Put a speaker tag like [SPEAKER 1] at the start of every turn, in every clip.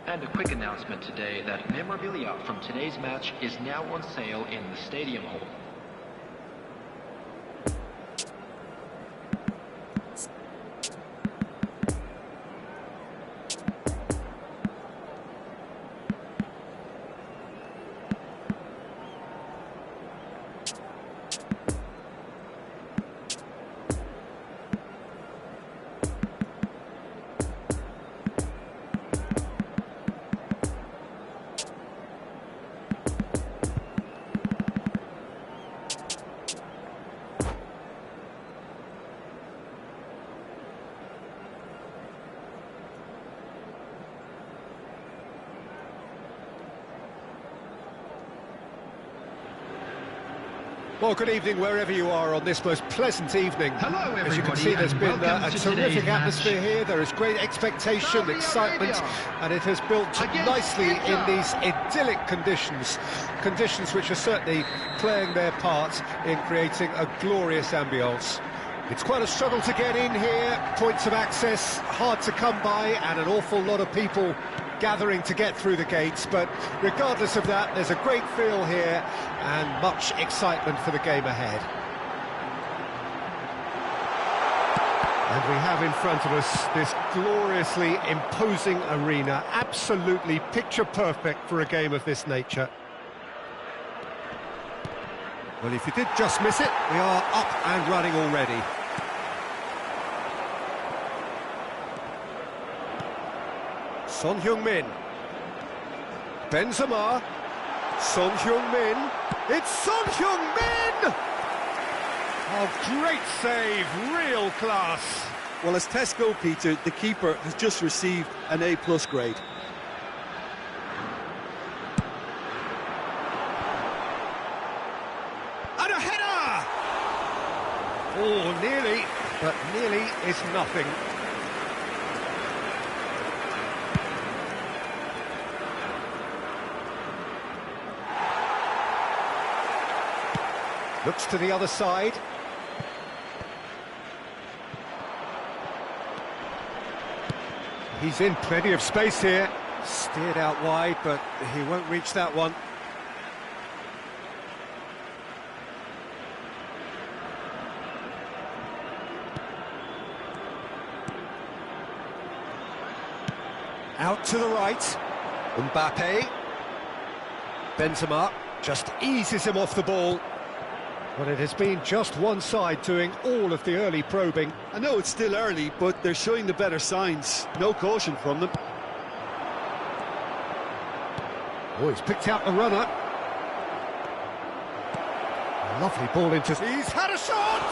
[SPEAKER 1] And a quick announcement today that memorabilia from today's match is now on sale in the stadium hall.
[SPEAKER 2] Well, good evening wherever you are on this most pleasant evening.
[SPEAKER 1] Hello, everybody.
[SPEAKER 2] As you can see, there's been a terrific atmosphere
[SPEAKER 1] match.
[SPEAKER 2] here. There is great expectation, excitement, and it has built nicely in these idyllic conditions. Conditions which are certainly playing their part in creating a glorious ambience. It's quite a struggle to get in here, points of access hard to come by, and an awful lot of people gathering to get through the gates, but regardless of that, there's a great feel here and much excitement for the game ahead. And we have in front of us this gloriously imposing arena, absolutely picture perfect for a game of this nature. Well, if you did just miss it, we are up and running already. Son Heung-min, Benzema, Son Heung-min, it's Son Heung-min! Oh, great save, real class.
[SPEAKER 3] Well, as tests go, Peter, the keeper has just received an A+ grade.
[SPEAKER 2] And a header! Oh, nearly, but nearly is nothing. Looks to the other side. He's in plenty of space here. Steered out wide, but he won't reach that one. Out to the right. Mbappe. Benzema just eases him off the ball. But it has been just one side doing all of the early probing.
[SPEAKER 3] I know it's still early, but they're showing the better signs. No caution from them.
[SPEAKER 2] Oh, he's picked out the runner. Lovely ball into... He's had a shot!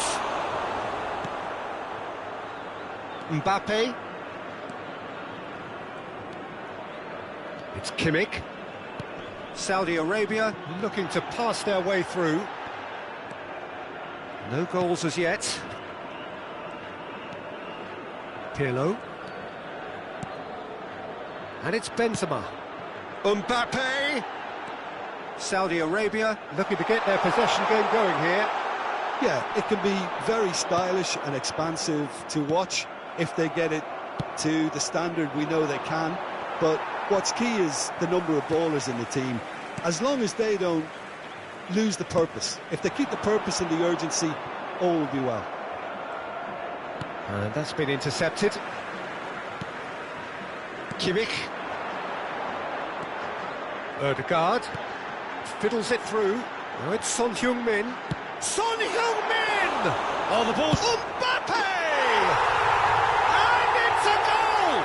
[SPEAKER 2] Mbappe. It's Kimmich. Saudi Arabia looking to pass their way through. No goals as yet. Pirlo. And it's Benzema. Mbappe! Saudi Arabia looking to get their possession game going here.
[SPEAKER 3] Yeah, it can be very stylish and expansive to watch if they get it to the standard we know they can. But what's key is the number of ballers in the team. As long as they don't lose the purpose. If they keep the purpose and the urgency, all will be well.
[SPEAKER 2] And that's been intercepted. Kimmich. Ødegaard. Fiddles it through. Now it's Son Heung-min. Son Heung-min! Oh, the ball's... Mbappe! And it's a goal!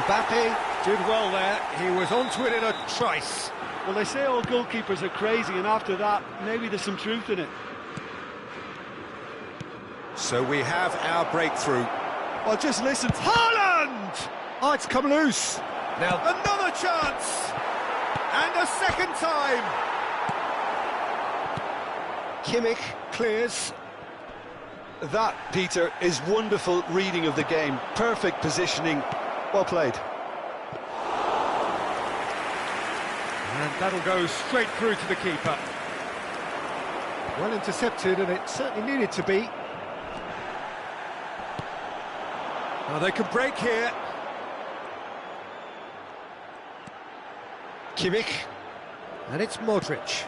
[SPEAKER 2] Mbappe did well there. He was onto it in a trice.
[SPEAKER 3] Well, they say all goalkeepers are crazy, and after that, maybe there's some truth in it.
[SPEAKER 2] So we have our breakthrough.
[SPEAKER 3] Well, just listen.
[SPEAKER 2] Haaland! Oh, it's come loose. Now, another chance! And a second time! Kimmich clears.
[SPEAKER 3] That, Peter, is wonderful reading of the game. Perfect positioning. Well played.
[SPEAKER 2] And that'll go straight through to the keeper. Well intercepted, and it certainly needed to be. Now they can break here. Kimmich. And it's Modric.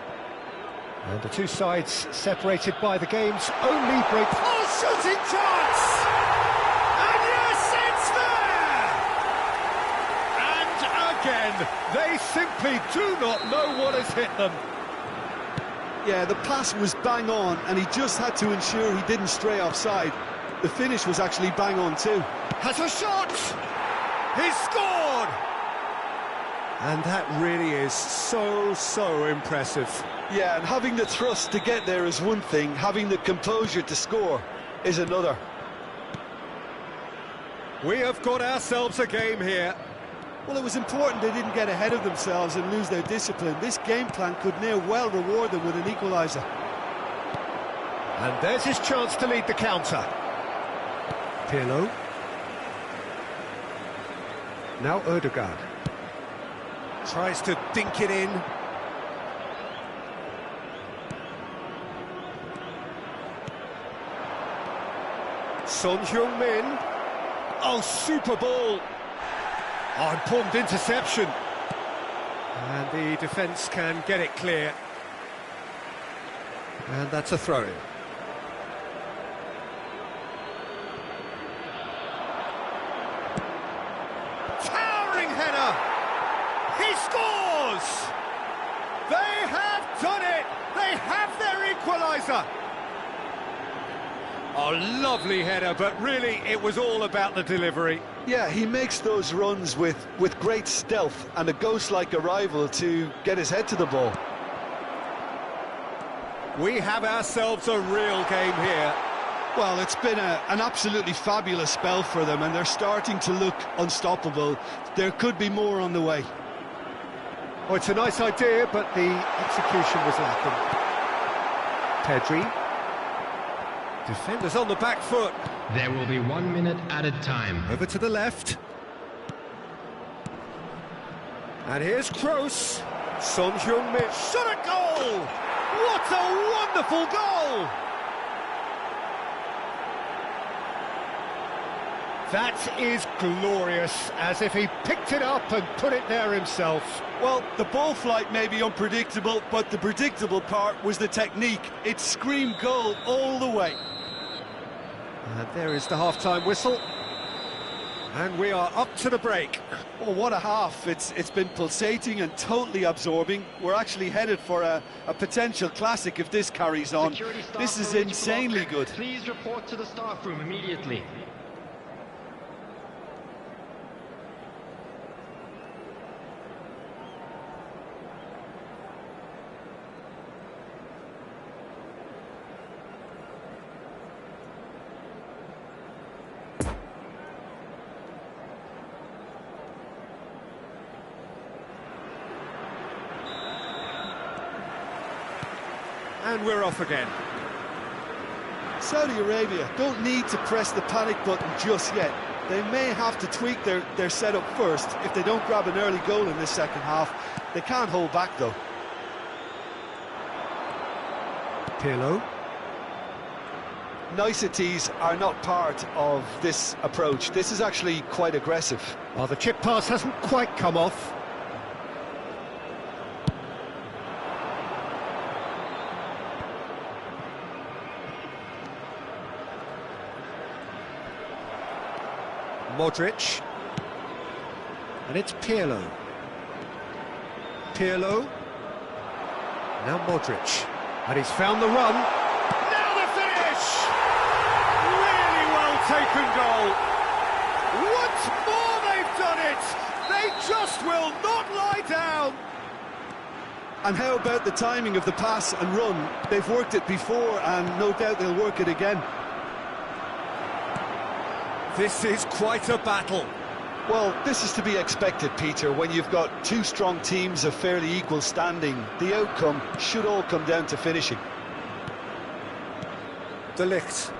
[SPEAKER 2] And the two sides separated by the game's only break.
[SPEAKER 4] Oh, shooting chance! And yes, it's there!
[SPEAKER 2] And again, they simply do not know what has hit them.
[SPEAKER 3] Yeah, the pass was bang on, and he just had to ensure he didn't stray offside. The finish was actually bang on too.
[SPEAKER 2] Has a shot! He's scored! And that really is so impressive.
[SPEAKER 3] Yeah, and having the thrust to get there is one thing, having the composure to score is another.
[SPEAKER 2] We have got ourselves a game here.
[SPEAKER 3] Well, it was important they didn't get ahead of themselves and lose their discipline. This game plan could near well reward them with an equaliser.
[SPEAKER 2] And there's his chance to lead the counter. Pirlo. Now Ødegaard. Tries to dink it in. Son Heung-min. Oh, super ball. Oh, important interception. And the defence can get it clear. And that's a throw-in. Towering header! He scores! They have done it! They have their equaliser! Oh, lovely header, but really it was all about the delivery.
[SPEAKER 3] Yeah, he makes those runs with great stealth and a ghost-like arrival to get his head to the ball.
[SPEAKER 2] We have ourselves a real game here.
[SPEAKER 3] Well, it's been an absolutely fabulous spell for them, and they're starting to look unstoppable. There could be more on the way.
[SPEAKER 2] Oh, it's a nice idea, but the execution was lacking. Pedri. Defenders on the back foot.
[SPEAKER 1] There will be 1 minute added time.
[SPEAKER 2] Over to the left. And here's Kroos. Son Heung-min. Shot a goal! What a wonderful goal! That is glorious, as if he picked it up and put it there himself.
[SPEAKER 3] Well, the ball flight may be unpredictable, but the predictable part was the technique. It screamed goal all the way.
[SPEAKER 2] And there is the half-time whistle. And we are up to the break.
[SPEAKER 3] Oh, what a half. It's been pulsating and totally absorbing. We're actually headed for a potential classic if this carries on. This is insanely good.
[SPEAKER 1] Please report to the staff room immediately.
[SPEAKER 2] And we're off again.
[SPEAKER 3] Saudi Arabia don't need to press the panic button just yet. They may have to tweak their setup first if they don't grab an early goal in this second half. They can't hold back though.
[SPEAKER 2] Pirlo.
[SPEAKER 3] Niceties are not part of this approach. This is actually quite aggressive.
[SPEAKER 2] Well, the chip pass hasn't quite come off. Modric. And it's Pirlo. Pirlo. Now Modric. And he's found the run. Now the finish! Really well taken goal. Once more they've done it! They just will not lie down!
[SPEAKER 3] And how about the timing of the pass and run? They've worked it before and no doubt they'll work it again.
[SPEAKER 2] This is quite a battle.
[SPEAKER 3] Well, this is to be expected, Peter, when you've got two strong teams of fairly equal standing. The outcome should all come down to finishing.
[SPEAKER 2] De Ligt.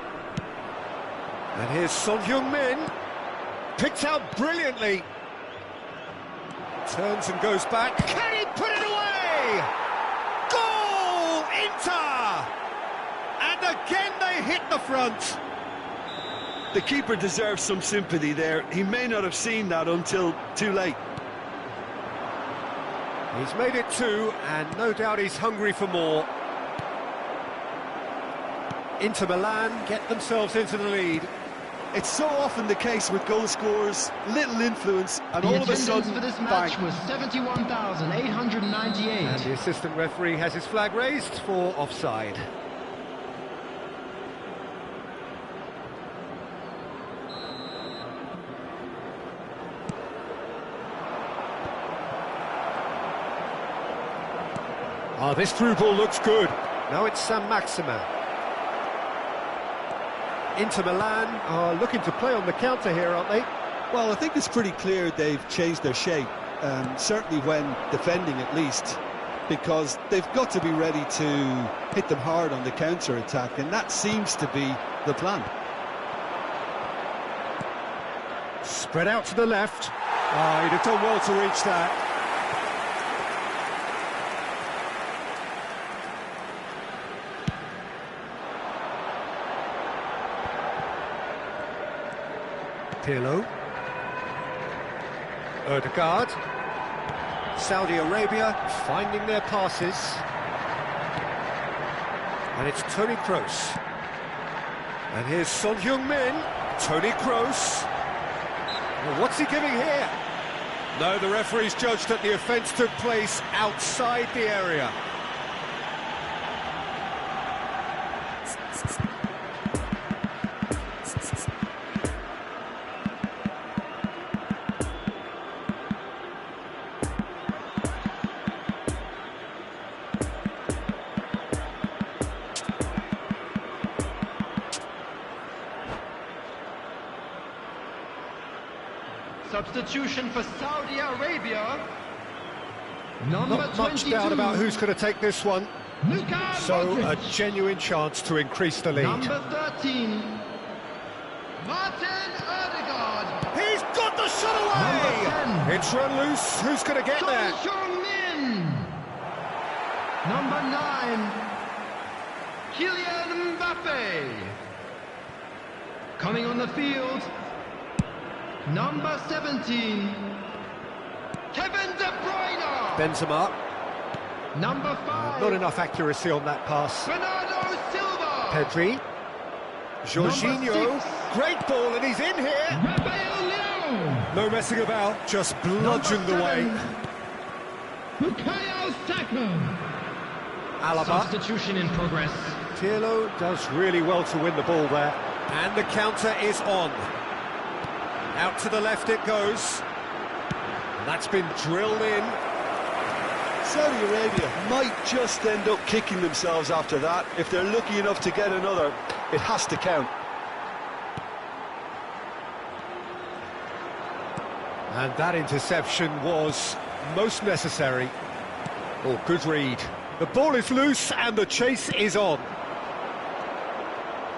[SPEAKER 2] And here's Son Heung-min. Picked out brilliantly. Turns and goes back. Can he put it away? Goal! Inter! And again they hit the front.
[SPEAKER 3] The keeper deserves some sympathy there. He may not have seen that until too late.
[SPEAKER 2] He's made it 2, and no doubt he's hungry for more. Inter Milan get themselves into the lead.
[SPEAKER 3] It's so often the case with goal scorers, little influence, and
[SPEAKER 1] The
[SPEAKER 3] all of a
[SPEAKER 1] attendance
[SPEAKER 3] sudden,
[SPEAKER 1] for this match
[SPEAKER 3] bang.
[SPEAKER 1] was 71,898.
[SPEAKER 2] And the assistant referee has his flag raised for offside. Oh, this through ball looks good. Now it's San Maximin. Inter Milan are looking to play on the counter here, aren't they?
[SPEAKER 3] Well, I think it's pretty clear they've changed their shape, certainly when defending at least, because they've got to be ready to hit them hard on the counter-attack, and that seems to be the plan.
[SPEAKER 2] Spread out to the left. Oh, he'd have done well to reach that. Tieu. Odegaard. Saudi Arabia finding their passes. And it's Toni Kroos. And here's Son Heung-min. Toni Kroos. Well, what's he giving here? No, the referee's judged that the offence took place outside the area.
[SPEAKER 1] Substitution for Saudi Arabia. Number
[SPEAKER 2] Not
[SPEAKER 1] 22.
[SPEAKER 2] much doubt about who's going to take this one. So a genuine chance to increase the lead.
[SPEAKER 1] Number 13. Martin Odegaard.
[SPEAKER 2] He's got the shot
[SPEAKER 1] Number
[SPEAKER 2] away!
[SPEAKER 1] 10.
[SPEAKER 2] It's run loose. Who's going to get there?
[SPEAKER 1] Son Heung-min. Number 9. Kylian Mbappe. Coming on the field. Number 17. Kevin De Bruyne.
[SPEAKER 2] Benzema.
[SPEAKER 1] Number 5.
[SPEAKER 2] Not enough accuracy on that pass.
[SPEAKER 1] Bernardo Silva.
[SPEAKER 2] Pedri. Jorginho.
[SPEAKER 1] Number 6.
[SPEAKER 2] Great ball, and he's in here.
[SPEAKER 1] Rafael.
[SPEAKER 2] No messing about, just bludgeoned away.
[SPEAKER 1] Bukayo Saka.
[SPEAKER 2] Alaba.
[SPEAKER 1] Substitution in progress.
[SPEAKER 2] Tieu does really well to win the ball there. And the counter is on. Out to the left it goes. And that's been drilled in.
[SPEAKER 3] Saudi Arabia might just end up kicking themselves after that. If they're lucky enough to get another, it has to count.
[SPEAKER 2] And that interception was most necessary. Oh, good read. The ball is loose and the chase is on.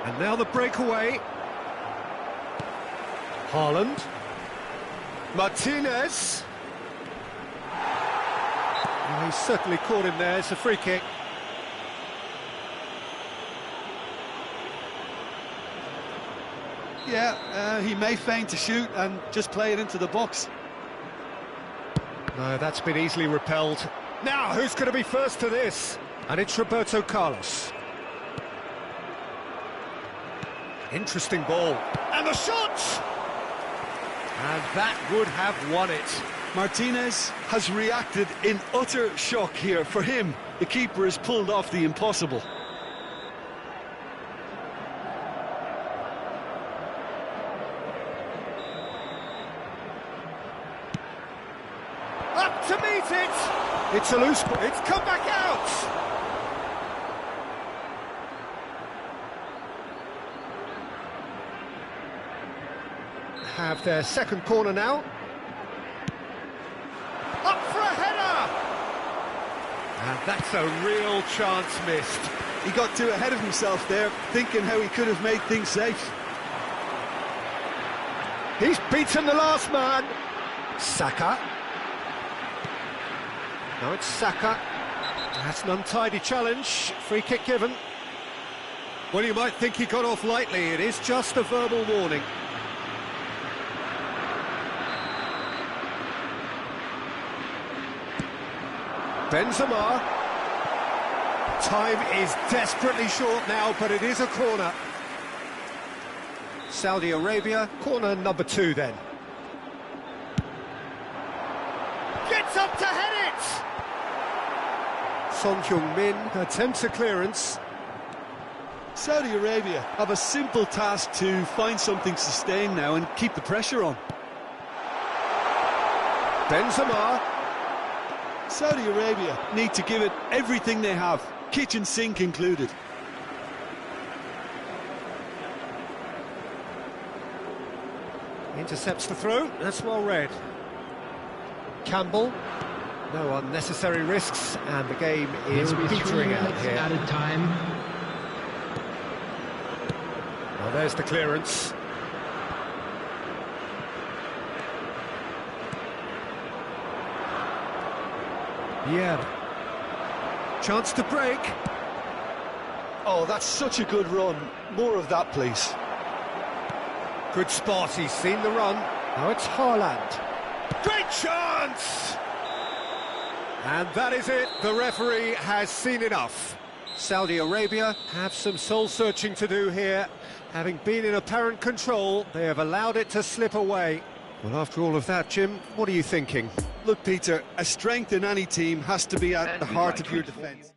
[SPEAKER 2] And now the breakaway. Haaland. Martinez. Oh, he's certainly caught him there. It's a free kick.
[SPEAKER 3] Yeah, he may feign to shoot and just play it into the box.
[SPEAKER 2] No, that's been easily repelled. Now, who's going to be first to this? And it's Roberto Carlos. Interesting ball. And the shot! And that would have won it.
[SPEAKER 3] Martinez has reacted in utter shock here. For him, the keeper has pulled off the impossible.
[SPEAKER 2] Up to meet it! It's a loose ball. It's come back out! Have their second corner now. Up for a header! And that's a real chance missed.
[SPEAKER 3] He got too ahead of himself there, thinking how he could have made things safe.
[SPEAKER 2] He's beaten the last man. Saka. Now it's Saka. That's an untidy challenge. Free kick given. Well, you might think he got off lightly. It is just a verbal warning. Benzema. Time is desperately short now, but it is a corner. Saudi Arabia, corner number 2 then.
[SPEAKER 4] Gets up to head it!
[SPEAKER 2] Son Heung-min attempts a clearance.
[SPEAKER 3] Saudi Arabia have a simple task to find something sustained now and keep the pressure on.
[SPEAKER 2] Benzema.
[SPEAKER 3] Saudi Arabia need to give it everything they have, kitchen sink included.
[SPEAKER 2] Intercepts the throw, that's well read. Campbell, no unnecessary risks, and the game is petering out here.
[SPEAKER 1] Added time.
[SPEAKER 2] Well, there's the clearance. Yeah. Chance to break.
[SPEAKER 3] Oh, that's such a good run. More of that, please.
[SPEAKER 2] Good spot, he's seen the run. Now it's Haaland. Great chance! And that is it, the referee has seen enough. Saudi Arabia have some soul-searching to do here. Having been in apparent control, they have allowed it to slip away. Well, after all of that, Jim, what are you thinking?
[SPEAKER 3] Look, Peter, a strength in any team has to be at the heart of your defence.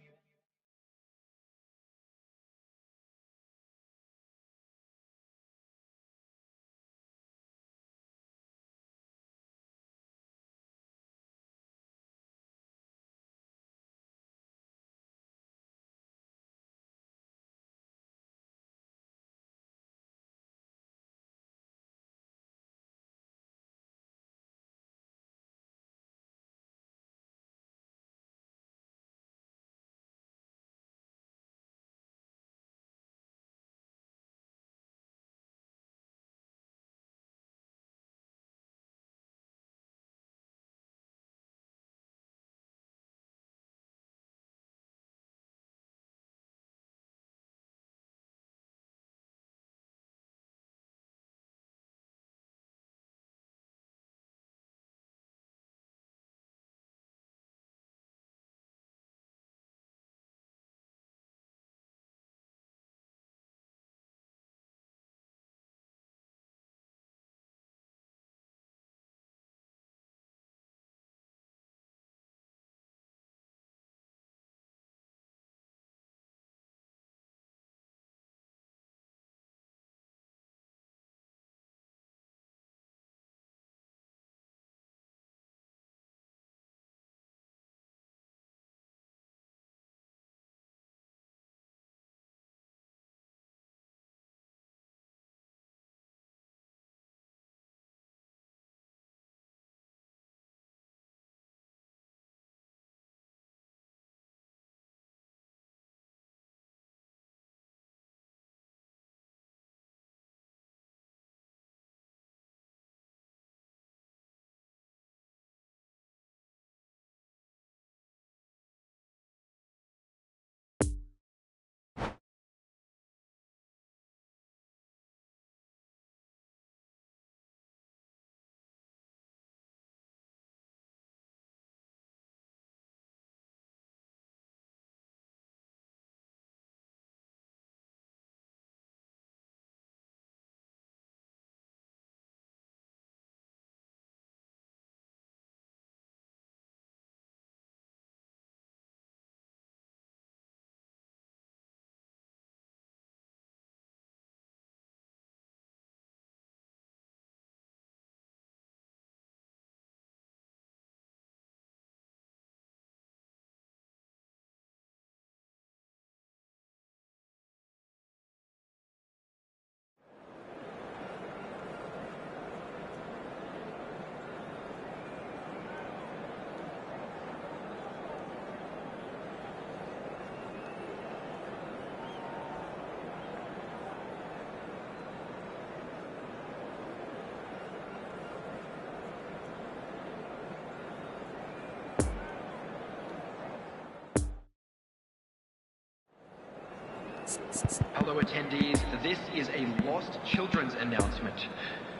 [SPEAKER 1] Hello attendees, this is a lost children's announcement.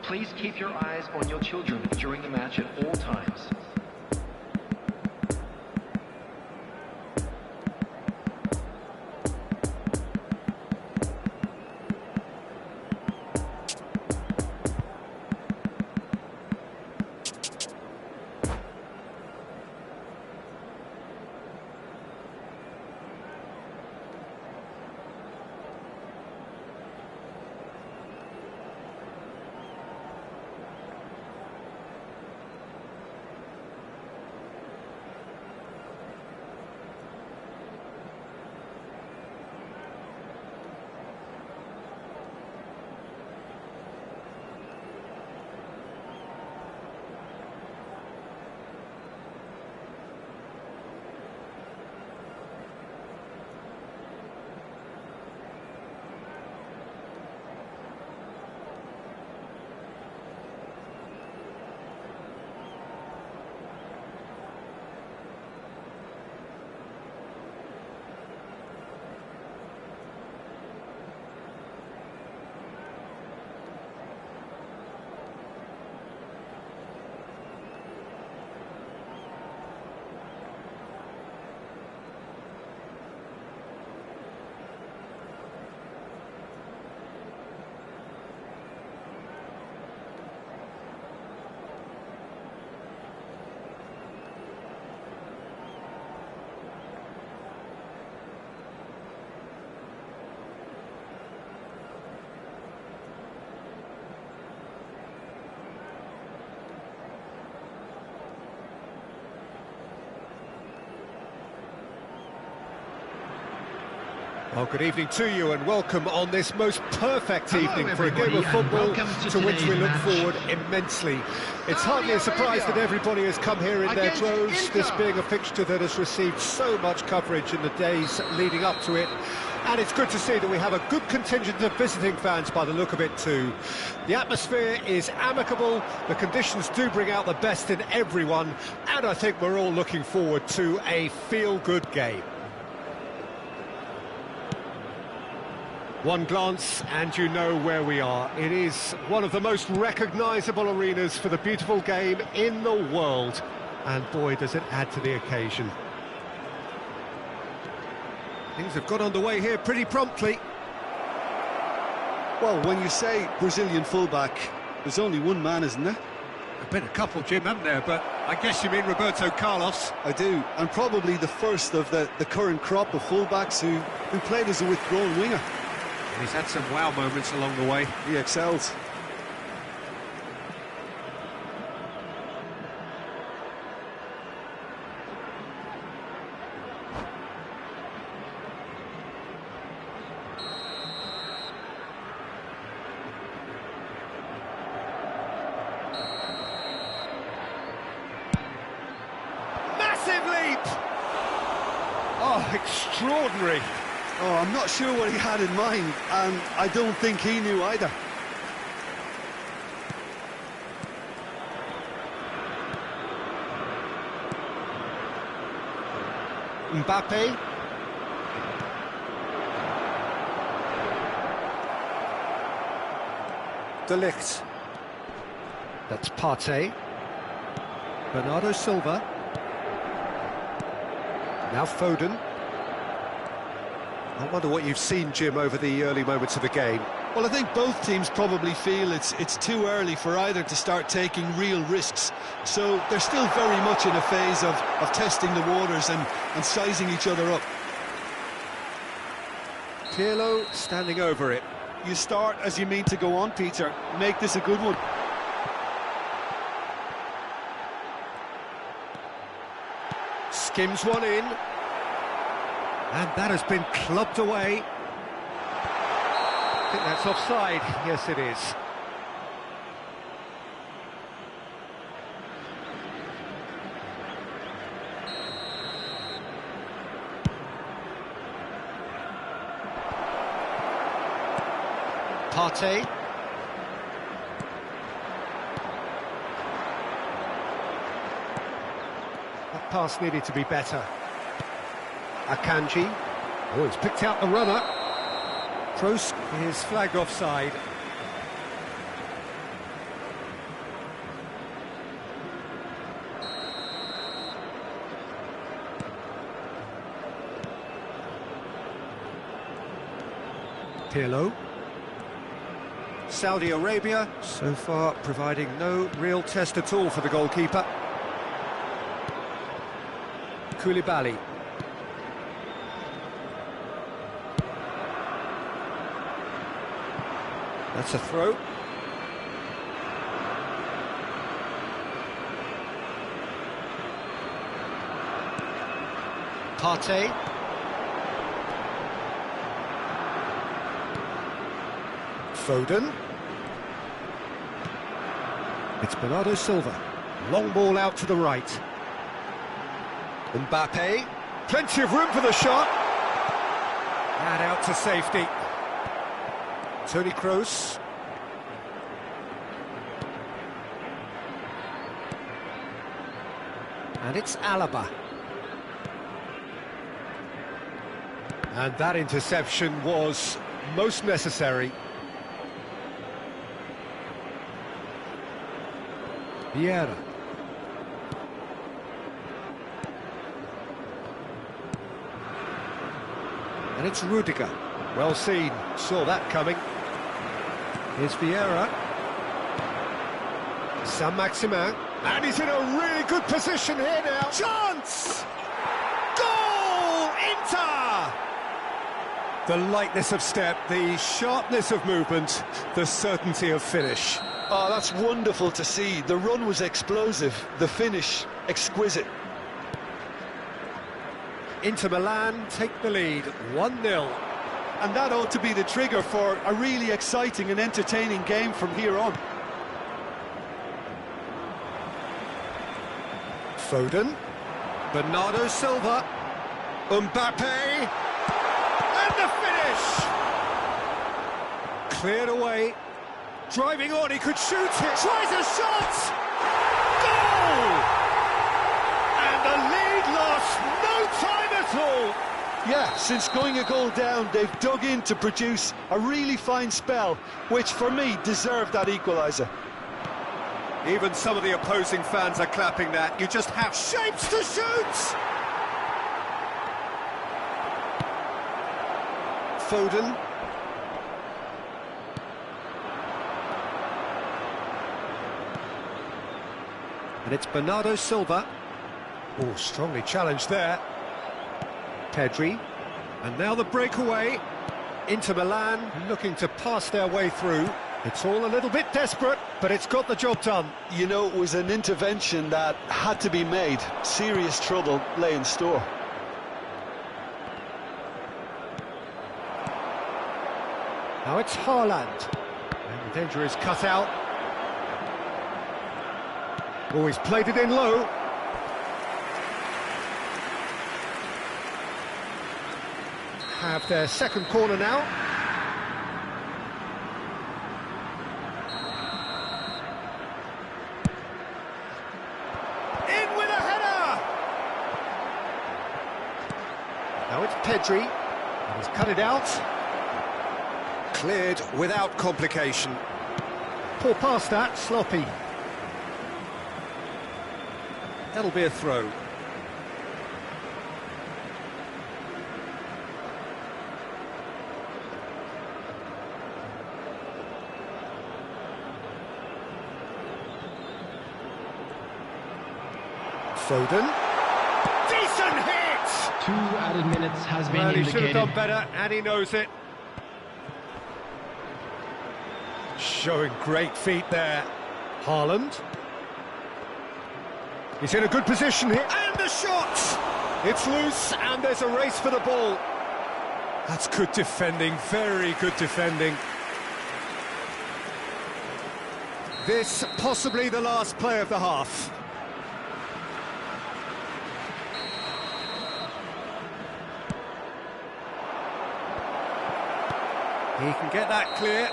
[SPEAKER 1] Please keep your eyes on your children during the match at all times.
[SPEAKER 2] Well, good evening to you and welcome on this most perfect
[SPEAKER 1] Hello,
[SPEAKER 2] evening for a game
[SPEAKER 1] everybody,
[SPEAKER 2] of
[SPEAKER 1] and
[SPEAKER 2] football
[SPEAKER 1] welcome
[SPEAKER 2] to which we
[SPEAKER 1] today's
[SPEAKER 2] look
[SPEAKER 1] match.
[SPEAKER 2] forward immensely. It's hardly a surprise that everybody has come here in their
[SPEAKER 4] Against
[SPEAKER 2] droves,
[SPEAKER 4] Inter.
[SPEAKER 2] this being a fixture that has received so much coverage in the days leading up to it. And it's good to see that we have a good contingent of visiting fans by the look of it too. The atmosphere is amicable, the conditions do bring out the best in everyone, and I think we're all looking forward to a feel-good game. One glance and you know where we are. It is one of the most recognisable arenas for the beautiful game in the world. And boy, does it add to the occasion. Things have got underway here pretty promptly.
[SPEAKER 3] Well, when you say Brazilian fullback, there's only one man, isn't there?
[SPEAKER 2] There've been a couple, Jim, haven't there? But I guess you mean Roberto Carlos.
[SPEAKER 3] I do, and probably the first of the current crop of fullbacks who played as a withdrawn winger.
[SPEAKER 2] He's had some wow moments along the way.
[SPEAKER 3] He excels.
[SPEAKER 2] Massive leap! Oh, extraordinary.
[SPEAKER 3] Oh, I'm not sure what he had in mind, and I don't think he knew either.
[SPEAKER 2] Mbappe. De Ligt. That's Partey. Bernardo Silva. Now Foden. I wonder what you've seen, Jim, over the early moments of the game.
[SPEAKER 3] Well, I think both teams probably feel it's too early for either to start taking real risks. So they're still very much in a phase of testing the waters and sizing each other up.
[SPEAKER 2] Tieu standing over it.
[SPEAKER 3] You start as you mean to go on, Peter. Make this a good one.
[SPEAKER 2] Skims one in. And that has been clubbed away. I think that's offside. Yes, it is. Partey. That pass needed to be better. Akanji. Oh, he's picked out the runner. Kroos is flagged offside. Pirlo. Saudi Arabia, so far providing no real test at all for the goalkeeper. Koulibaly. That's a throw. Partey. Foden. It's Bernardo Silva. Long ball out to the right. Mbappe. Plenty of room for the shot. And out to safety. Toni Kroos. And it's Alaba. And that interception was most necessary. Vieira. And it's Rudiger. Well seen, saw that coming. Here's Vieira. Saint-Maximin. And he's in a really good position here now. Chance! Goal! Inter! The lightness of step, the sharpness of movement, the certainty of finish.
[SPEAKER 3] Oh, that's wonderful to see. The run was explosive, the finish exquisite.
[SPEAKER 2] Inter Milan take the lead, 1-0.
[SPEAKER 3] and that ought to be the trigger for a really exciting and entertaining game from here on.
[SPEAKER 2] Foden, Bernardo Silva, Mbappe, and the finish! Cleared away, driving on, he could shoot it, tries a shot! Goal! And the lead lost no time at all!
[SPEAKER 3] Yeah, since going a goal down, they've dug in to produce a really fine spell, which for me deserved that equaliser.
[SPEAKER 2] Even some of the opposing fans are clapping that. You just have shapes to shoot! Foden. And it's Bernardo Silva. Oh, strongly challenged there. Pedri. And now the breakaway. Inter Milan looking to pass their way through. It's all a little bit desperate, but it's got the job done.
[SPEAKER 3] You know, it was an intervention that had to be made. Serious trouble lay in store.
[SPEAKER 2] Now it's Haaland. And the danger is cut out. Oh, he's played it in low. Have their second corner now. In with a header! Now it's Pedri. And he's cut it out. Cleared without complication. Poor pass that, sloppy. That'll be a throw. Foden. Decent hit!
[SPEAKER 1] 2 added minutes has been
[SPEAKER 2] Well, he
[SPEAKER 1] indicated.
[SPEAKER 2] should have done better, and he knows it. Showing great feet there. Haaland. He's in a good position here. And the shot! It's loose, and there's a race for the ball. That's good defending, very good defending. This possibly the last play of the half. He can get that clear.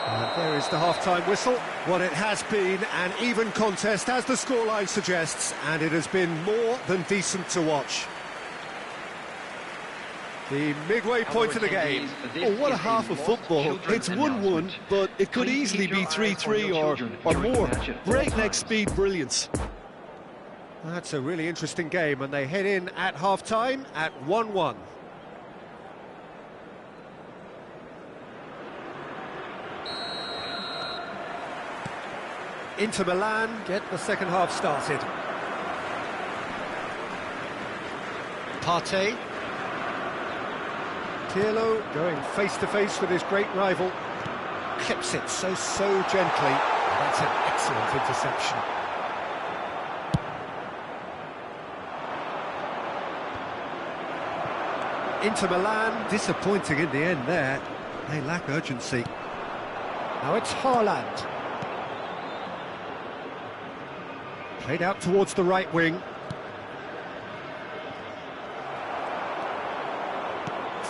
[SPEAKER 2] And there is the half-time whistle. Well, it has been an even contest, as the scoreline suggests, and it has been more than decent to watch. The midway point of the game.
[SPEAKER 3] Oh, what a half of football. It's 1-1, but it could easily be 3-3 or more. Breakneck speed brilliance.
[SPEAKER 2] That's a really interesting game, and they head in at half-time at 1-1. Inter Milan get the second half started. Partey. Tieu going face-to-face with his great rival. Clips it so gently. That's an excellent interception. Inter Milan disappointing in the end there. They lack urgency. Now it's Haaland. Played out towards the right wing.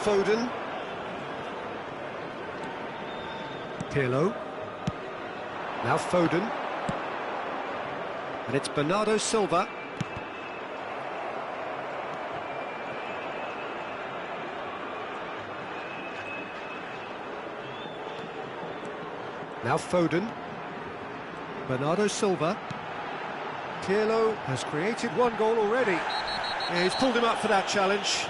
[SPEAKER 2] Foden. Tieu. Now Foden. And it's Bernardo Silva. Now Foden. Bernardo Silva. Tieu has created one goal already. Yeah, he's pulled him up for that challenge.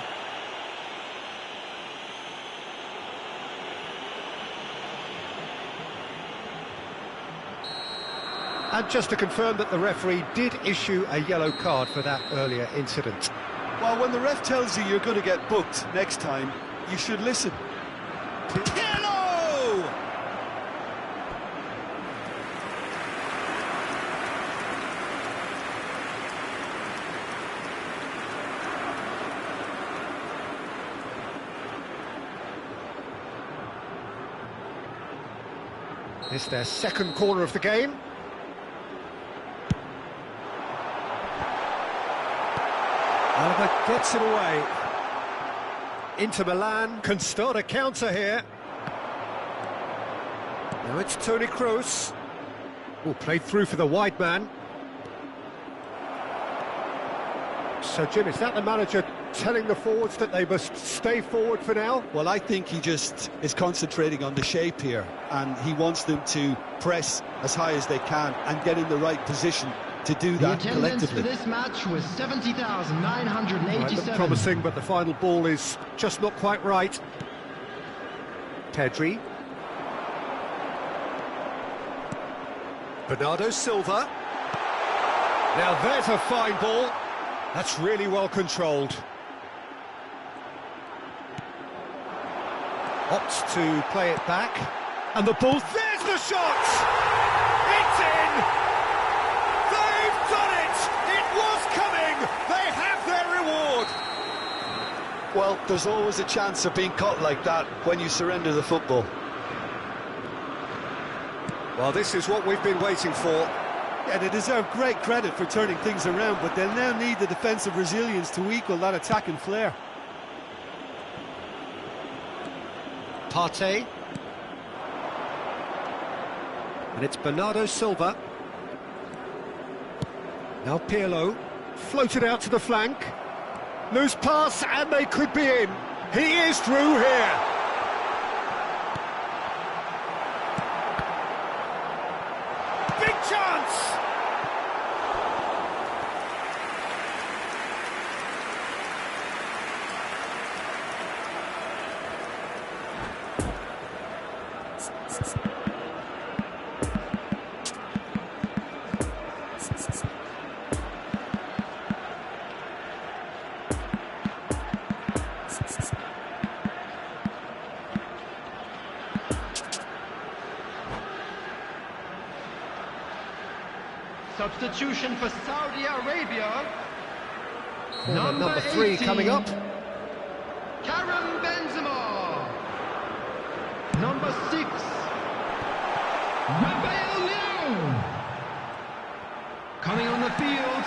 [SPEAKER 2] And just to confirm that the referee did issue a yellow card for that earlier incident.
[SPEAKER 3] Well, when the ref tells you you're going to get booked next time, you should listen.
[SPEAKER 2] Tieu! It's their second corner of the game. Alba gets it away. Inter Milan can start a counter here. Now it's Toni Kroos. Oh, played through for the wide man. So, Jim, is that the manager telling the forwards that they must stay forward for now?
[SPEAKER 3] Well, I think he just is concentrating on the shape here, and he wants them to press as high as they can and get in the right position to do that collectively.
[SPEAKER 5] The attendance for this match was 70,987.
[SPEAKER 2] Looked promising, but the final ball is just not quite right. Pedri. Bernardo Silva. Now there's a fine ball. That's really well controlled. Opts to play it back. And the ball, there's the shot! It's in! They've done it! It was coming! They have their reward!
[SPEAKER 3] Well, there's always a chance of being caught like that when you surrender the football.
[SPEAKER 2] Well, this is what we've been waiting for.
[SPEAKER 3] Yeah, they deserve great credit for turning things around, but they'll now need the defensive resilience to equal that attacking flair.
[SPEAKER 2] Partey. And it's Bernardo Silva. Now Pirlo. Floated out to the flank. Loose pass, and they could be in. He is through here. Big chance!
[SPEAKER 5] Substitution for Saudi Arabia.
[SPEAKER 2] Number 3
[SPEAKER 5] 18,
[SPEAKER 2] coming up.
[SPEAKER 5] Karim Benzema. Number 6, Roberto. Coming on the field.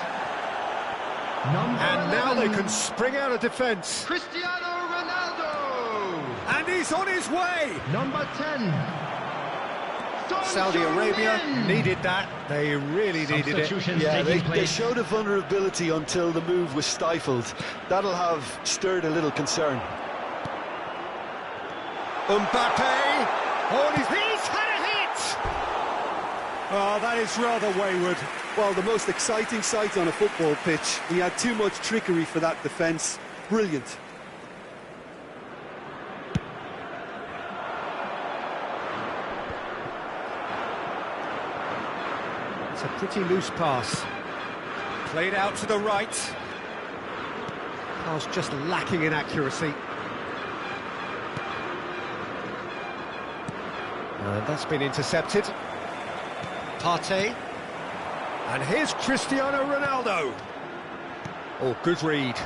[SPEAKER 5] Number
[SPEAKER 2] And
[SPEAKER 5] 11,
[SPEAKER 2] now they can spring out of defence.
[SPEAKER 5] Cristiano Ronaldo.
[SPEAKER 2] And he's on his way.
[SPEAKER 5] Number 10.
[SPEAKER 2] Saudi Arabia needed that. They really needed it.
[SPEAKER 3] Yeah, they showed a vulnerability until the move was stifled. That'll have stirred a little concern.
[SPEAKER 2] Mbappe. Oh, he's had a hit. Oh, that is rather wayward.
[SPEAKER 3] Well, the most exciting sight on a football pitch. He had too much trickery for that defence. Brilliant.
[SPEAKER 2] It's a pretty loose pass. Played out to the right. Carl's just lacking in accuracy. And that's been intercepted. Partey. And here's Cristiano Ronaldo. Oh, good read.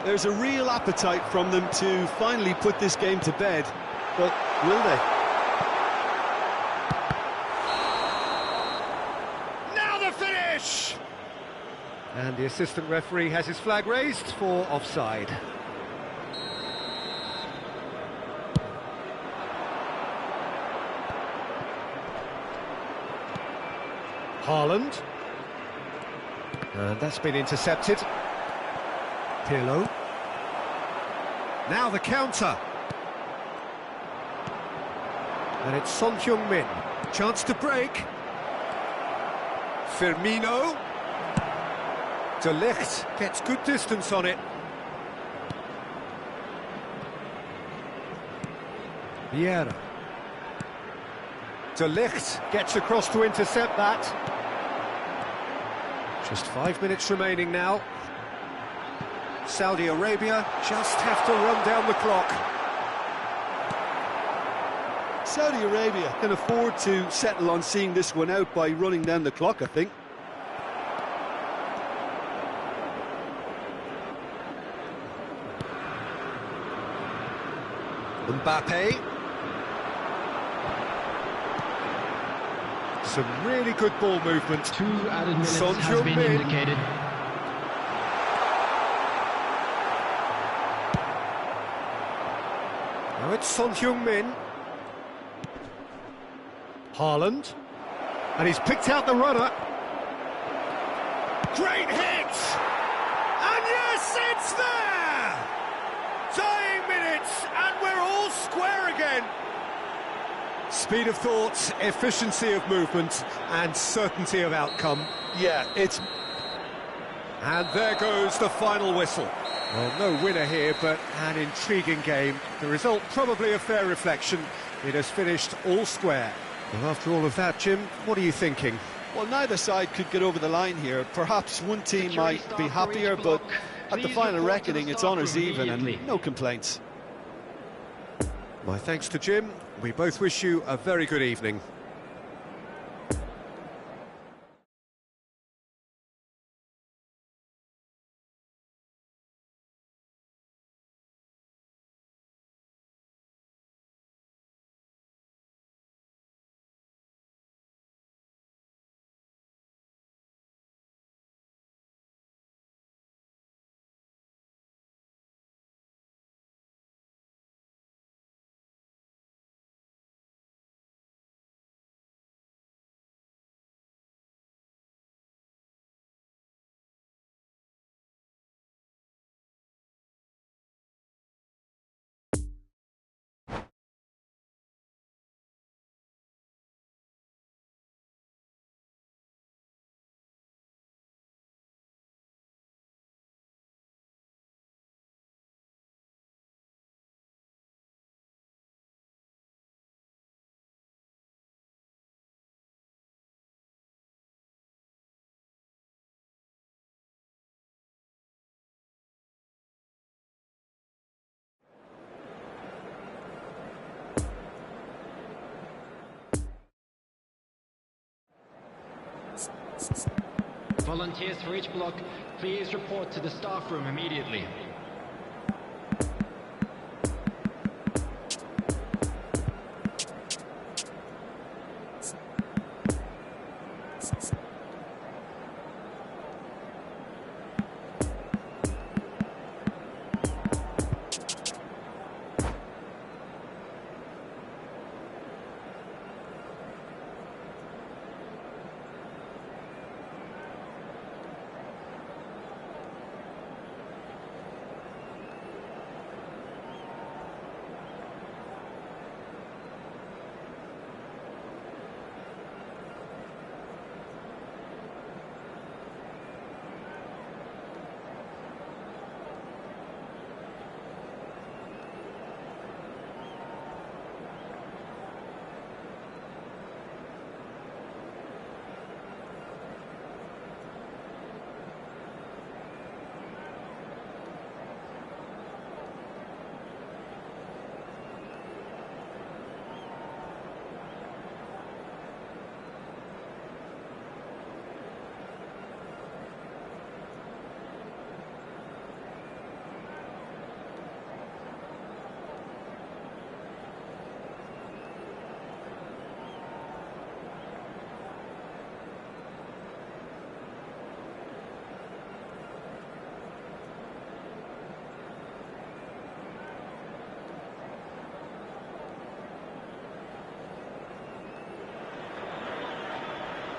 [SPEAKER 3] There's a real appetite from them to finally put this game to bed. But will they?
[SPEAKER 2] And the assistant referee has his flag raised for offside. Haaland. And that's been intercepted. Pirlo. Now the counter. And it's Son Heung-min. Chance to break. Firmino. De Ligt gets good distance on it. Vieira. De Ligt gets across to intercept that. Just 5 minutes remaining now. Saudi Arabia just have to run down the clock.
[SPEAKER 3] Saudi Arabia can afford to settle on seeing this one out by running down the clock, I think.
[SPEAKER 2] Mbappe. Some really good ball movement.
[SPEAKER 5] 2 added minutes
[SPEAKER 2] Son
[SPEAKER 5] has been
[SPEAKER 2] Heung-min.
[SPEAKER 5] indicated.
[SPEAKER 2] Now it's Son Heung-min. Haaland. And he's picked out the runner. Great hit! And yes, it's there! Dying minutes, and we're all square again. Speed of thought, efficiency of movement, and certainty of outcome.
[SPEAKER 3] Yeah, it's...
[SPEAKER 2] And there goes the final whistle. Well, no winner here, but an intriguing game. The result probably a fair reflection. It has finished all square. Well, after all of that, Jim, what are you thinking?
[SPEAKER 3] Well, neither side could get over the line here. Perhaps one team might be happier, but at the final reckoning, it's honours even and no complaints.
[SPEAKER 2] My thanks to Jim. We both wish you a very good evening.
[SPEAKER 1] Volunteers for each block, please report to the staff room immediately.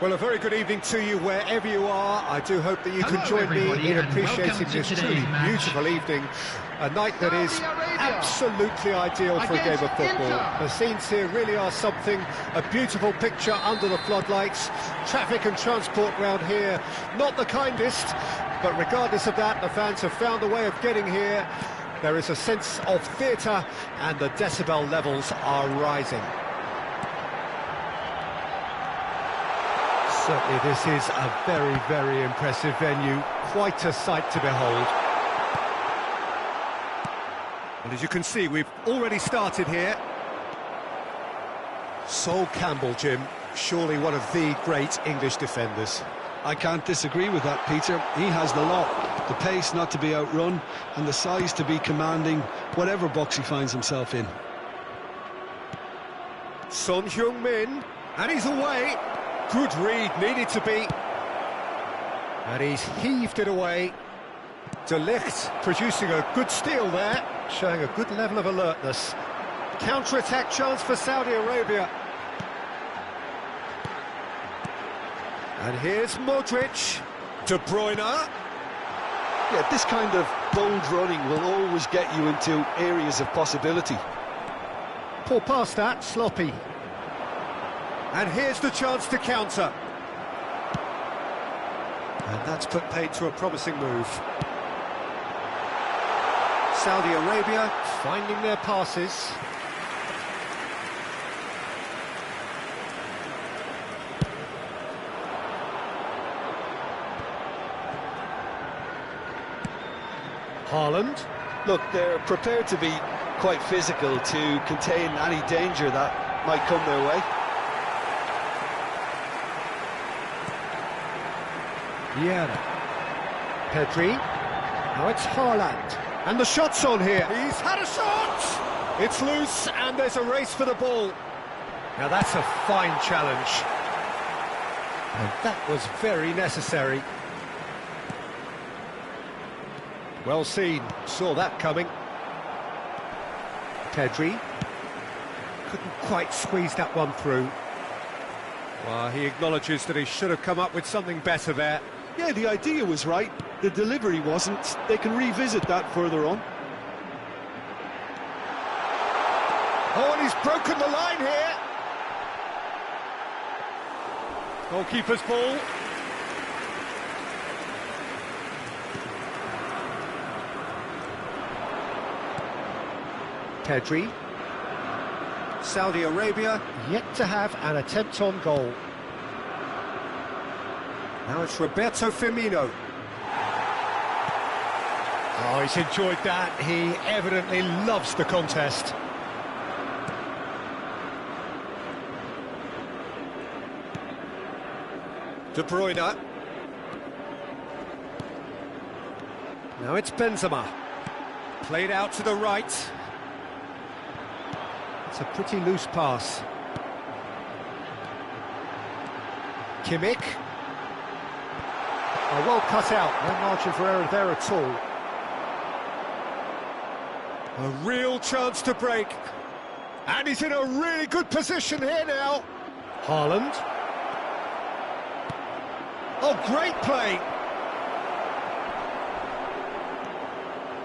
[SPEAKER 2] Well, a very good evening to you wherever you are. I do hope that you can join me in appreciating this truly beautiful evening. A night that is absolutely ideal for a game of football. The scenes here really are something, a beautiful picture under the floodlights. Traffic and transport round here, not the kindest, but regardless of that, the fans have found a way of getting here. There is a sense of theatre and the decibel levels are rising. Certainly this is a very, very impressive venue, quite a sight to behold. And as you can see, we've already started here. Sol Campbell, Jim, surely one of the great English defenders.
[SPEAKER 3] I can't disagree with that, Peter. He has the lot, the pace not to be outrun, and the size to be commanding whatever box he finds himself in.
[SPEAKER 2] Son Heung-min, and he's away. Good read, needed to be. And he's heaved it away. De Ligt producing a good steal there, showing a good level of alertness. Counter-attack chance for Saudi Arabia. And here's Modric. De Bruyne.
[SPEAKER 3] Yeah, this kind of bold running will always get you into areas of possibility.
[SPEAKER 2] Pull past that, sloppy. And here's the chance to counter. And that's put paid to a promising move. Saudi Arabia finding their passes. Haaland.
[SPEAKER 3] Look, they're prepared to be quite physical to contain any danger that might come their way.
[SPEAKER 2] Vieira. Pedri. Now it's Haaland. And the shot's on here. He's had a shot! It's loose and there's a race for the ball. Now that's a fine challenge. And that was very necessary. Well seen, saw that coming. Pedri couldn't quite squeeze that one through. Well, he acknowledges that he should have come up with something better there.
[SPEAKER 3] Yeah, the idea was right, the delivery wasn't. They can revisit that further on.
[SPEAKER 2] Oh, and he's broken the line here. Goalkeeper's ball. Pedri. Saudi Arabia yet to have an attempt on goal. Now it's Roberto Firmino. Oh, he's enjoyed that. He evidently loves the contest. De Bruyne. Now it's Benzema. Played out to the right. It's a pretty loose pass. Kimmich. Oh, well cut out. No margin for error there at all. A real chance to break. And he's in a really good position here now. Haaland. Oh, great play.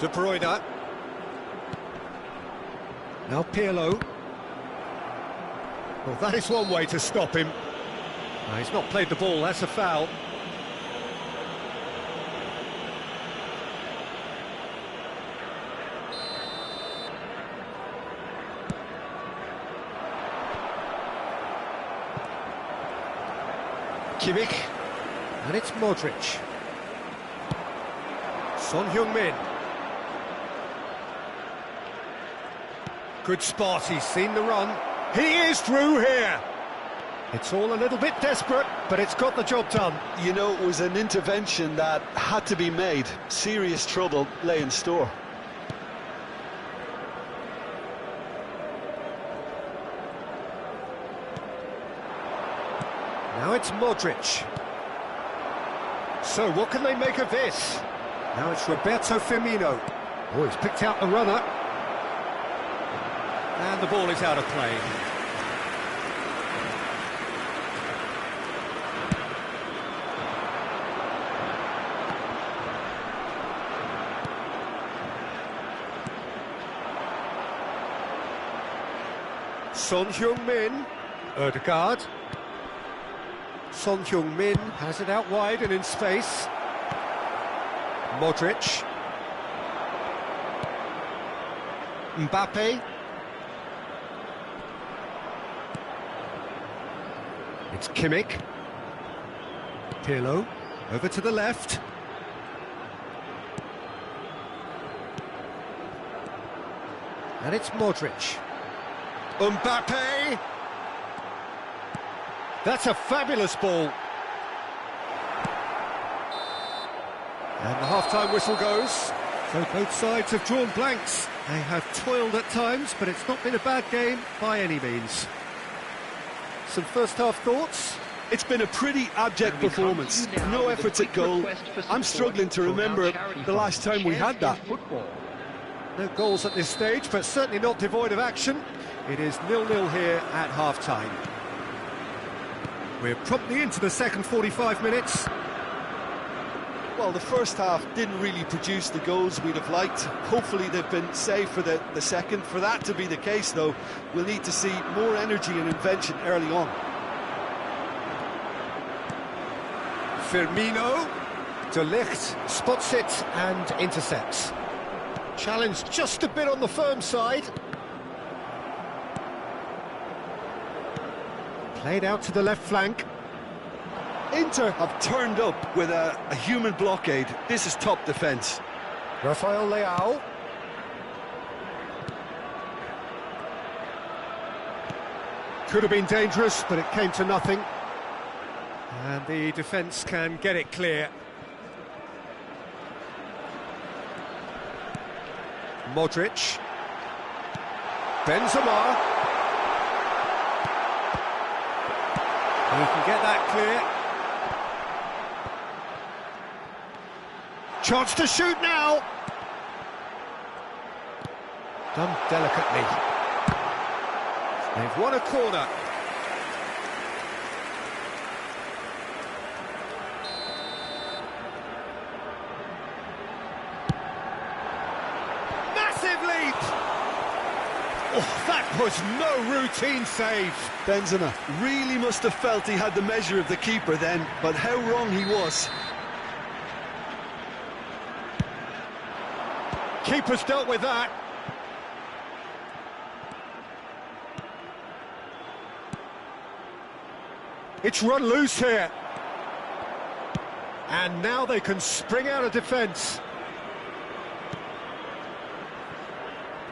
[SPEAKER 2] De Bruyne. Now Pirlo. Well, that is one way to stop him. No, he's not played the ball, that's a foul. Kimmich. And it's Modric. Son Heung-min. Good spot, he's seen the run. He is through here. It's all a little bit desperate, but it's got the job done.
[SPEAKER 3] You know, it was an intervention that had to be made. Serious trouble lay in store.
[SPEAKER 2] Now it's Modric. So what can they make of this? Now it's Roberto Firmino. Oh, he's picked out the runner. And the ball is out of play. Son Heung-min. Ødegaard. Son Heung-min has it out wide and in space. Modric. Mbappe. It's Kimmich. Pirlo. Over to the left. And it's Modric. Mbappe! That's a fabulous ball. And the half-time whistle goes. So both sides have drawn blanks. They have toiled at times, but it's not been a bad game by any means. Some first-half thoughts?
[SPEAKER 3] It's been a pretty abject performance. No efforts at goal. I'm struggling to remember the last time we had that.
[SPEAKER 2] No goals at this stage, but certainly not devoid of action. It is 0-0 here at half-time. We're promptly into the second 45 minutes.
[SPEAKER 3] Well, the first half didn't really produce the goals we'd have liked. Hopefully they've been saved for the second. For that to be the case, though, we'll need to see more energy and invention early on.
[SPEAKER 2] Firmino, De Ligt spots it and intercepts. Challenge just a bit on the firm side. Played out to the left flank.
[SPEAKER 3] Inter have turned up with a human blockade. This is top defence.
[SPEAKER 2] Rafael Leao. Could have been dangerous, but it came to nothing. And the defence can get it clear. Modric. Benzema. He can get that clear. Chance to shoot now. Done delicately. They've won a corner. Massive leap! Oh, that was no routine save.
[SPEAKER 3] Benzema really must have felt he had the measure of the keeper then, but how wrong he was.
[SPEAKER 2] Keeper's dealt with that. It's run loose here. And now they can spring out of defence.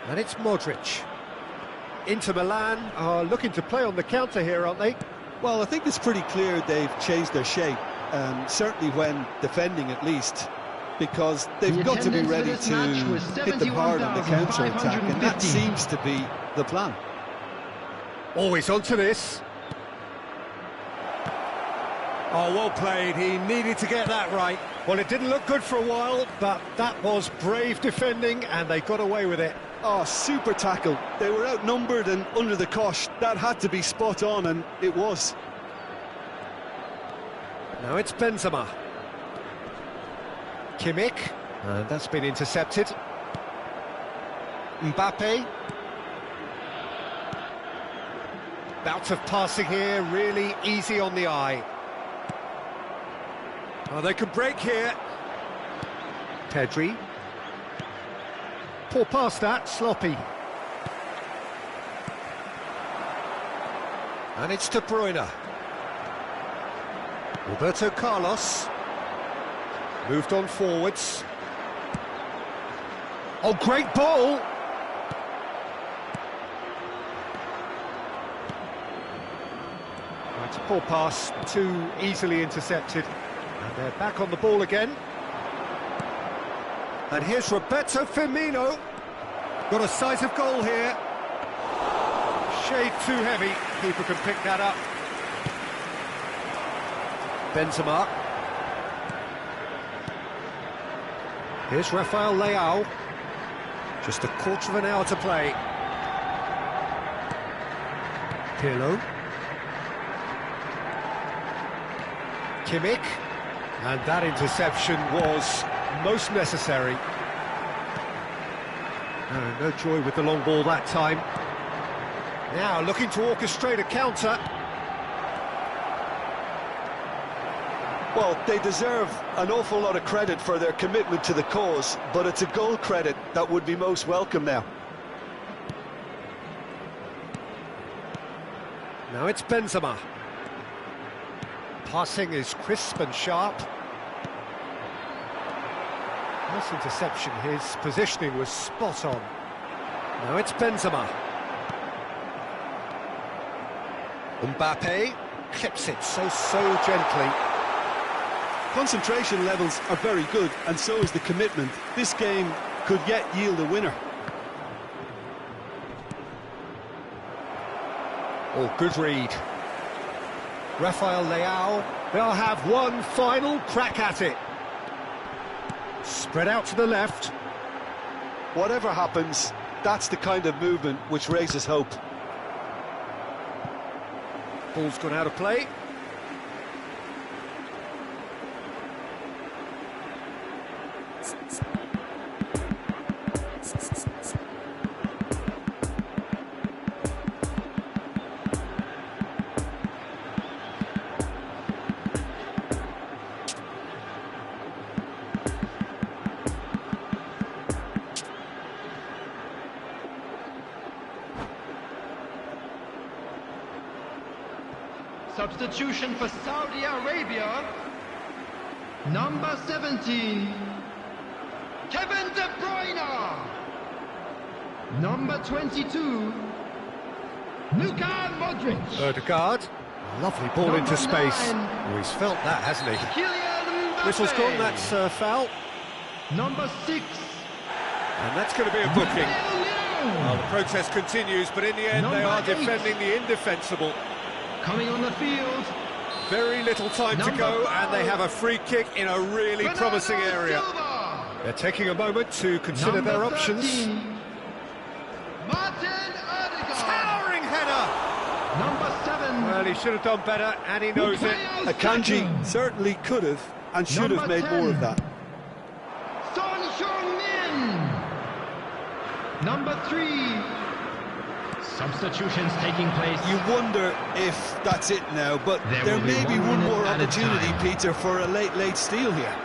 [SPEAKER 2] And it's Modric. Inter Milan are looking to play on the counter here, aren't they?
[SPEAKER 3] Well, I think it's pretty clear they've changed their shape, certainly when defending at least, because they've got to be ready to hit them hard on the counter-attack, and that seems to be the plan.
[SPEAKER 2] Always onto this. Oh, well played. He needed to get that right. Well, it didn't look good for a while, but that was brave defending, and they got away with it.
[SPEAKER 3] Oh, super tackle. They were outnumbered and under the cosh. That had to be spot on, and it was.
[SPEAKER 2] Now it's Benzema. Kimmich, and that's been intercepted. Mbappe. Bout of passing here, really easy on the eye. Oh, they can break here. Pedri. Poor pass that, sloppy. And it's De Bruyne. Roberto Carlos. Moved on forwards. Oh, great ball! It's a poor pass, too easily intercepted. And they're back on the ball again. And here's Roberto Firmino. Got a sight of goal here. Shade too heavy. Keeper can pick that up. Benzema. Here's Rafael Leao. Just a quarter of an hour to play. Pirlo. Kimmich. And that interception was most necessary. No joy with the long ball that time. Now looking to orchestrate a counter.
[SPEAKER 3] Well, they deserve an awful lot of credit for their commitment to the cause, but it's a goal credit that would be most welcome now.
[SPEAKER 2] Now it's Benzema. Passing is crisp and sharp. Nice interception, his positioning was spot on. Now it's Benzema. Mbappe clips it so gently.
[SPEAKER 3] Concentration levels are very good, and so is the commitment. This game could yet yield a winner.
[SPEAKER 2] Oh, good read. Rafael Leao. They'll have one final crack at it. Spread out to the left.
[SPEAKER 3] Whatever happens, that's the kind of movement which raises hope.
[SPEAKER 2] Ball's gone out of play.
[SPEAKER 5] Substitution for Saudi Arabia. Number 17, Kevin De Bruyne. Number 22, Luka Modric.
[SPEAKER 2] Odegaard. Lovely ball
[SPEAKER 5] Number
[SPEAKER 2] into space.
[SPEAKER 5] 9.
[SPEAKER 2] Oh, he's felt that, hasn't he?
[SPEAKER 5] Kylian Mbappe.
[SPEAKER 2] Whistle's gone, that's foul.
[SPEAKER 5] Number 6,
[SPEAKER 2] And that's going to be a booking.
[SPEAKER 5] Tieu.
[SPEAKER 2] Well, the protest continues, but in the end they
[SPEAKER 5] Number
[SPEAKER 2] are
[SPEAKER 5] 8.
[SPEAKER 2] defending the indefensible.
[SPEAKER 5] Coming on the field,
[SPEAKER 2] Very little time to
[SPEAKER 5] Number
[SPEAKER 2] go,
[SPEAKER 5] 5.
[SPEAKER 2] and they have a free kick in a really
[SPEAKER 5] Bernardo
[SPEAKER 2] promising area.
[SPEAKER 5] Silva.
[SPEAKER 2] They're taking a moment to consider
[SPEAKER 5] Number
[SPEAKER 2] their options.
[SPEAKER 5] 13, Martin Odegaard.
[SPEAKER 2] Towering header!
[SPEAKER 5] Number 7,
[SPEAKER 2] Well, he should have done better, and he knows it.
[SPEAKER 3] Akanji certainly could have and should have
[SPEAKER 5] Number
[SPEAKER 3] made more
[SPEAKER 5] 10.
[SPEAKER 3] of that.
[SPEAKER 5] Son Heung-min. Number 3. Substitutions taking place.
[SPEAKER 3] You wonder if that's it now, but
[SPEAKER 5] There
[SPEAKER 3] there
[SPEAKER 5] will be
[SPEAKER 3] may be
[SPEAKER 5] 1
[SPEAKER 3] one
[SPEAKER 5] minute
[SPEAKER 3] more
[SPEAKER 5] at a
[SPEAKER 3] opportunity,
[SPEAKER 5] time.
[SPEAKER 3] Peter, for a late steal here.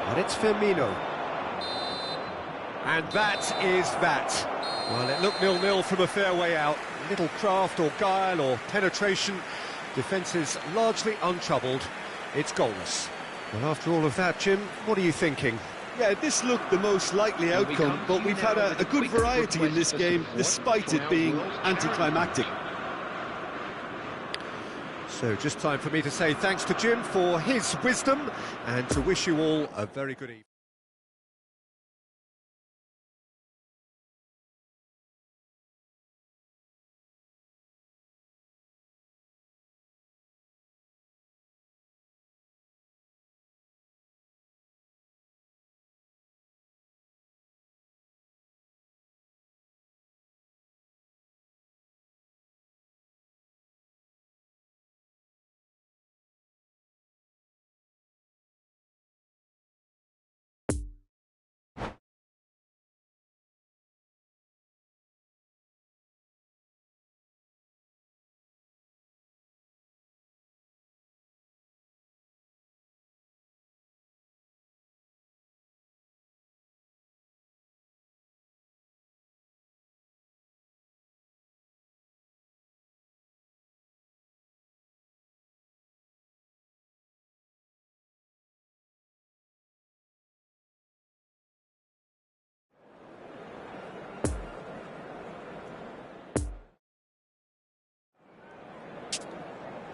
[SPEAKER 2] And it's Firmino. And that is that. Well, it looked 0-0 from a fair way out. Little craft or guile or penetration. Defence is largely untroubled. It's goalless. Well, after all of that, Jim, what are you thinking?
[SPEAKER 3] Yeah, this looked the most likely outcome, but we've had a good variety in this game, despite it being anticlimactic.
[SPEAKER 2] So just time for me to say thanks to Jim for his wisdom and to wish you all a very good evening.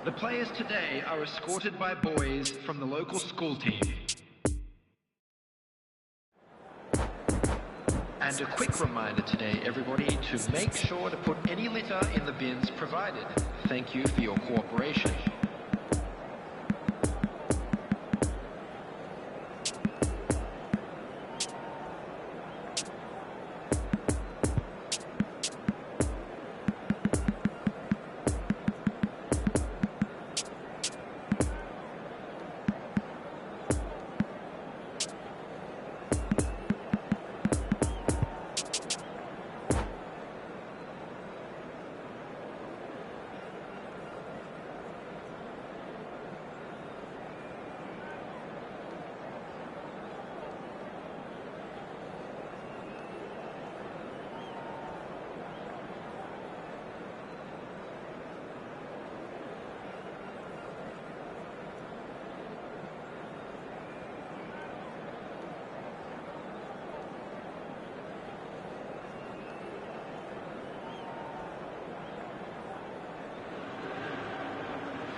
[SPEAKER 1] The players today are escorted by boys from the local school team. And a quick reminder today, everybody, to make sure to put any litter in the bins provided. Thank you for your cooperation.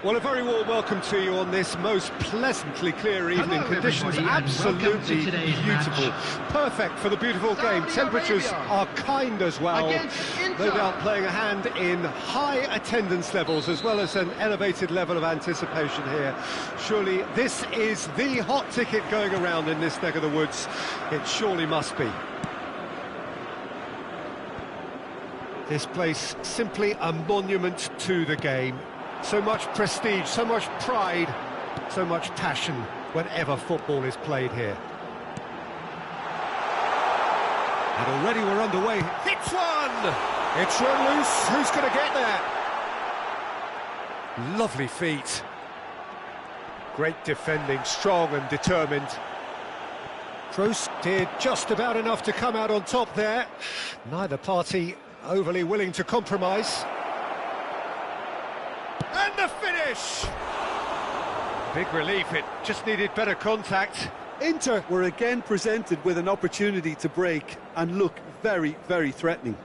[SPEAKER 2] Well, a very warm welcome to you on this most pleasantly clear evening.
[SPEAKER 5] Hello,
[SPEAKER 2] Conditions
[SPEAKER 5] everybody, and welcome to
[SPEAKER 2] absolutely
[SPEAKER 5] today's
[SPEAKER 2] beautiful.
[SPEAKER 5] match.
[SPEAKER 2] Perfect for the beautiful game.
[SPEAKER 5] Saudi
[SPEAKER 2] Temperatures
[SPEAKER 5] Arabia
[SPEAKER 2] are kind as well.
[SPEAKER 5] against Inter.
[SPEAKER 2] No doubt playing a hand in high attendance levels as well as an elevated level of anticipation here. Surely this is the hot ticket going around in this neck of the woods. It surely must be. This place simply a monument to the game. So much prestige, so much pride, so much passion whenever football is played here. And already we're underway. Hits one! It's run loose. Who's going to get there? Lovely feet. Great defending, strong and determined. Kroos did just about enough to come out on top there. Neither party overly willing to compromise. And the finish! Big relief, it just needed better contact.
[SPEAKER 3] Inter were again presented with an opportunity to break and look very, very threatening.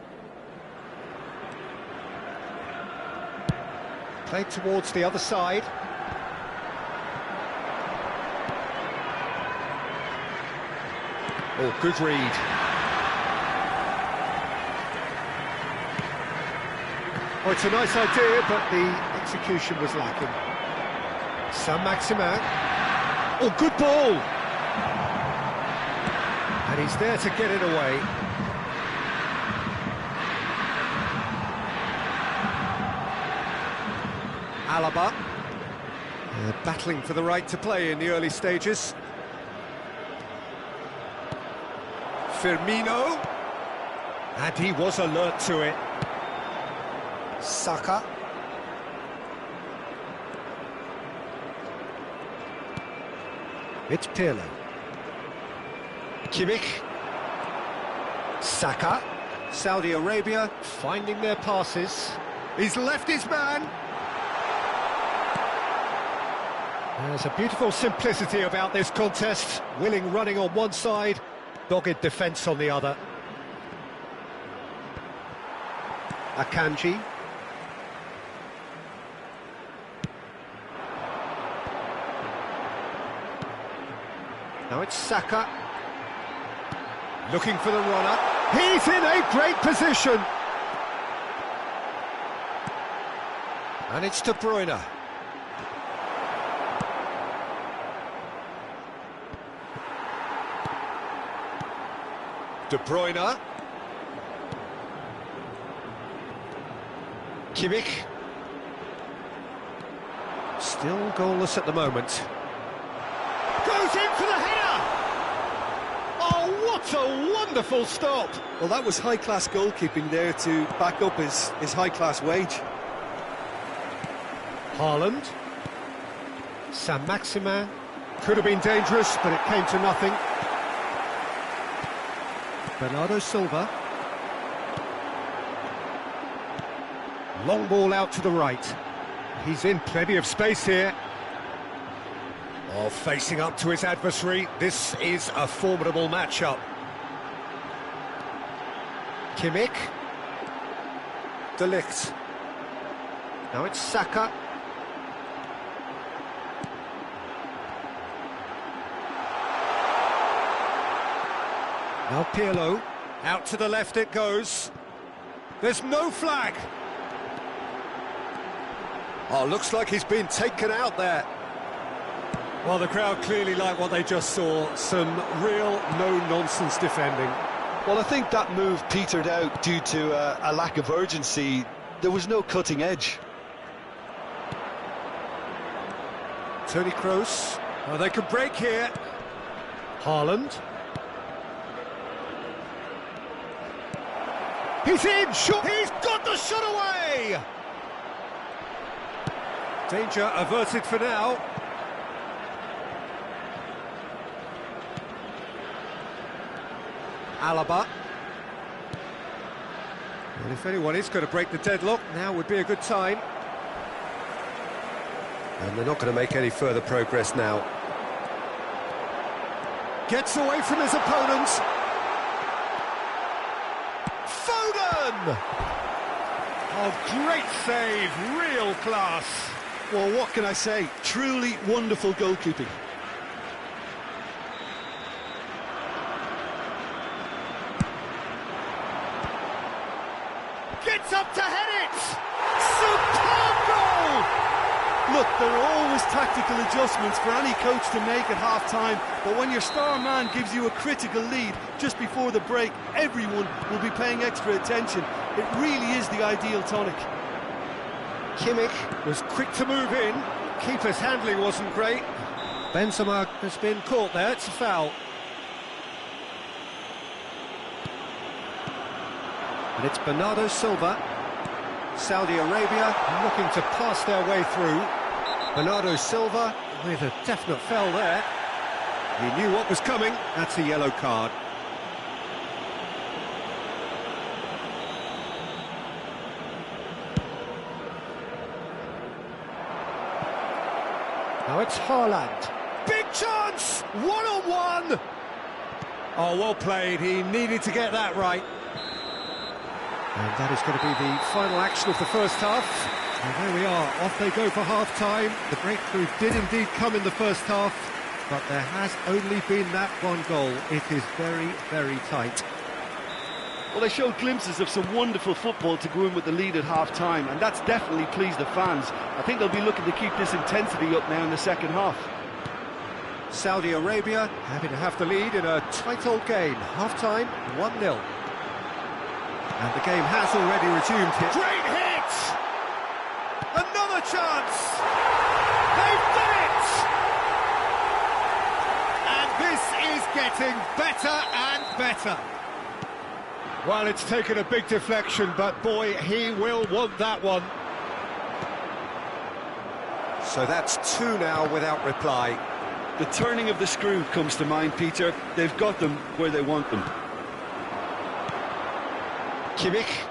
[SPEAKER 2] Played towards the other side. Oh, good read. Oh, it's a nice idea, but the execution was lacking. Saint-Maximin. Oh, good ball! And he's there to get it away. Alaba. Battling for the right to play in the early stages. Firmino. And he was alert to it. Saka. It's Pirlo. Kimmich. Saka. Saudi Arabia finding their passes. He's left his man. There's a beautiful simplicity about this contest. Willing running on one side, dogged defence on the other. Akanji. Now it's Saka. Looking for the runner. He's in a great position. And it's De Bruyne. De Bruyne. Kimmich. Still goalless at the moment. Goes in for the header! Oh, what a wonderful stop!
[SPEAKER 3] Well, that was high-class goalkeeping there to back up his high-class wage.
[SPEAKER 2] Haaland. Saint-Maximin. Could have been dangerous, but it came to nothing. Bernardo Silva. Long ball out to the right. He's in plenty of space here. Oh, facing up to his adversary. This is a formidable matchup. Kimmich. De Ligt. Now it's Saka. Now Pirlo. Out to the left it goes. There's no flag. Oh, looks like he's been taken out there. Well, the crowd clearly like what they just saw. Some real no-nonsense defending.
[SPEAKER 3] Well, I think that move petered out due to a lack of urgency. There was no cutting edge.
[SPEAKER 2] Toni Kroos. Oh, they could break here. Haaland. He's in! Shot! He's got the shot away! Danger averted for now. Alaba. Well, if anyone is going to break the deadlock, now would be a good time. And they're not going to make any further progress now. Gets away from his opponent. Foden! Oh, great save, real class.
[SPEAKER 3] Well, what can I say? Truly wonderful goalkeeping.
[SPEAKER 4] Gets up to head it! Superb goal!
[SPEAKER 3] Look, there are always tactical adjustments for any coach to make at half-time, but when your star man gives you a critical lead just before the break, everyone will be paying extra attention. It really is the ideal tonic.
[SPEAKER 2] Kimmich was quick to move in. Keeper's handling wasn't great. Benzema has been caught there. It's a foul. And it's Bernardo Silva. Saudi Arabia looking to pass their way through. Bernardo Silva with a definite foul there. He knew what was coming. That's a yellow card. Now it's Haaland. Big chance! One-on-one! Oh, well played. He needed to get that right. And that is going to be the final action of the first half. And there we are, off they go for half-time. The breakthrough did indeed come in the first half, but there has only been that one goal. It is very, very tight.
[SPEAKER 3] Well, they showed glimpses of some wonderful football to go in with the lead at half-time, and that's definitely pleased the fans. I think they'll be looking to keep this intensity up now in the second half.
[SPEAKER 2] Saudi Arabia happy to have the lead in a tight old game. Half-time, 1-0. And the game has already resumed here.
[SPEAKER 4] Great hit! Another chance! They've done it! And this is getting better and better.
[SPEAKER 2] Well, it's taken a big deflection, but boy, he will want that one. So that's 2 now without reply.
[SPEAKER 3] The turning of the screw comes to mind, Peter. They've got them where they want them.
[SPEAKER 2] Kimmich.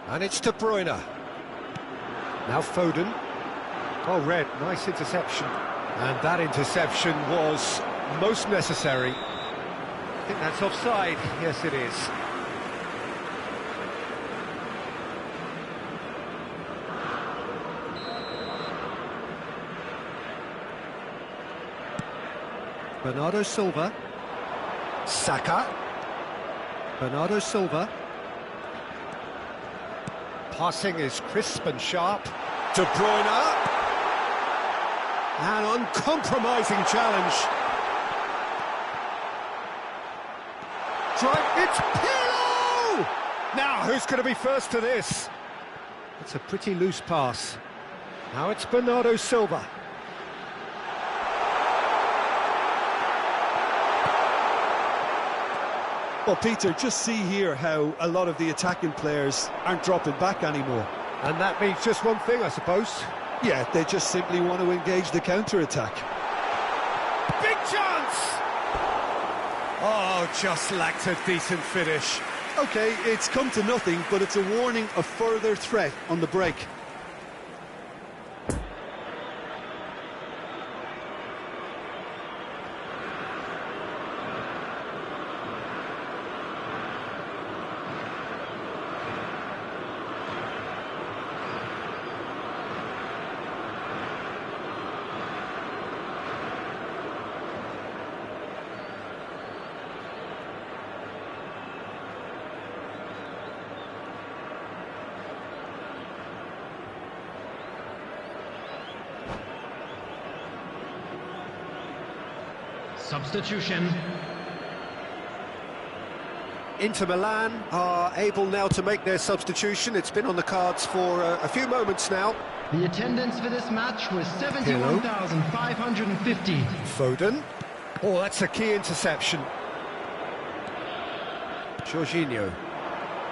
[SPEAKER 2] And it's De Bruyne. Now Foden. Oh, Red, nice interception. And that interception was most necessary. I think that's offside. Yes, it is. Bernardo Silva. Saka. Bernardo Silva. Passing is crisp and sharp. De Bruyne. An uncompromising challenge. It's Pirlo! Now, who's going to be first to this? It's a pretty loose pass. Now it's Bernardo Silva.
[SPEAKER 3] Well, Peter, just see here how a lot of the attacking players aren't dropping back anymore.
[SPEAKER 2] And that means just one thing, I suppose.
[SPEAKER 3] Yeah, they just simply want to engage the counter-attack.
[SPEAKER 4] Big chance!
[SPEAKER 2] Oh, just lacked a decent finish.
[SPEAKER 3] OK, it's come to nothing, but it's a warning of further threat on the break.
[SPEAKER 5] Substitution.
[SPEAKER 2] Inter Milan are able now to make their substitution. It's been on the cards for a few moments now.
[SPEAKER 5] The attendance for this match was 71,550.
[SPEAKER 2] Foden. Oh, that's a key interception. Jorginho.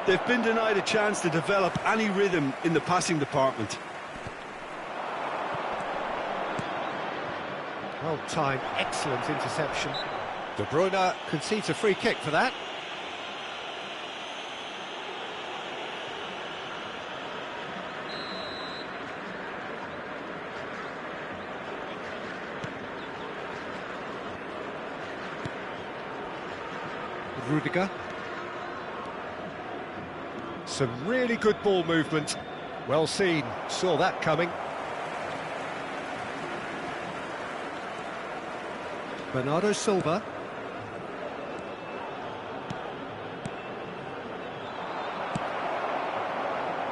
[SPEAKER 3] They've been denied a chance to develop any rhythm in the passing department.
[SPEAKER 2] Well timed, excellent interception. De Bruyne concedes a free kick for that. Rudiger. Some really good ball movement. Well seen, saw that coming. Bernardo Silva.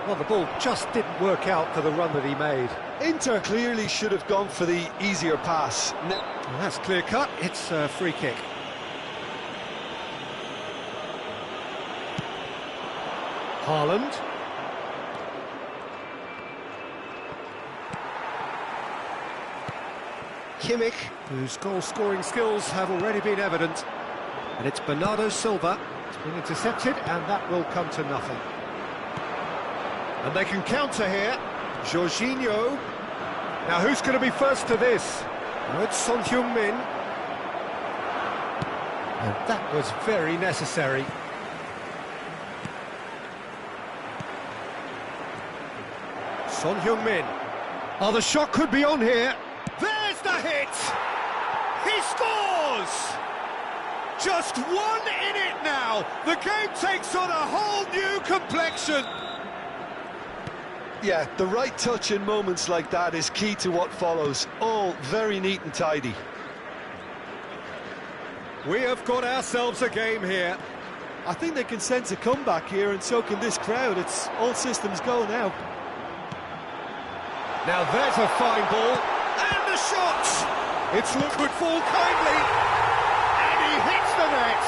[SPEAKER 2] Well, the ball just didn't work out for the run that he made.
[SPEAKER 3] Inter clearly should have gone for the easier pass.
[SPEAKER 2] Well, that's clear cut. It's a free kick. Haaland. Kimmich, whose goal-scoring skills have already been evident. And it's Bernardo Silva. It's been intercepted, and that will come to nothing. And they can counter here. Jorginho. Now, who's going to be first to this? Oh, it's Son Heung-min. And that was very necessary. Son Heung-min. Oh, the shot could be on here. There's the hit! He scores! Just 1 in it now. The game takes on a whole new complexion.
[SPEAKER 3] Yeah, the right touch in moments like that is key to what follows. All very neat and tidy.
[SPEAKER 2] We have got ourselves a game here.
[SPEAKER 3] I think they can sense a comeback here, and so can this crowd. It's all systems go now.
[SPEAKER 2] Now there's a fine ball. And the shot! It's could fall kindly. And he hits the net.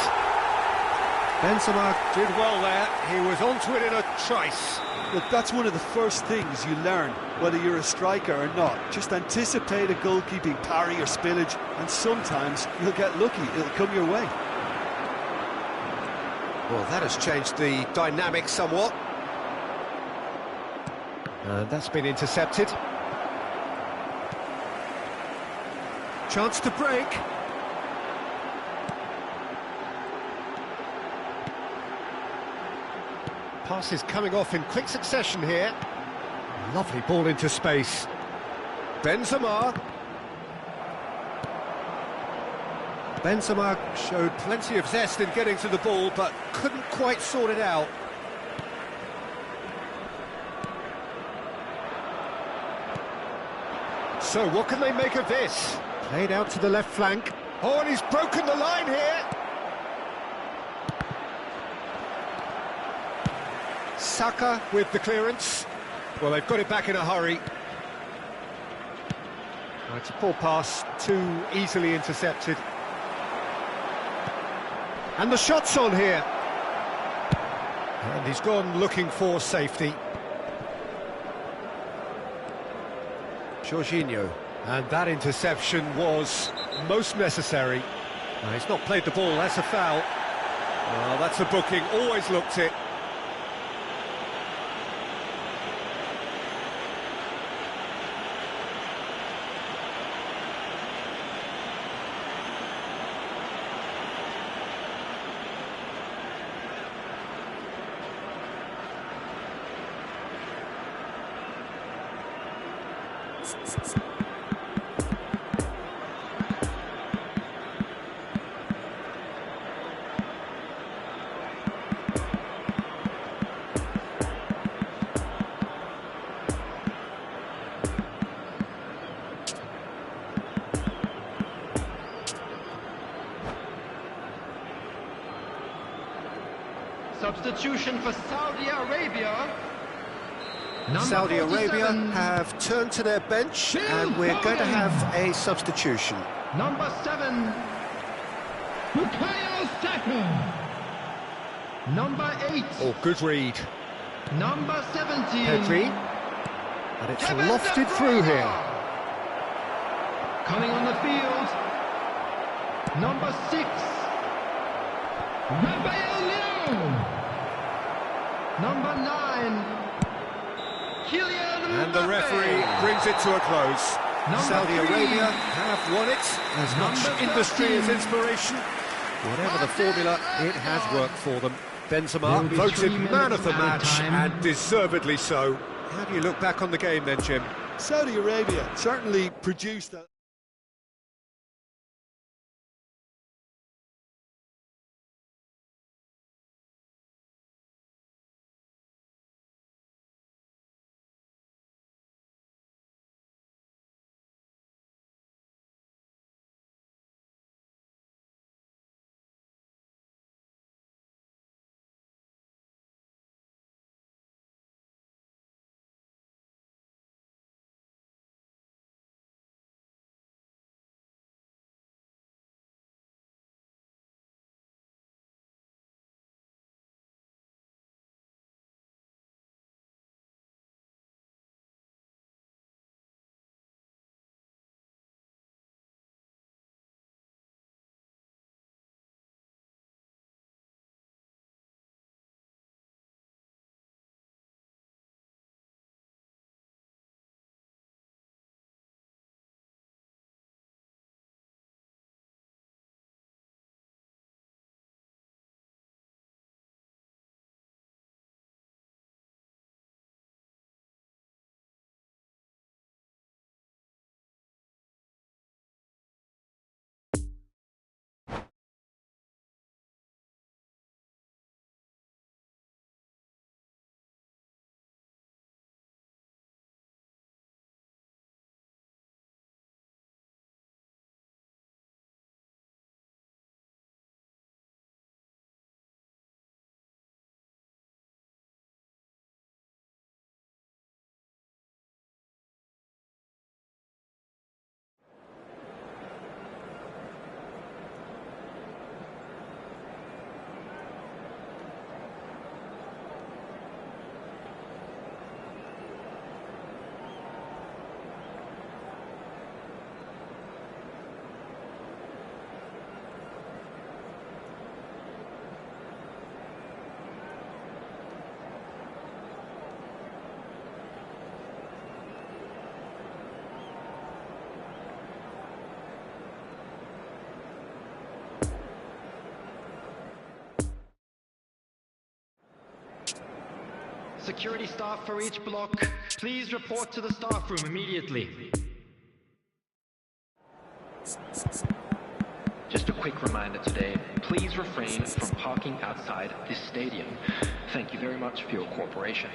[SPEAKER 2] Benzema did well there. He was onto it in a trice.
[SPEAKER 3] Look, that's one of the first things you learn, whether you're a striker or not. Just anticipate a goalkeeping parry or spillage, and sometimes you'll get lucky. It'll come your way.
[SPEAKER 2] Well, that has changed the dynamic somewhat. And that's been intercepted. Chance to break. Passes coming off in quick succession here. Lovely ball into space. Benzema. Benzema showed plenty of zest in getting to the ball, but couldn't quite sort it out. So what can they make of this? Played out to the left flank. Oh, and he's broken the line here. Saka with the clearance. Well, they've got it back in a hurry. Oh, it's a poor pass, too easily intercepted. And the shot's on here. And he's gone looking for safety. Jorginho. And that interception was most necessary. No, he's not played the ball, that's a foul. Well, that's a booking, always looked it.
[SPEAKER 5] Substitution for Saudi Arabia.
[SPEAKER 2] Saudi Arabia
[SPEAKER 5] 47.
[SPEAKER 2] have turned to their bench, and we're going to have a substitution.
[SPEAKER 5] Number 7, Bukayo Saka. Number 8,
[SPEAKER 2] Oh, good read.
[SPEAKER 5] number 17,
[SPEAKER 2] Petri. And it's
[SPEAKER 5] Kevin
[SPEAKER 2] lofted
[SPEAKER 5] De Bruyne.
[SPEAKER 2] through here.
[SPEAKER 5] Coming on the field, number 6, Roberto. Number 9, Kylian
[SPEAKER 2] And the
[SPEAKER 5] Mbappe.
[SPEAKER 2] referee brings it to a close.
[SPEAKER 5] Number
[SPEAKER 2] Saudi
[SPEAKER 5] 3,
[SPEAKER 2] Arabia have won it. As much
[SPEAKER 5] Number
[SPEAKER 2] industry as
[SPEAKER 5] 13.
[SPEAKER 2] inspiration. Whatever the formula, it has worked for them.
[SPEAKER 5] There
[SPEAKER 2] Benzema
[SPEAKER 5] will be
[SPEAKER 2] voted
[SPEAKER 5] 3
[SPEAKER 2] man of
[SPEAKER 5] minutes
[SPEAKER 2] the
[SPEAKER 5] added
[SPEAKER 2] match,
[SPEAKER 5] time.
[SPEAKER 2] and deservedly so. How do you look back on the game then, Jim?
[SPEAKER 3] Saudi Arabia certainly produced that.
[SPEAKER 5] Security staff for each block, please report to the staff room immediately.
[SPEAKER 1] Just a quick reminder today, please refrain from parking outside this stadium. Thank you very much for your cooperation.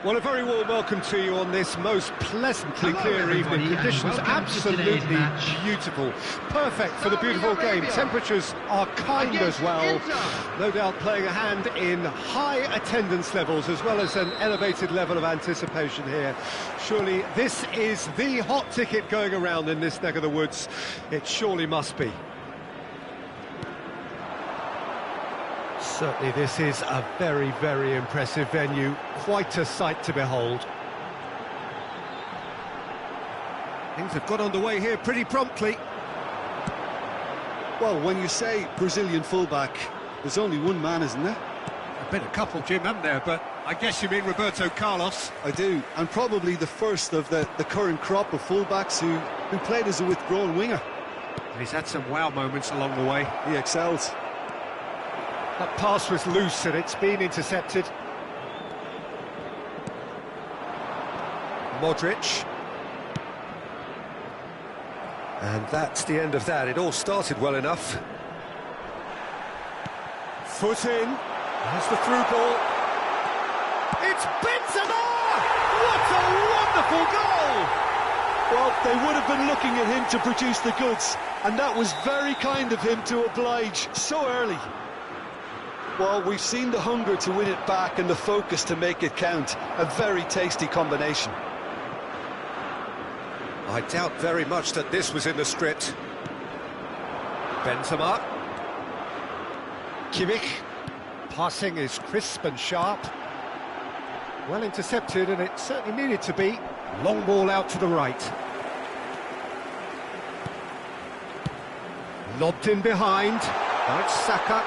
[SPEAKER 2] Well, a very warm welcome to you on this most pleasantly clear evening. Conditions absolutely beautiful. Perfect for the beautiful game. Temperatures are kind as well. No doubt playing a hand in high attendance levels as well as an elevated level of anticipation here. Surely this is the hot ticket going around in this neck of the woods. It surely must be. Certainly this is a very, very impressive venue, quite a sight to behold. Things have got underway here pretty promptly.
[SPEAKER 3] Well, when you say Brazilian fullback, there's only one man, isn't there?
[SPEAKER 2] There's been a couple, Jim, haven't there? But I guess you mean Roberto Carlos.
[SPEAKER 3] I do, and probably the first of the current crop of fullbacks who played as a withdrawn winger.
[SPEAKER 2] And he's had some wow moments along the way.
[SPEAKER 3] He excels.
[SPEAKER 2] That pass was loose and it's been intercepted. Modric. And that's the end of that. It all started well enough. Foot in. There's the through ball. It's Benzema! What a wonderful goal!
[SPEAKER 3] Well, they would have been looking at him to produce the goods, and that was very kind of him to oblige so early. Well, we've seen the hunger to win it back and the focus to make it count. A very tasty combination.
[SPEAKER 2] I doubt very much that this was in the script. Benzema. Kimmich. Passing is crisp and sharp. Well intercepted, and it certainly needed to be. Long ball out to the right. Lobbed in behind. Now it's Saka.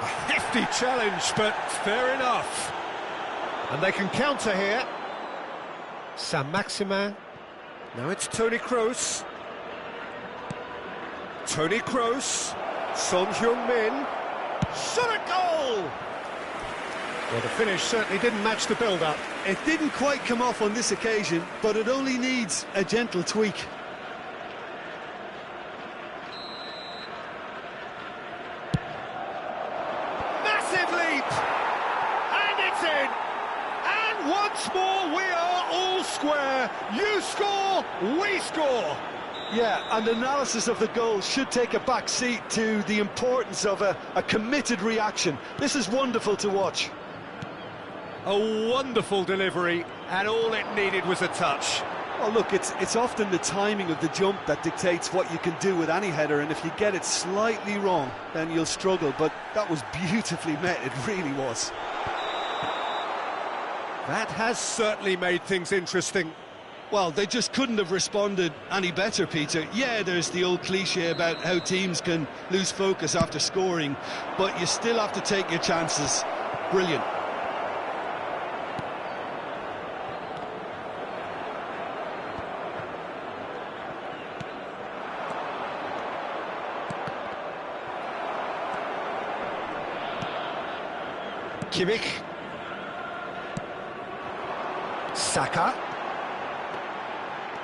[SPEAKER 2] A hefty challenge, but fair enough. And they can counter here. Saint-Maximin. Now it's Toni Kroos. Toni Kroos. Son Heung-min. Shot a goal! Well, the finish certainly didn't match the build-up.
[SPEAKER 3] It didn't quite come off on this occasion, but it only needs a gentle tweak.
[SPEAKER 2] Once more, we are all square. You score, we score.
[SPEAKER 3] Yeah, and analysis of the goal should take a back seat to the importance of a committed reaction. This is wonderful to watch.
[SPEAKER 2] A wonderful delivery, and all it needed was a touch.
[SPEAKER 3] Well, look, it's often the timing of the jump that dictates what you can do with any header, and if you get it slightly wrong, then you'll struggle. But that was beautifully met, it really was.
[SPEAKER 2] That has certainly made things interesting.
[SPEAKER 3] Well, they just couldn't have responded any better, Peter. Yeah, there's the old cliche about how teams can lose focus after scoring, but you still have to take your chances. Brilliant.
[SPEAKER 2] Kimmich. Saka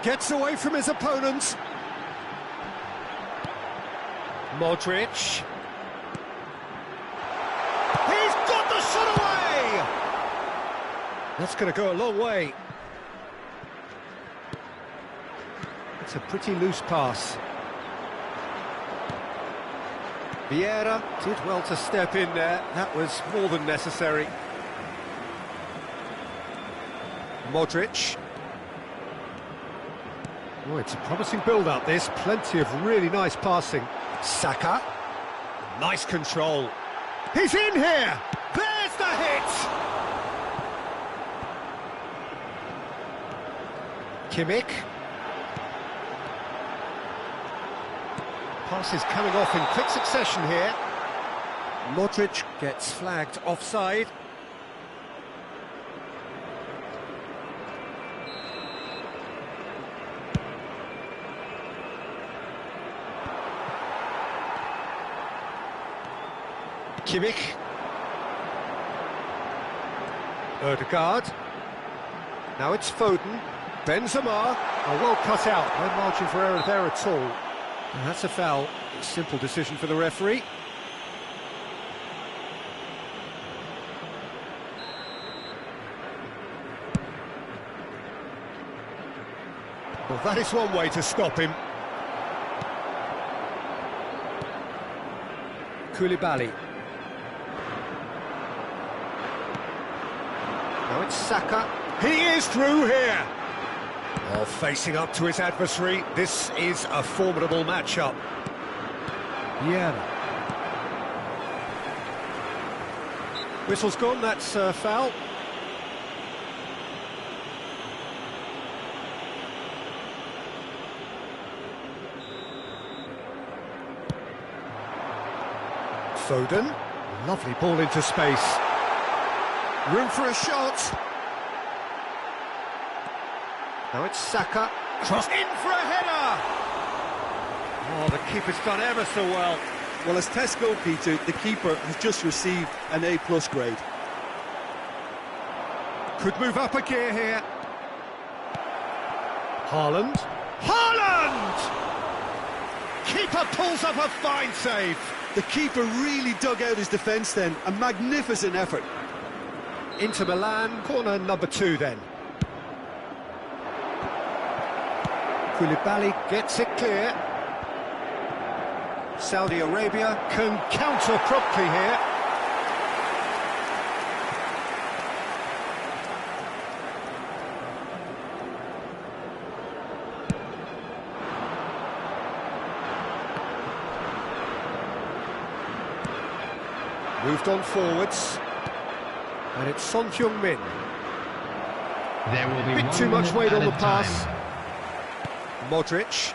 [SPEAKER 2] gets away from his opponent. Modric. He's got the shot away! That's going to go a long way. It's a pretty loose pass. Vieira did well to step in there. That was more than necessary. Modric. Oh, it's a promising build-up, this. Plenty of really nice passing. Saka. Nice control. He's in here! There's the hit! Kimmich. Passes coming off in quick succession here. Modric gets flagged offside. Kimmich. Odegaard. Now it's Foden. Benzema. Oh, well cut out. No margin for error there at all. And that's a foul. Simple decision for the referee. Well, that is one way to stop him. Koulibaly. Now it's Saka. He is through here. Oh, facing up to his adversary. This is a formidable matchup. Yeah. Whistle's gone, that's a foul. Foden. Lovely ball into space. Room for a shot. Now it's Saka. Cross in for a header. Oh, the keeper's done ever so well.
[SPEAKER 3] Well, as test goalkeeper, the keeper has just received an A+ grade.
[SPEAKER 2] Could move up a gear here. Haaland. Haaland! Keeper pulls up a fine save.
[SPEAKER 3] The keeper really dug out his defence then. A magnificent effort.
[SPEAKER 2] Inter Milan, corner number 2 then. Koulibaly gets it clear. Saudi Arabia can counter promptly here. Moved on forwards. And it's Son Heung-min.
[SPEAKER 5] There will be
[SPEAKER 2] Bit too much weight on the pass.
[SPEAKER 5] Time.
[SPEAKER 2] Modric.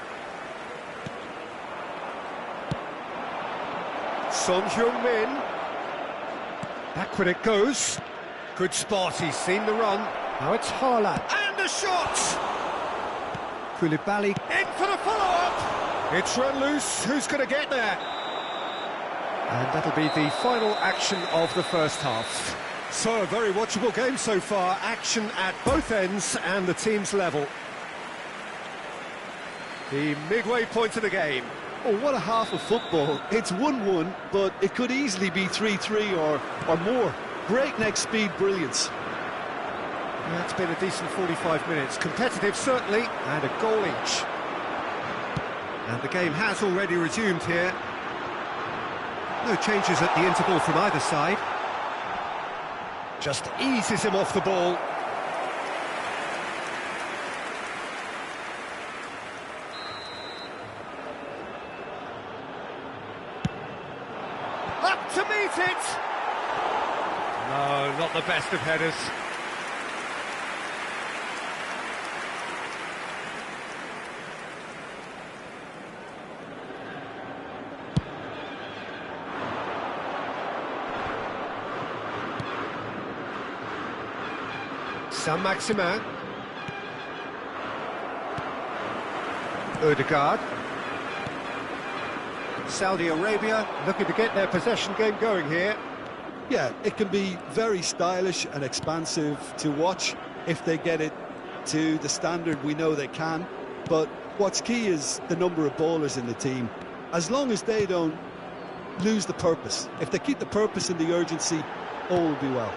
[SPEAKER 2] Son Heung-min. Backward it goes. Good spot, he's seen the run. Now it's Haaland. And a shot! Koulibaly in for the follow-up. It's run loose, who's going to get there? And that'll be the final action of the first half. So, a very watchable game so far. Action at both ends and the team's level. The midway point of the game.
[SPEAKER 3] Oh, what a half of football. It's 1-1, but it could easily be 3-3 or more. Breakneck speed brilliance.
[SPEAKER 2] Yeah, it's been a decent 45 minutes. Competitive, certainly, and a goal each. And the game has already resumed here. No changes at the interval from either side. Just eases him off the ball. Up to meet it! No, not the best of headers. Saint-Maximin. Odegaard. Saudi Arabia looking to get their possession game going here.
[SPEAKER 3] Yeah, it can be very stylish and expansive to watch if they get it to the standard we know they can. But what's key is the number of ballers in the team. As long as they don't lose the purpose, if they keep the purpose and the urgency, all will be well.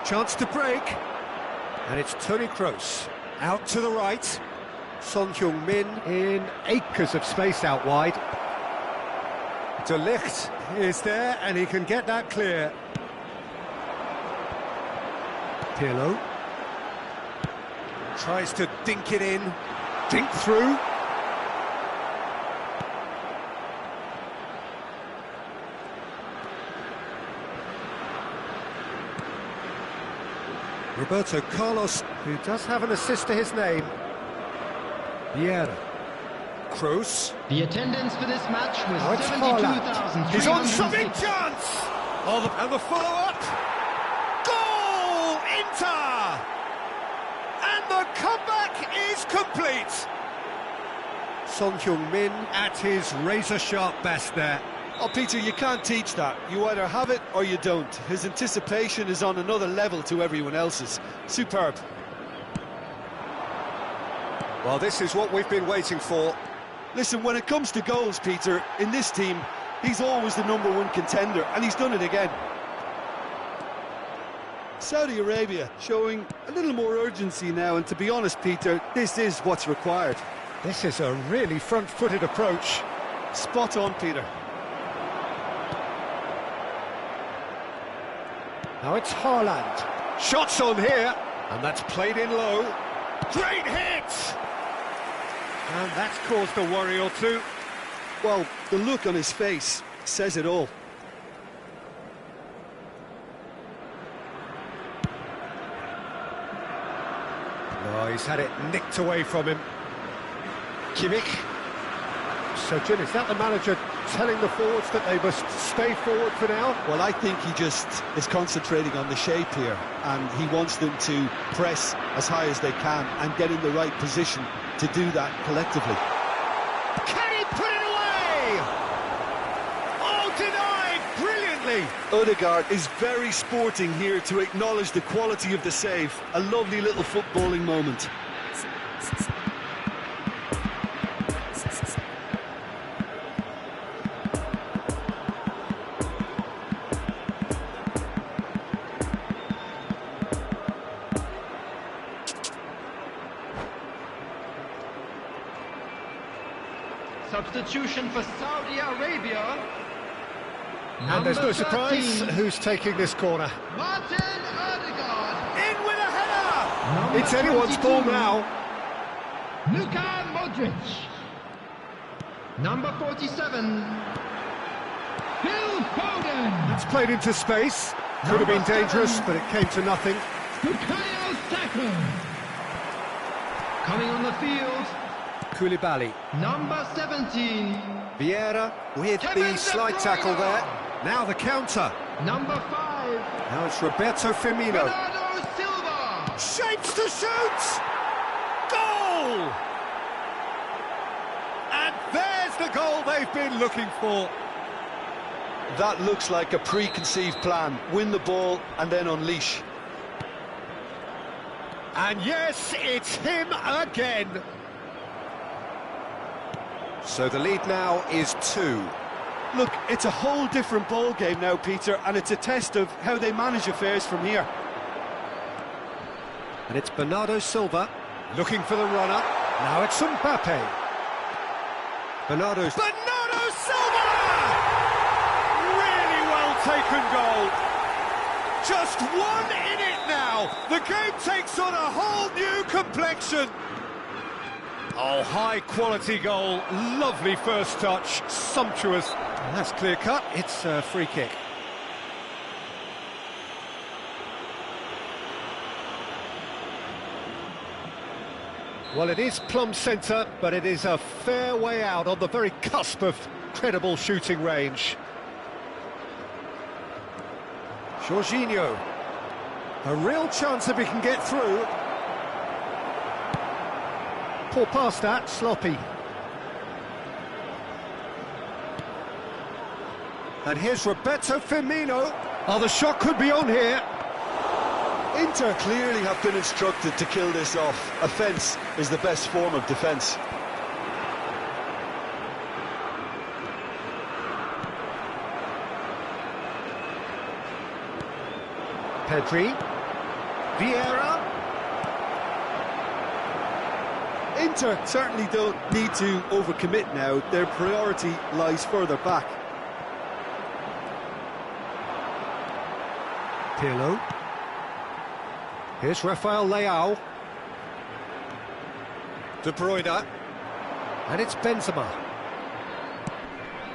[SPEAKER 2] Chance to break, and it's Toni Kroos out to the right. Son Heung-min in acres of space out wide. De Ligt is there, and he can get that clear. Pirlo tries to dink it in, dink through. Roberto Carlos, who does have an assist to his name. Vieira. Kroos.
[SPEAKER 5] The attendance for this match was
[SPEAKER 2] Now it's Haaland.
[SPEAKER 5] 72,360.
[SPEAKER 2] He's on something chance! Oh, and the follow-up! Goal! Inter! And the comeback is complete! Son Heung-min at his razor-sharp best there.
[SPEAKER 3] Oh, Peter, you can't teach that. You either have it or you don't. His anticipation is on another level to everyone else's. Superb.
[SPEAKER 2] Well, this is what we've been waiting for.
[SPEAKER 3] Listen, when it comes to goals, Peter, in this team, he's always the #1 contender, and he's done it again. Saudi Arabia showing a little more urgency now, and to be honest, Peter, this is what's required.
[SPEAKER 2] This is a really front-footed approach.
[SPEAKER 3] Spot on, Peter.
[SPEAKER 2] Now it's Haaland. Shots on here, and that's played in low. Great hit! And that's caused a worry or two.
[SPEAKER 3] Well, the look on his face says it all.
[SPEAKER 2] Oh, he's had it nicked away from him. Kimmich. So, Jim, is that the manager telling the forwards that they must stay forward for now?
[SPEAKER 3] Well, I think he just is concentrating on the shape here, and he wants them to press as high as they can and get in the right position to do that collectively.
[SPEAKER 2] Can he put it away? Oh, denied brilliantly.
[SPEAKER 3] Odegaard is very sporting here to acknowledge the quality of the save. A lovely little footballing moment.
[SPEAKER 5] Substitution for Saudi Arabia.
[SPEAKER 2] And there's no
[SPEAKER 5] Number
[SPEAKER 2] surprise
[SPEAKER 5] 13,
[SPEAKER 2] who's taking this corner.
[SPEAKER 5] Martin Odegaard.
[SPEAKER 2] In with a header!
[SPEAKER 5] Number
[SPEAKER 2] It's anyone's
[SPEAKER 5] 22,
[SPEAKER 2] ball now.
[SPEAKER 5] Luka Modric. Number 47, Phil Foden.
[SPEAKER 2] It's played into space. Could have been dangerous, but it came to nothing.
[SPEAKER 5] Bukayo Saka. Coming on the field,
[SPEAKER 2] Koulibaly.
[SPEAKER 5] number 17,
[SPEAKER 2] Vieira with
[SPEAKER 5] Kevin
[SPEAKER 2] the
[SPEAKER 5] De
[SPEAKER 2] slide
[SPEAKER 5] Bruyne.
[SPEAKER 2] tackle there. Now the counter.
[SPEAKER 5] number 5,
[SPEAKER 2] Now it's Roberto Firmino.
[SPEAKER 5] Bernardo Silva.
[SPEAKER 2] Shapes to shoot! Goal! And there's the goal they've been looking for.
[SPEAKER 3] That looks like a preconceived plan. Win the ball and then unleash.
[SPEAKER 2] And yes, it's him again. So the lead now is 2.
[SPEAKER 3] Look, it's a whole different ball game now, Peter, and it's a test of how they manage affairs from here.
[SPEAKER 2] And it's Bernardo Silva looking for the runner. Now it's Mbappe. Bernardo Silva! Really well taken goal. Just one in it now. The game takes on a whole new complexion. Oh, high-quality goal. Lovely first touch. Sumptuous. And that's clear-cut. It's a free kick. Well, it is plumb centre, but it is a fair way out on the very cusp of credible shooting range. Jorginho. A real chance if he can get through. Poor pass that, sloppy. And here's Roberto Firmino. Oh, the shot could be on here.
[SPEAKER 3] Inter clearly have been instructed to kill this off. Offence is the best form of defence.
[SPEAKER 2] Pedri. Vieira.
[SPEAKER 3] Inter certainly don't need to overcommit now. Their priority lies further back.
[SPEAKER 2] Pirlo. Here's Rafael Leao. De Bruyne. And it's Benzema.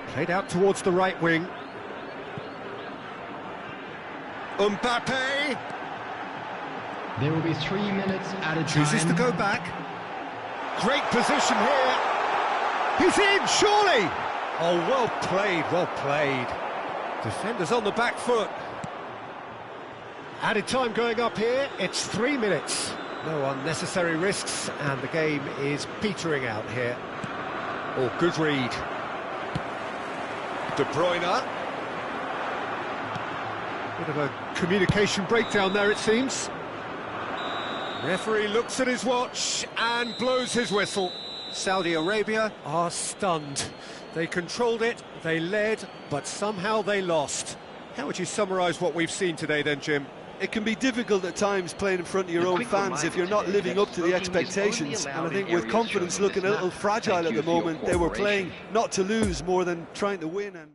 [SPEAKER 2] Played out towards the right wing. Mbappe.
[SPEAKER 5] There will be 3 minutes at a time.
[SPEAKER 2] Chooses to go back. Great position here. He's in, surely! Oh, well played, well played. Defenders on the back foot. Added time going up here, it's 3 minutes. No unnecessary risks, and the game is petering out here. Oh, good read. De Bruyne. Bit of a communication breakdown there, it seems. Referee looks at his watch and blows his whistle. Saudi Arabia are stunned. They controlled it, they led, but somehow they lost. How would you summarise what we've seen today then, Jim?
[SPEAKER 3] It can be difficult at times playing in front of your own fans if you're not living up to the expectations. And I think with confidence looking a little fragile at the moment, they were playing not to lose more than trying to win. And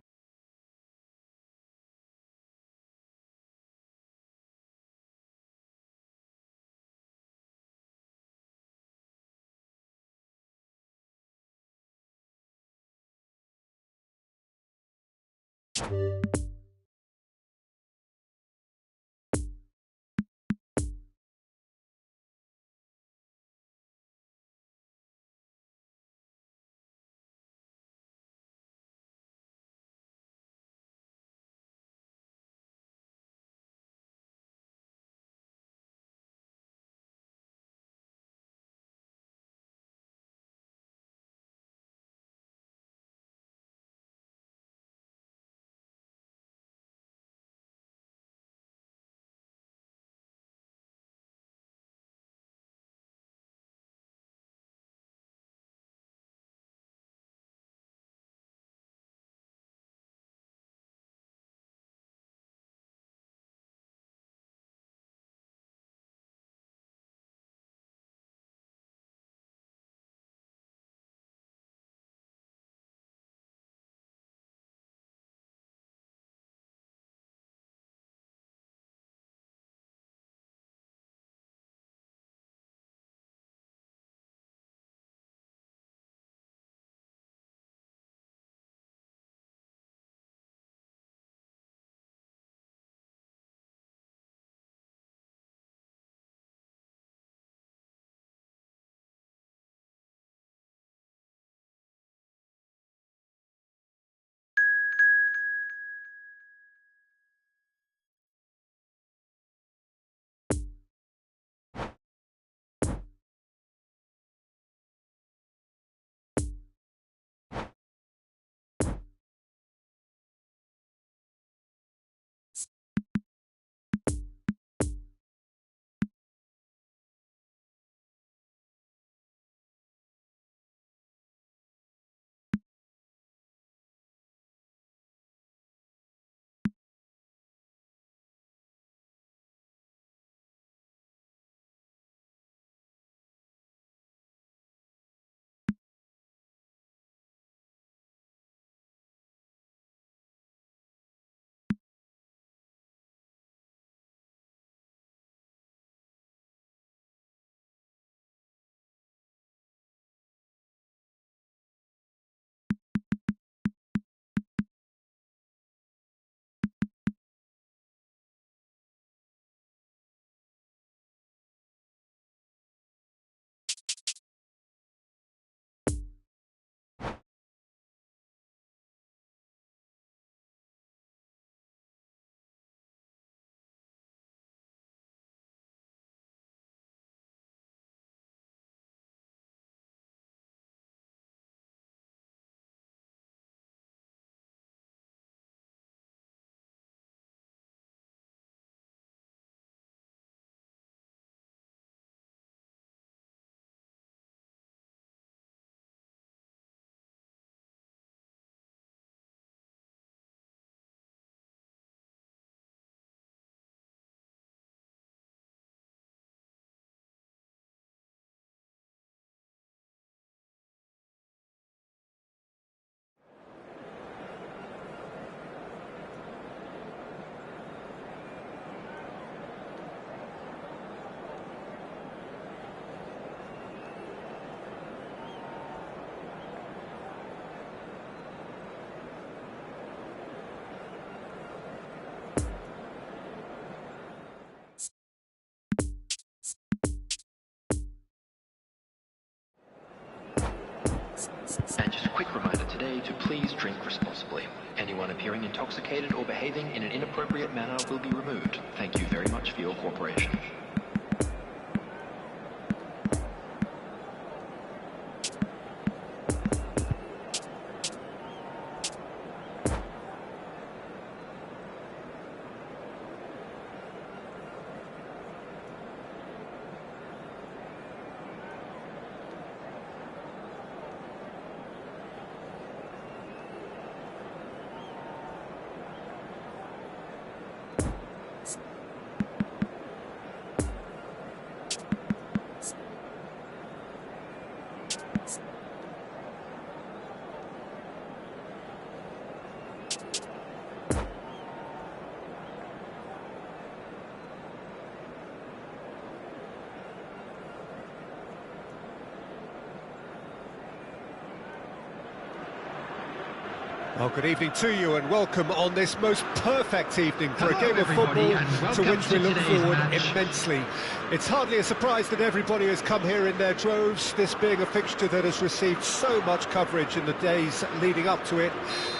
[SPEAKER 1] And just a quick reminder today to please drink responsibly. Anyone appearing intoxicated or behaving in an inappropriate manner will be removed. Thank you very much for your cooperation.
[SPEAKER 2] Well, good evening to you and welcome on this most perfect evening for a game of football to which we look forward immensely. It's hardly a surprise that everybody has come here in their droves, this being a fixture that has received so much coverage in the days leading up to it.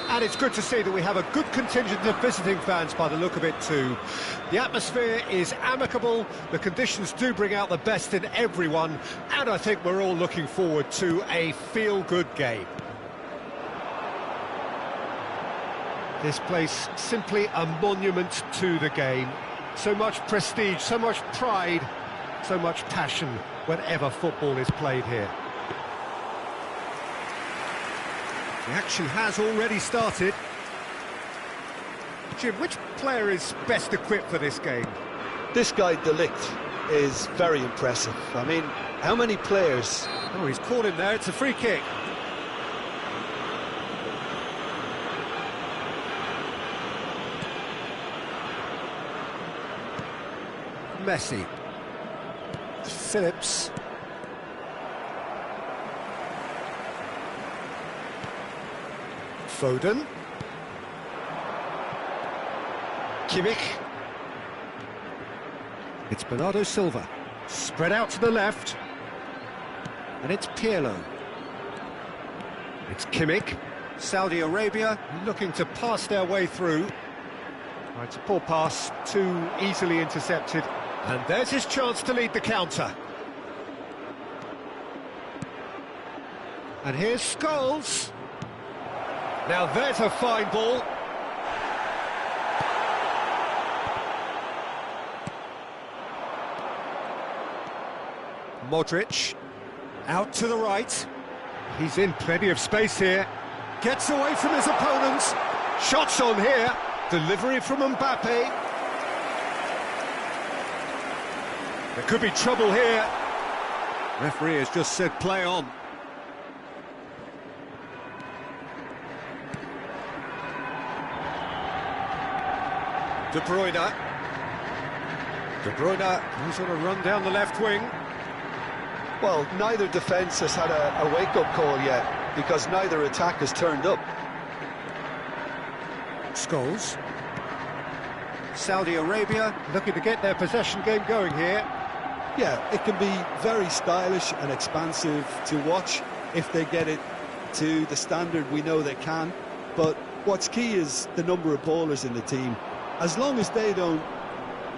[SPEAKER 2] And it's good to see that we have a good contingent of visiting fans by the look of it too. The atmosphere is amicable, the conditions do bring out the best in everyone, and I think we're all looking forward to a feel-good game. This place simply a monument to the game. So much prestige, so much pride, so much passion whenever football is played here. The action has already started. Jim, which player is best equipped for this game?
[SPEAKER 3] This guy, De Ligt, is very impressive. I mean, how many players...
[SPEAKER 2] Oh, he's caught him there, it's a free kick. Messi. Phillips. Foden. Kimmich. It's Bernardo Silva. Spread out to the left. And it's Pirlo. It's Kimmich. Saudi Arabia looking to pass their way through. Oh, it's a poor pass, too easily intercepted. And there's his chance to lead the counter. And here's Scholes. Now there's a fine ball. Modric, out to the right. He's in plenty of space here. Gets away from his opponents. Shots on here. Delivery from Mbappe. There could be trouble here. Referee has just said play on. De Bruyne. De Bruyne goes on a run down the left wing.
[SPEAKER 3] Well, neither defence has had a wake-up call yet, because neither attack has turned up.
[SPEAKER 2] Scholes. Saudi Arabia looking to get their possession game going here.
[SPEAKER 3] Yeah, it can be very stylish and expansive to watch if they get it to the standard we know they can. But what's key is the number of ballers in the team. As long as they don't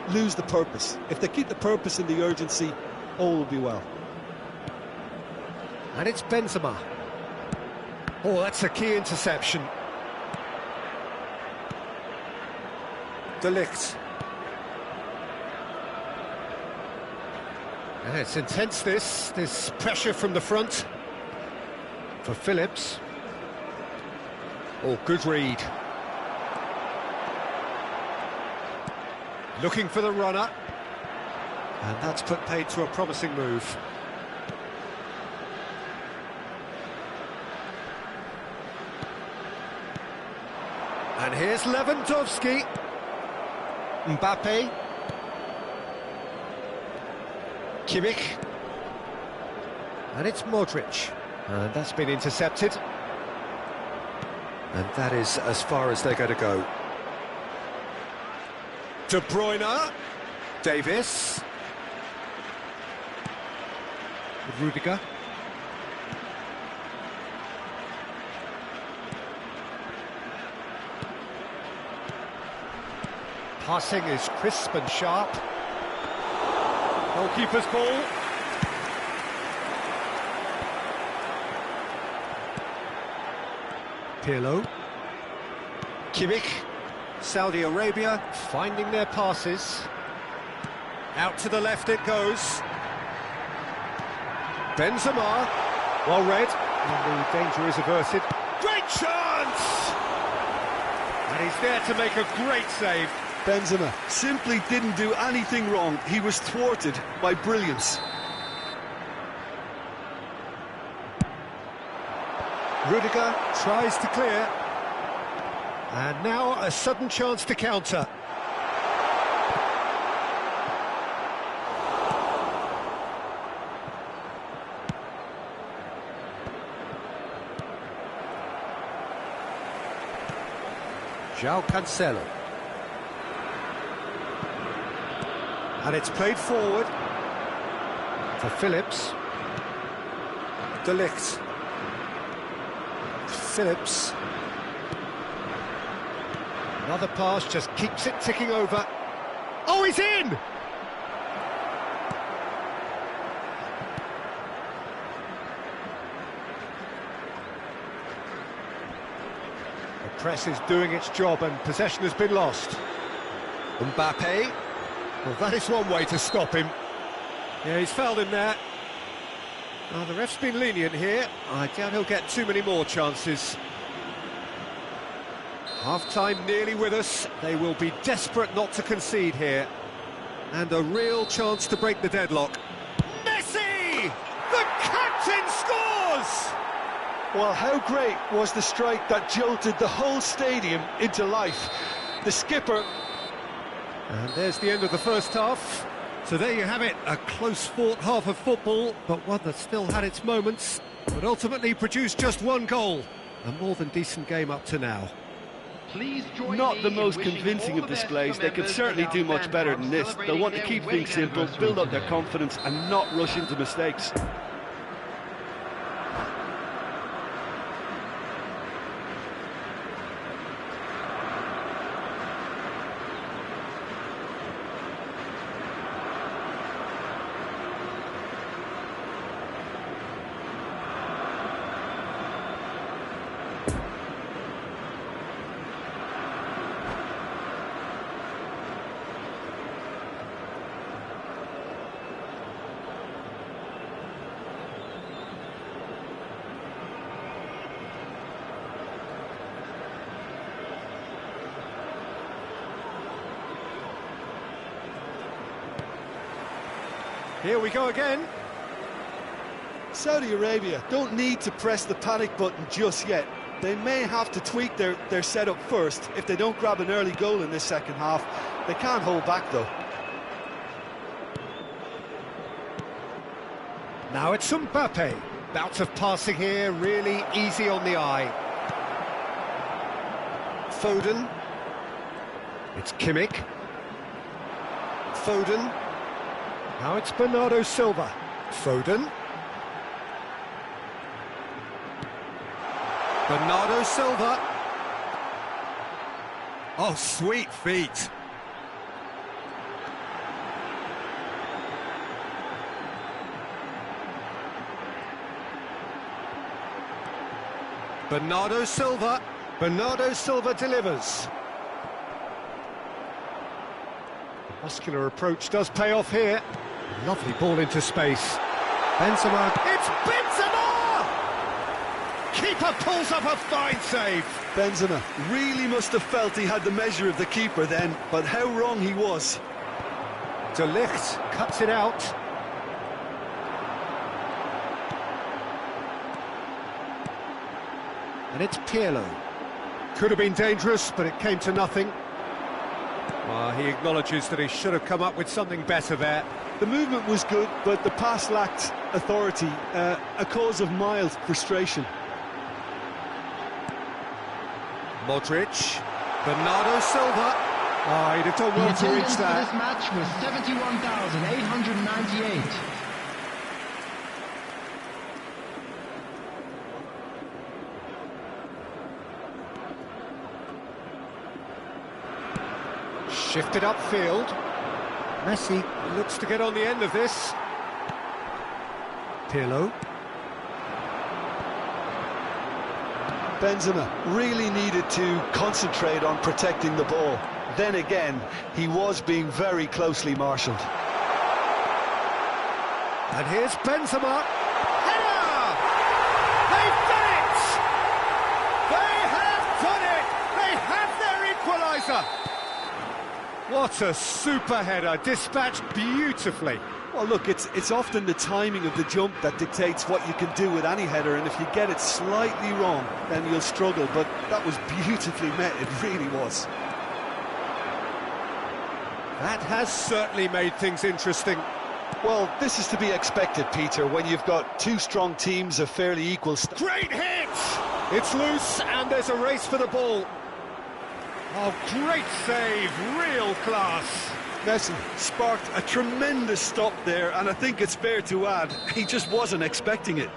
[SPEAKER 3] lose the purpose, if they keep the purpose and the urgency, all will be well.
[SPEAKER 2] And it's Benzema. Oh, that's a key interception. De Ligt. Yeah, it's intense, this pressure from the front for Phillips. Oh, good read. Looking for the runner. And that's put paid to a promising move. And here's Lewandowski. Mbappe. Kimmich. And it's Modric. And that's been intercepted. And that is as far as they're going to go. De Bruyne. Davis. Rudiger. Passing is crisp and sharp. Goalkeeper's ball. Pirlo. Kimmich. Saudi Arabia finding their passes. Out to the left it goes. Benzema. Well read. And the danger is averted. Great chance! And he's there to make a great save.
[SPEAKER 3] Benzema simply didn't do anything wrong. He was thwarted by brilliance.
[SPEAKER 2] Rudiger tries to clear. And now a sudden chance to counter. João Cancelo. And it's played forward for Phillips. De Ligt. Phillips. Another pass, just keeps it ticking over. Oh, he's in! The press is doing its job and possession has been lost. Mbappe. Well, that is one way to stop him. Yeah, he's fouled him there. Oh, the ref's been lenient here. I doubt he'll get too many more chances. Half-time nearly with us. They will be desperate not to concede here. And a real chance to break the deadlock. Messi! The captain scores!
[SPEAKER 3] Well, how great was the strike that jolted the whole stadium into life? The skipper...
[SPEAKER 2] And there's the end of the first half. So there you have it, a close-fought half of football, but one that still had its moments, but ultimately produced just one goal. A more than decent game up to now.
[SPEAKER 3] Not the most convincing of displays. They could certainly do much better than this. They'll want to keep things simple, build up their confidence and not rush into mistakes.
[SPEAKER 2] Here we go again.
[SPEAKER 3] Saudi Arabia don't need to press the panic button just yet. They may have to tweak their setup first if they don't grab an early goal in this second half. They can't hold back though.
[SPEAKER 2] Now it's Mbappe. Bout of passing here, really easy on the eye. Foden. It's Kimmich. Foden. Now it's Bernardo Silva. Foden. Bernardo Silva. Oh, sweet feet. Bernardo Silva. Bernardo Silva delivers. The muscular approach does pay off here. Lovely ball into space. Benzema. It's Benzema! Keeper pulls up a fine save.
[SPEAKER 3] Benzema really must have felt he had the measure of the keeper then, but how wrong he was.
[SPEAKER 2] De Ligt cuts it out. And it's Pirlo. Could have been dangerous, but it came to nothing. He acknowledges that he should have come up with something better there.
[SPEAKER 3] The movement was good, but the pass lacked authority, a cause of mild frustration.
[SPEAKER 2] Modric. Bernardo Silva. He'd have done well to reach that.
[SPEAKER 5] This match was 71,898.
[SPEAKER 2] Shifted upfield. Messi looks to get on the end of this. Pirlo.
[SPEAKER 3] Benzema really needed to concentrate on protecting the ball. Then again, he was being very closely marshalled.
[SPEAKER 2] And here's Benzema. Header! They've done it! They have done it! They have their equaliser! What a super header, dispatched beautifully.
[SPEAKER 3] Well, look, it's often the timing of the jump that dictates what you can do with any header, and if you get it slightly wrong, then you'll struggle. But that was beautifully met, it really was.
[SPEAKER 2] That has certainly made things interesting.
[SPEAKER 3] Well, this is to be expected, Peter, when you've got two strong teams of fairly equal...
[SPEAKER 2] Great hit! It's loose, and there's a race for the ball. Oh, great save, real class.
[SPEAKER 3] Messi sparked a tremendous stop there, and I think it's fair to add, he just wasn't expecting it.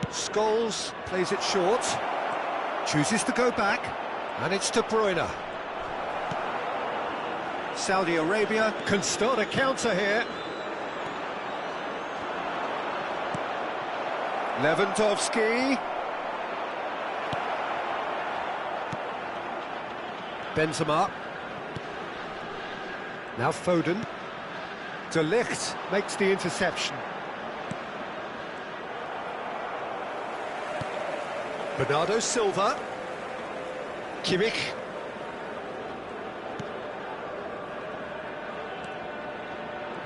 [SPEAKER 2] Scholes plays it short, chooses to go back, and it's De Bruyne. Saudi Arabia can start a counter here. Lewandowski. Benzema. Now Foden. De Ligt makes the interception. Bernardo Silva. Kimmich.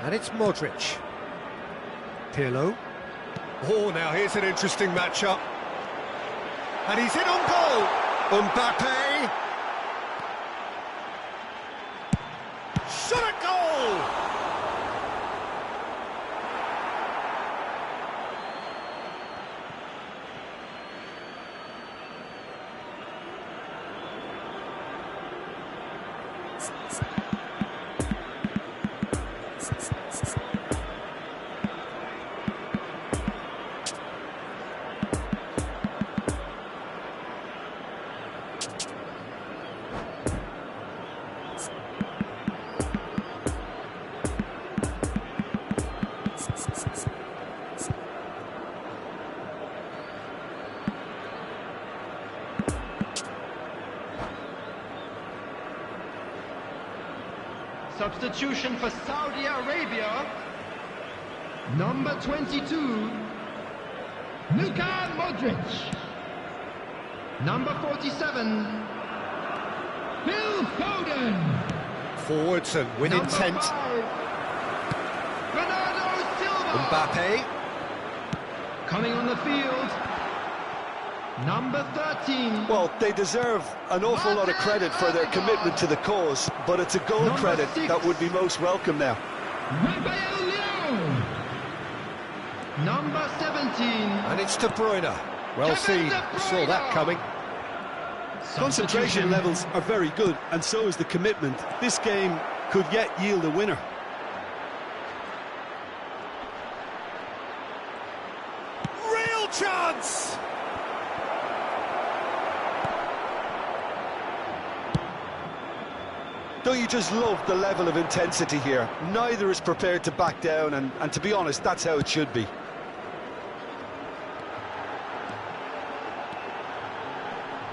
[SPEAKER 2] And it's Modric. Pirlo. Oh, now here's an interesting matchup. And he's in on goal. Mbappe. Shot a goal!
[SPEAKER 5] Substitution for Saudi Arabia. Number 22, Luka Modric. Number 47, Phil Foden.
[SPEAKER 2] Forwards and with
[SPEAKER 5] Number
[SPEAKER 2] intent.
[SPEAKER 5] 5, Bernardo Silva.
[SPEAKER 2] Mbappe.
[SPEAKER 5] Coming on the field, number 13.
[SPEAKER 3] Well, they deserve an awful lot of credit for their commitment to the cause, but it's a goal
[SPEAKER 5] Number
[SPEAKER 3] credit
[SPEAKER 5] 6.
[SPEAKER 3] that would be most welcome now.
[SPEAKER 5] Number 17.
[SPEAKER 2] And it's De Bruyne. Well seen, saw that coming.
[SPEAKER 3] Concentration levels are very good, and so is the commitment. This game could yet yield a winner.
[SPEAKER 2] Real chance!
[SPEAKER 3] Don't you just love the level of intensity here? Neither is prepared to back down, and to be honest, that's how it should be.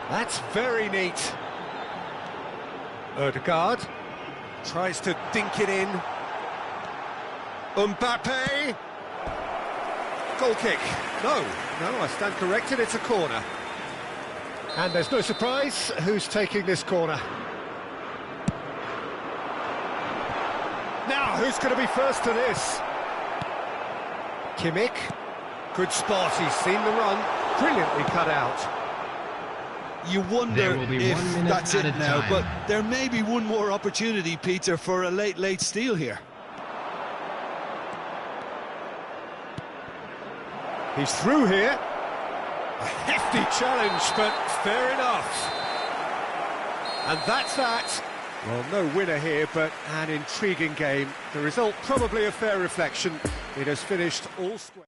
[SPEAKER 2] That's very neat. Odegaard tries to dink it in. Mbappe. Goal kick. No, I stand corrected, it's a corner. And there's no surprise who's taking this corner. Now, who's going to be first to this? Kimmich. Good spot, he's seen the run. Brilliantly cut out.
[SPEAKER 3] You wonder if that's it now, but there may be one more opportunity, Peter, for a late steal here.
[SPEAKER 2] He's through here. A hefty challenge, but fair enough. And that's that. Well, no winner here, but an intriguing game. The result probably a fair reflection. It has finished all square.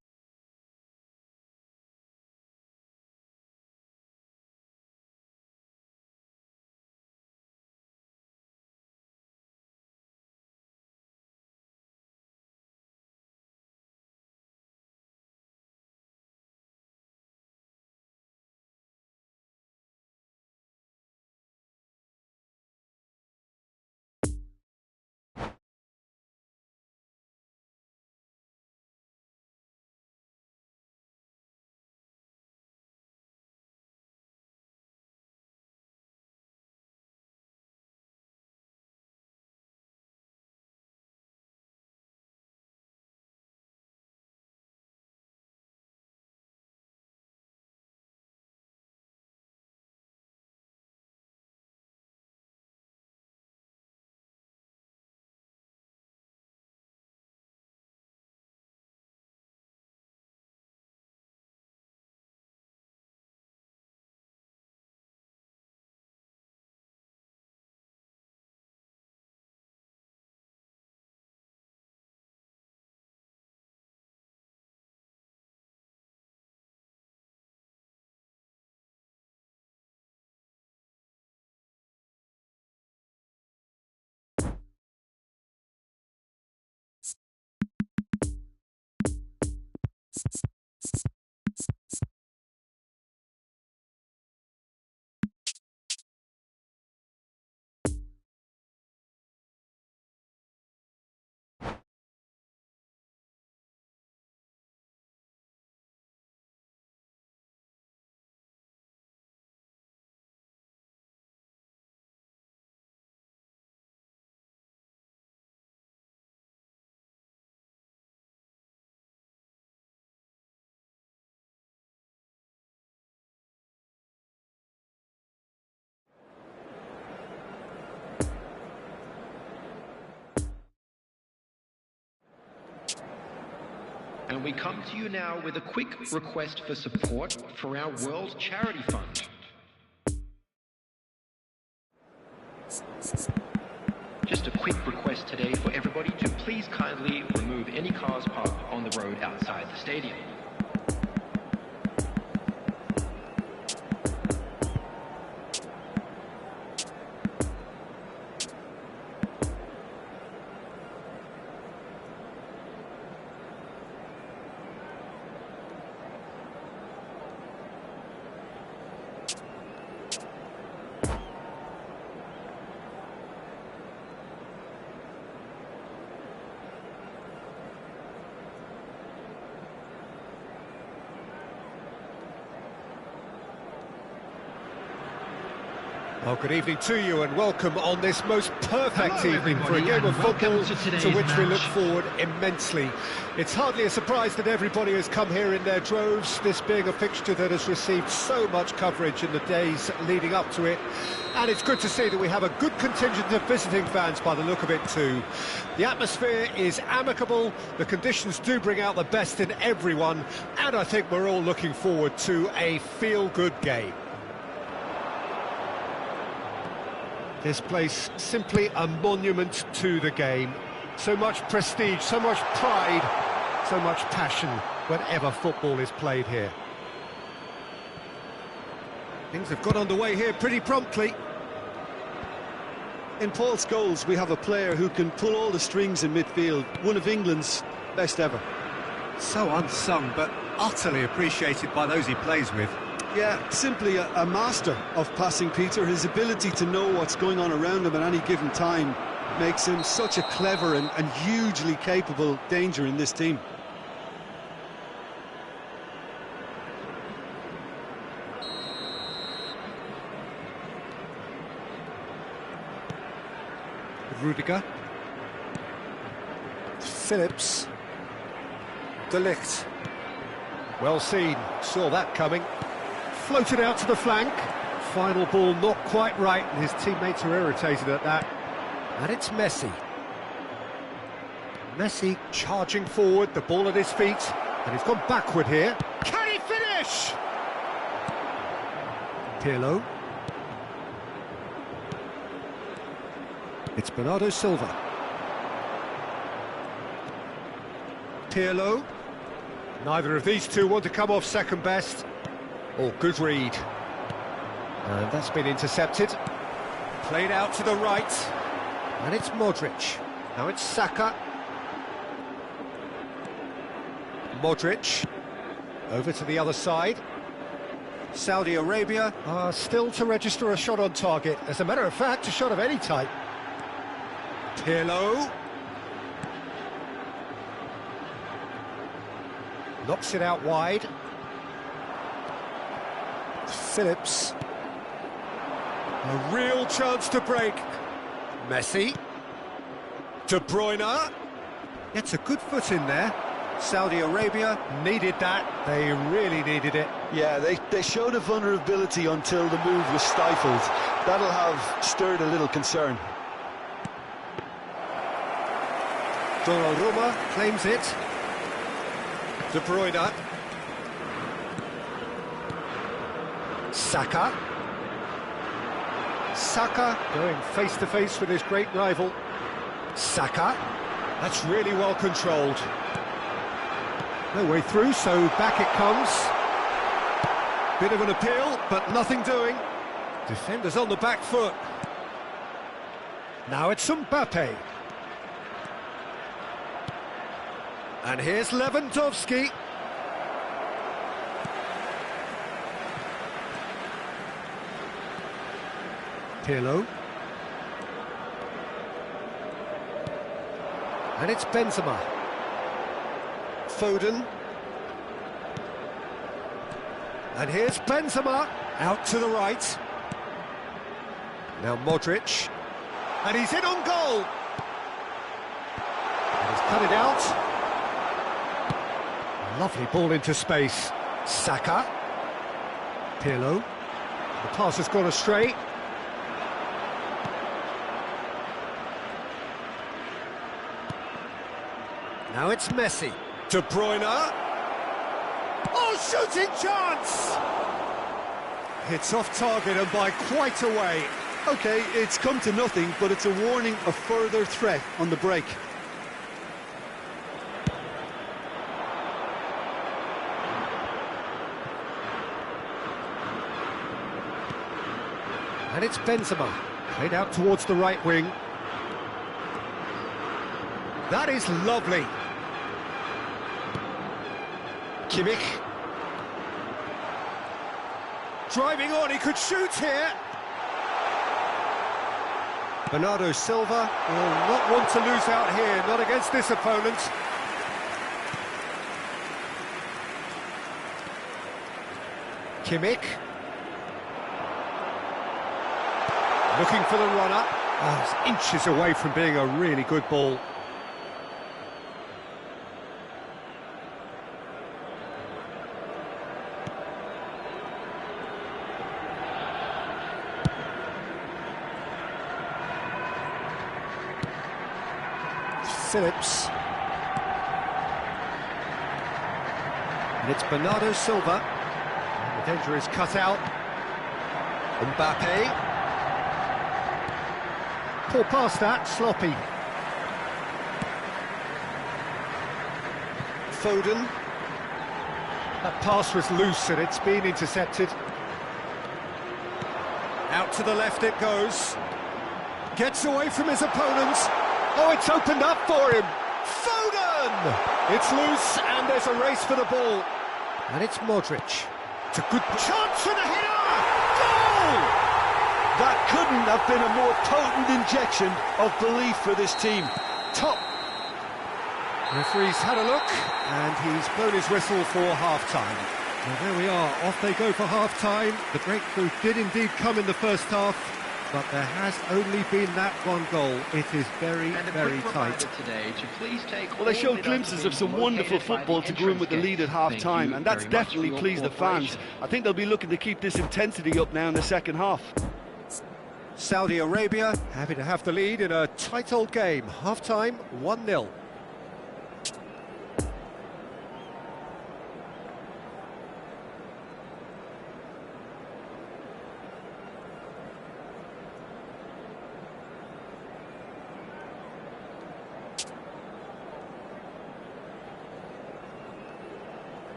[SPEAKER 1] And we come to you now with a quick request for support for our World Charity Fund. Just a quick request today for everybody to please kindly remove any cars parked on the road outside the stadium.
[SPEAKER 2] Well, good evening to you and welcome on this most perfect evening for a game of football to which we look forward immensely. It's hardly a surprise that everybody has come here in their droves, this being a fixture that has received so much coverage in the days leading up to it. And it's good to see that we have a good contingent of visiting fans by the look of it too. The atmosphere is amicable, the conditions do bring out the best in everyone, and I think we're all looking forward to a feel-good game. This place, simply a monument to the game. So much prestige, so much pride, so much passion whenever football is played here. Things have got underway here pretty promptly.
[SPEAKER 3] In Paul Scholes, we have a player who can pull all the strings in midfield, one of England's best ever.
[SPEAKER 2] So unsung, but utterly appreciated by those he plays with.
[SPEAKER 3] Yeah, simply a master of passing, Peter. His ability to know what's going on around him at any given time makes him such a clever and hugely capable danger in this team.
[SPEAKER 2] Rudiger. Phillips. De Ligt. Well seen, saw that coming. Floated out to the flank. Final ball not quite right, and his teammates are irritated at that. And it's Messi. Messi charging forward, the ball at his feet, and he's gone backward here. Can he finish? Pirlo. It's Bernardo Silva. Pirlo. Neither of these two want to come off second best. Oh, good read. And that's been intercepted. Played out to the right. And it's Modric. Now it's Saka. Modric. Over to the other side. Saudi Arabia are still to register a shot on target. As a matter of fact, a shot of any type. Pirlo. Knocks it out wide. Phillips. A real chance to break. Messi. De Bruyne. Gets a good foot in there. Saudi Arabia needed that. They really needed it.
[SPEAKER 3] Yeah, they showed a vulnerability until the move was stifled. That'll have stirred a little concern.
[SPEAKER 2] Donnarumma claims it. De Bruyne. Saka. Saka going face-to-face with his great rival. Saka. That's really well controlled. No way through, so back it comes. Bit of an appeal, but nothing doing. Defenders on the back foot. Now it's Mbappe. And here's Lewandowski. Pirlo. And it's Benzema. Foden. And here's Benzema, out to the right. Now Modric. And he's in on goal. And he's cut it out. Lovely ball into space. Saka. Pirlo. The pass has gone astray. Now it's Messi. De Bruyne. Oh, shooting chance! It's off target and by quite a way.
[SPEAKER 3] OK, it's come to nothing, but it's a warning of further threat on the break.
[SPEAKER 2] And it's Benzema, played out towards the right wing. That is lovely. Kimmich. Driving on, he could shoot here. Bernardo Silva will not want to lose out here, not against this opponent. Kimmich. Looking for the runner. Oh, it's inches away from being a really good ball. Phillips. And it's Bernardo Silva. And the danger is cut out. Mbappe. Poor pass that, sloppy. Foden. That pass was loose and it's been intercepted. Out to the left it goes. Gets away from his opponent. Oh, it's opened up for him. Foden! It's loose and there's a race for the ball. And it's Modric. It's a good chance for the header! Goal!
[SPEAKER 3] That couldn't have been a more potent injection of belief for this team.
[SPEAKER 2] Top. Referee's had a look and he's blown his whistle for half-time. Well, there we are, off they go for half-time. The breakthrough did indeed come in the first half, but there has only been that one goal. It is very, very tight.
[SPEAKER 6] Well, they showed glimpses of some wonderful football to go in with the lead at half-time, and that's definitely pleased the fans. I think they'll be looking to keep this intensity up now in the second half.
[SPEAKER 2] Saudi Arabia happy to have the lead in a tight old game. Half-time, 1-0.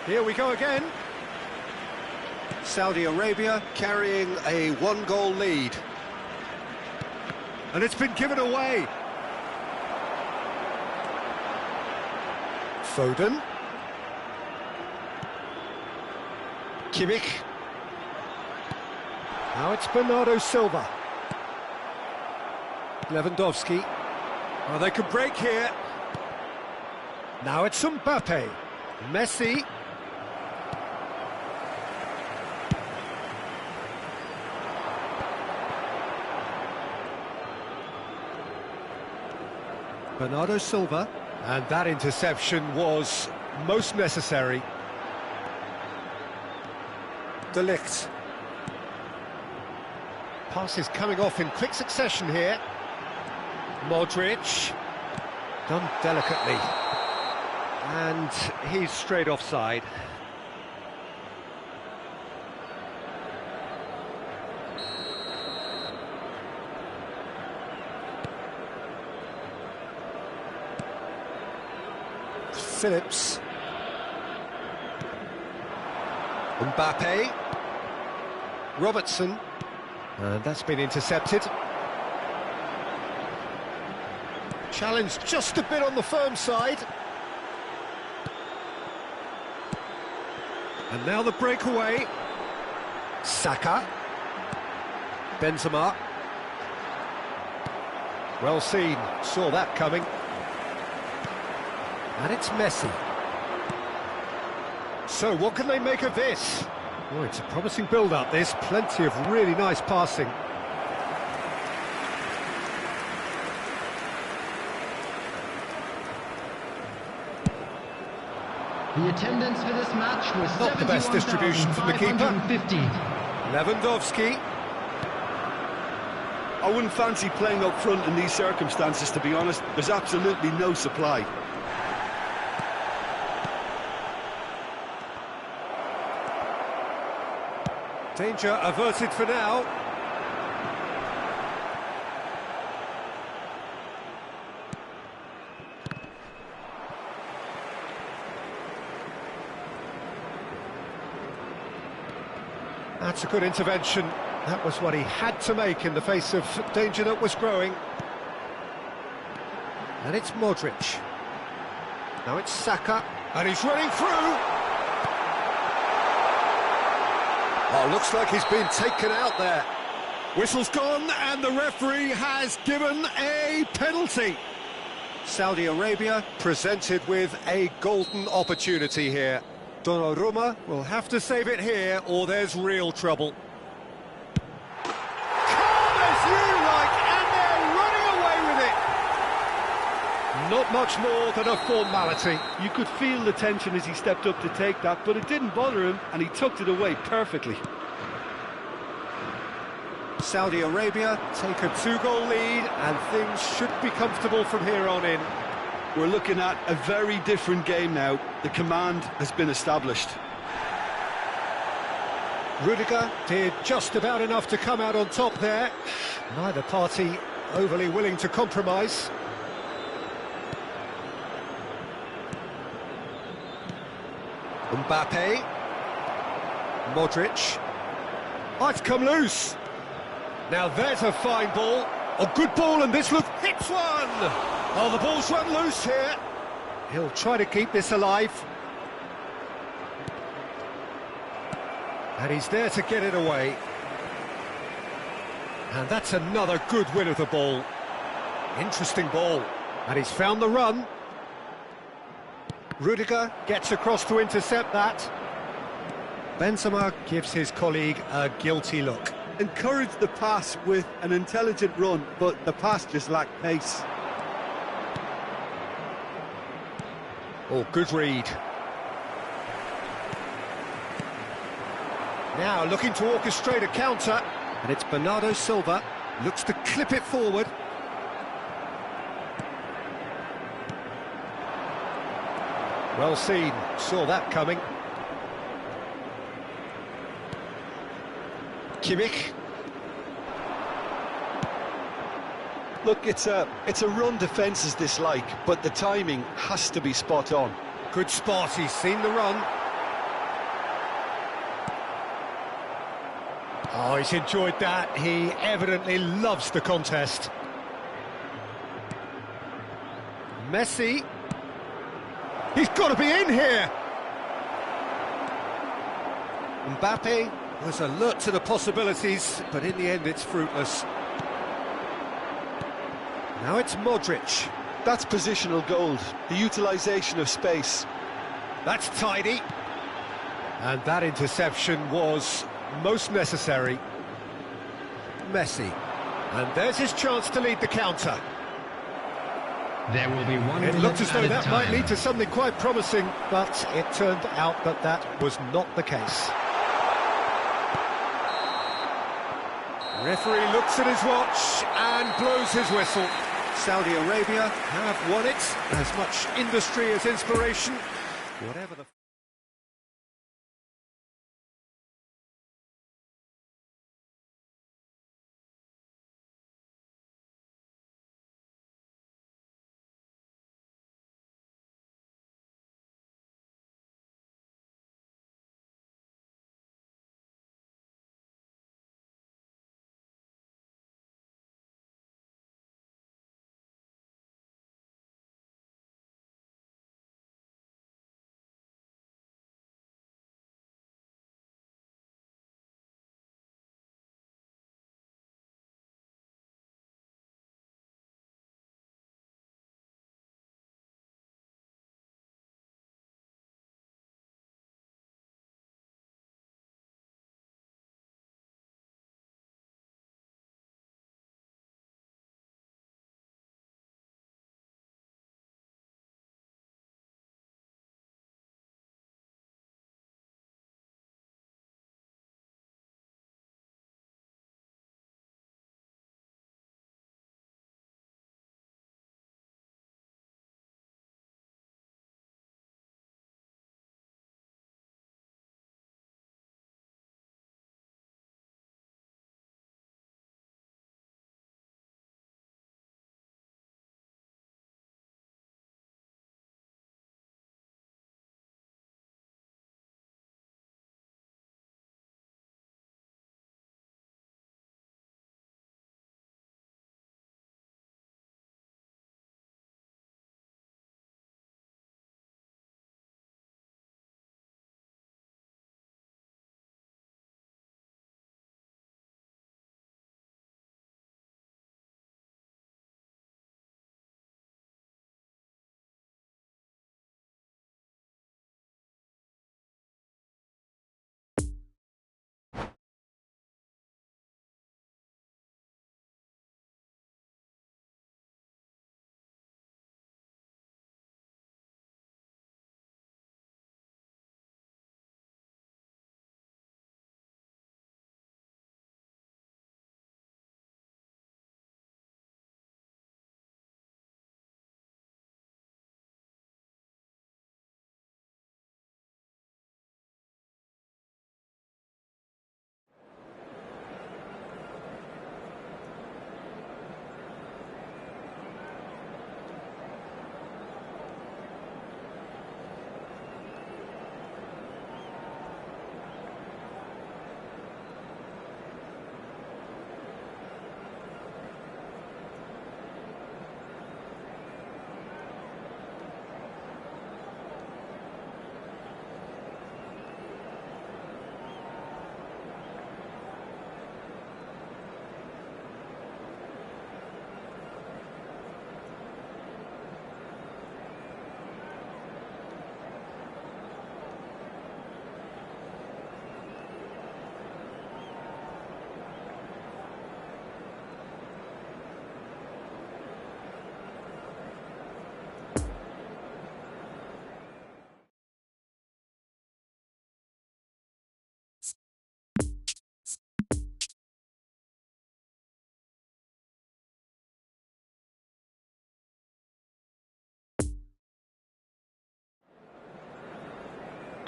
[SPEAKER 2] Here we go again. Saudi Arabia carrying a one-goal lead. And it's been given away. Foden. Kimmich. Now it's Bernardo Silva. Lewandowski. Oh, they could break here. Now it's Mbappe. Messi. Bernardo Silva. And that interception was most necessary. De Ligt. Passes coming off in quick succession here. Modric. Done delicately. And he's straight offside. Phillips. Mbappe. Robertson. And that's been intercepted. Challenge just a bit on the firm side. And now the breakaway. Saka. Benzema. Well seen, saw that coming. And it's Messi. So what can they make of this? Oh, it's a promising build-up, this. Plenty of really nice passing.
[SPEAKER 5] The attendance for this match was
[SPEAKER 2] Not the best distribution from the keeper. Lewandowski.
[SPEAKER 6] I wouldn't fancy playing up front in these circumstances, to be honest. There's absolutely no supply.
[SPEAKER 2] Danger averted for now. That's a good intervention. That was what he had to make in the face of danger that was growing. And it's Modric. Now it's Saka. And he's running through. Oh, looks like he's been taken out there. Whistle's gone and the referee has given a penalty. Saudi Arabia presented with a golden opportunity here. Donnarumma will have to save it here or there's real trouble. Calm as you like, and they're running away with it. Not much more than a formality.
[SPEAKER 6] You could feel the tension as he stepped up to take that, but it didn't bother him, and he tucked it away perfectly.
[SPEAKER 2] Saudi Arabia take a two-goal lead, and things should be comfortable from here on in.
[SPEAKER 6] We're looking at a very different game now. The command has been established.
[SPEAKER 2] Rudiger did just about enough to come out on top there. Neither party overly willing to compromise. Mbappe. Modric. Oh, it's come loose. Now there's a fine ball. A good ball, and this look hits one. Oh, the ball's run loose here. He'll try to keep this alive. And he's there to get it away. And that's another good win of the ball. Interesting ball. And he's found the run. Rudiger gets across to intercept that. Benzema gives his colleague a guilty look.
[SPEAKER 3] Encouraged the pass with an intelligent run, but the pass just lacked pace.
[SPEAKER 2] Oh, good read. Now looking to orchestrate a counter, and it's Bernardo Silva. Looks to clip it forward. Well seen, saw that coming. Kimmich.
[SPEAKER 3] Look, it's a run defence's dislike, but the timing has to be spot on.
[SPEAKER 2] Good spot, he's seen the run. Oh, he's enjoyed that. He evidently loves the contest. Messi. He's got to be in here. Mbappe was alert to the possibilities, but in the end it's fruitless. Now it's Modric.
[SPEAKER 3] That's positional gold, the utilisation of space.
[SPEAKER 2] That's tidy. And that interception was most necessary. Messi. And there's his chance to lead the counter.
[SPEAKER 5] There will be 1
[SPEAKER 2] It
[SPEAKER 5] minute
[SPEAKER 2] looked as though
[SPEAKER 5] added
[SPEAKER 2] that
[SPEAKER 5] time.
[SPEAKER 2] might lead to something quite promising, but it turned out that that was not the case. Referee looks at his watch and blows his whistle. Saudi Arabia have won it. As much industry as inspiration. Whatever the...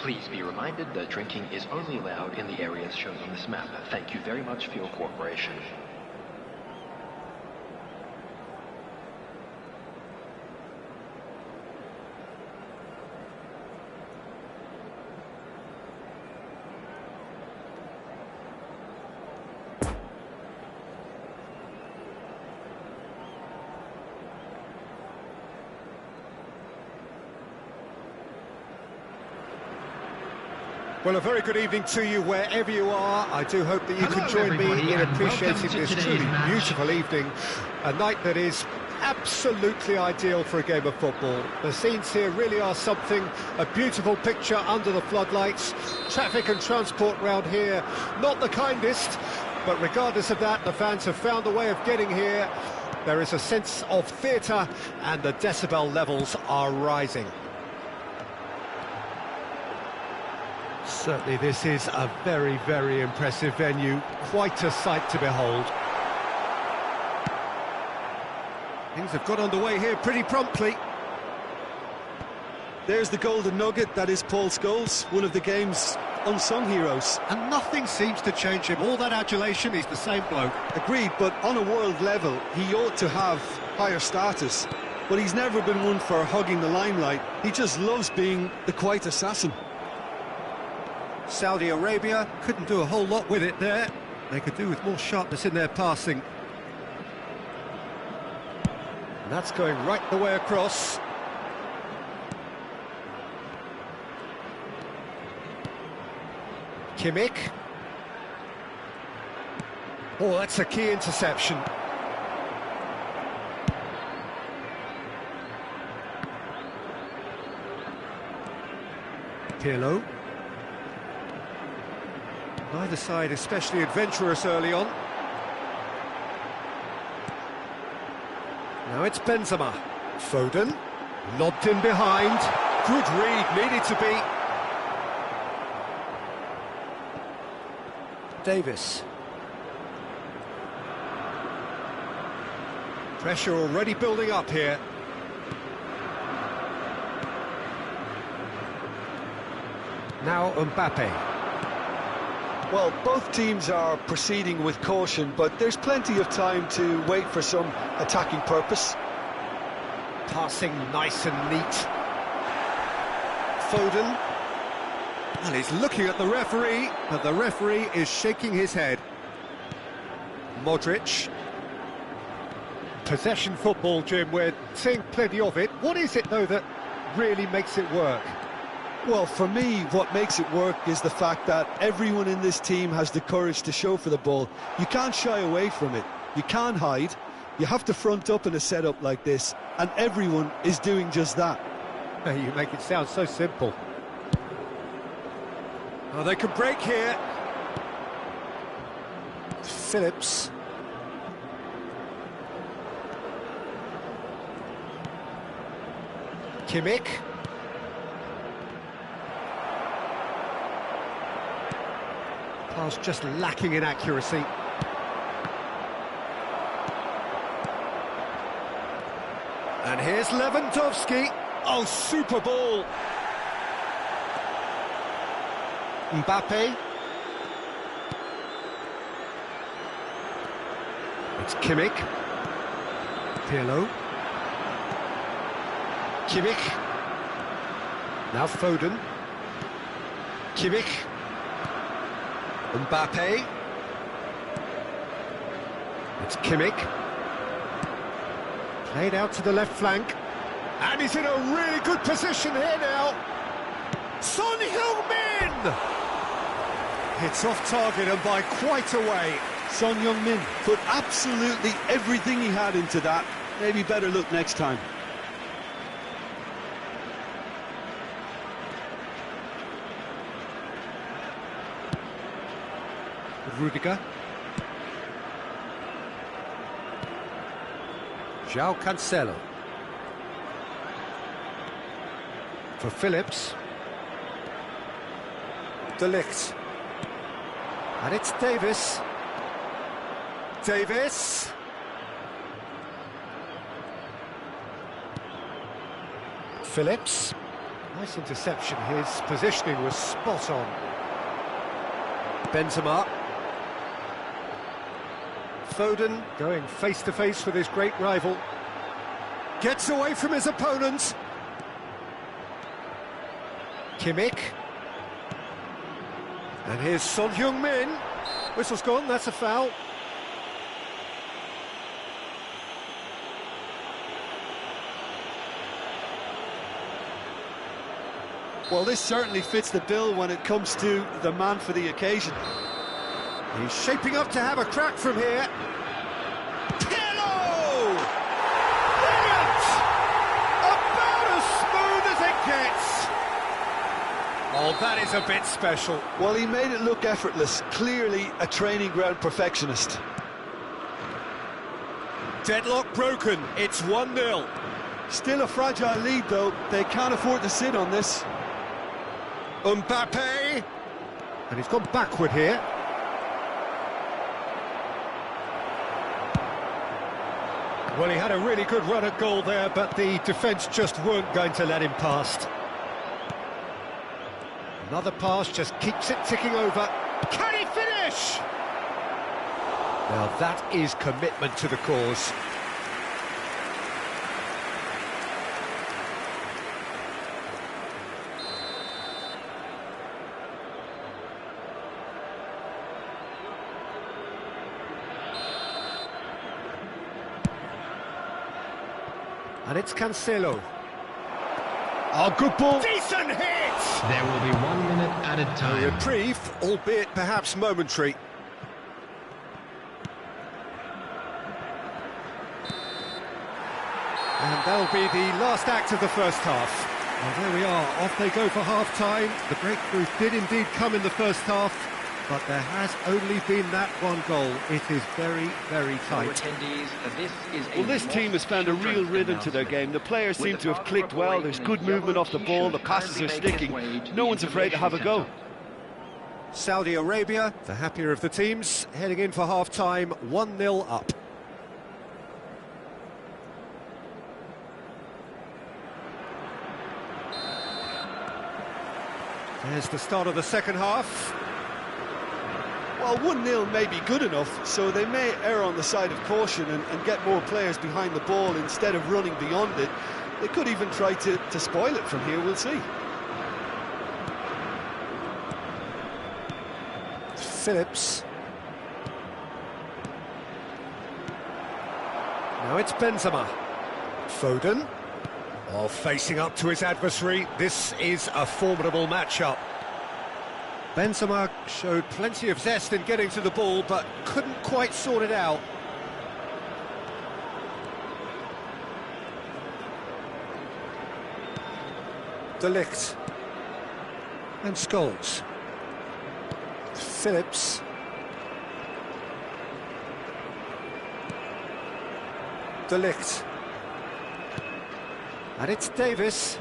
[SPEAKER 1] Please be reminded that drinking is only allowed in the areas shown on this map. Thank you very much for your cooperation.
[SPEAKER 2] Well, a very good evening to you wherever you are. I do hope that you can join me in appreciating this truly beautiful evening, a night that is absolutely ideal for a game of football. The scenes here really are something, a beautiful picture under the floodlights. Traffic and transport round here, not the kindest, but regardless of that, the fans have found a way of getting here. There is a sense of theatre and the decibel levels are rising. Certainly this is a very, very impressive venue, quite a sight to behold. Things have got underway here pretty promptly.
[SPEAKER 3] There's the golden nugget, that is Paul Scholes, one of the game's unsung heroes.
[SPEAKER 2] And nothing seems to change him, all that adulation, he's the same bloke.
[SPEAKER 3] Agreed, but on a world level, he ought to have higher status. But he's never been one for hugging the limelight, he just loves being the quiet assassin.
[SPEAKER 2] Saudi Arabia couldn't do a whole lot with it there. They could do with more sharpness in their passing. And that's going right the way across. Kimmich. Oh, that's a key interception. Tieu. Neither side especially adventurous early on. Now it's Benzema. Foden. Lobbed in behind. Good read, needed to be. Davis. Pressure already building up here. Now Mbappe.
[SPEAKER 3] Well, both teams are proceeding with caution, but there's plenty of time to wait for some attacking purpose.
[SPEAKER 2] Passing nice and neat. Foden. Well, he's looking at the referee, but the referee is shaking his head. Modric. Possession football, Jim, we're seeing plenty of it. What is it, though, that really makes it work?
[SPEAKER 3] Well, for me, what makes it work is the fact that everyone in this team has the courage to show for the ball. You can't shy away from it. You can't hide. You have to front up in a setup like this, and everyone is doing just that.
[SPEAKER 2] You make it sound so simple. Oh, they can break here. Phillips. Kimmich. Pass just lacking in accuracy. And here's Lewandowski. Oh, super ball. Mbappe. It's Kimmich. Pirlo. Kimmich. Now Foden. Kimmich. Mbappe. It's Kimmich. Played out to the left flank. And he's in a really good position here now. Son Heung-min! It's off target and by quite a way.
[SPEAKER 3] Son Heung-min put absolutely everything he had into that. Maybe better look next time.
[SPEAKER 2] Rudiger. João Cancelo. For Phillips. De Ligt. And it's Davis. Davis. Phillips. Nice interception. His positioning was spot on. Benzema. Foden going face-to-face with his great rival. Gets away from his opponent. Kimmich. And here's Son Heung-min. Whistle's gone, that's a foul.
[SPEAKER 3] Well, this certainly fits the bill when it comes to the man for the occasion.
[SPEAKER 2] He's shaping up to have a crack from here.
[SPEAKER 4] Brilliant! About as smooth as it gets.
[SPEAKER 2] Oh, that is a bit special.
[SPEAKER 3] Well, he made it look effortless. Clearly a training ground perfectionist.
[SPEAKER 2] Deadlock broken. It's 1-0.
[SPEAKER 3] Still a fragile lead, though. They can't afford to sit on this.
[SPEAKER 2] Mbappe. And he's gone backward here. Well, he had a really good run at goal there, but the defence just weren't going to let him past. Another pass just keeps it ticking over. Can he finish? Now that is commitment to the cause. And it's Cancelo. Oh, good ball.
[SPEAKER 4] Decent hit!
[SPEAKER 5] There will be 1 minute added
[SPEAKER 2] A
[SPEAKER 5] time.
[SPEAKER 2] reprieve, albeit perhaps momentary. And that'll be the last act of the first half. Well, there we are, off they go for half-time. The breakthrough did indeed come in the first half, but there has only been that one goal. It is very, very tight.
[SPEAKER 6] Well, this team has found a real rhythm to their game. The players seem to have clicked well. There's good movement off the ball. The passes are sticking. No one's afraid to have a go.
[SPEAKER 2] Saudi Arabia, the happier of the teams, heading in for half-time, 1-0 up. There's the start of the second half.
[SPEAKER 3] Well, 1-0 may be good enough, so they may err on the side of caution and get more players behind the ball instead of running beyond it. They could even try to spoil it from here, we'll see.
[SPEAKER 2] Phillips. Now it's Benzema. Foden. Oh, facing up to his adversary. This is a formidable matchup. Benzema showed plenty of zest in getting to the ball, but couldn't quite sort it out. De Ligt. And Scholes. Phillips. De Ligt. And it's Davis.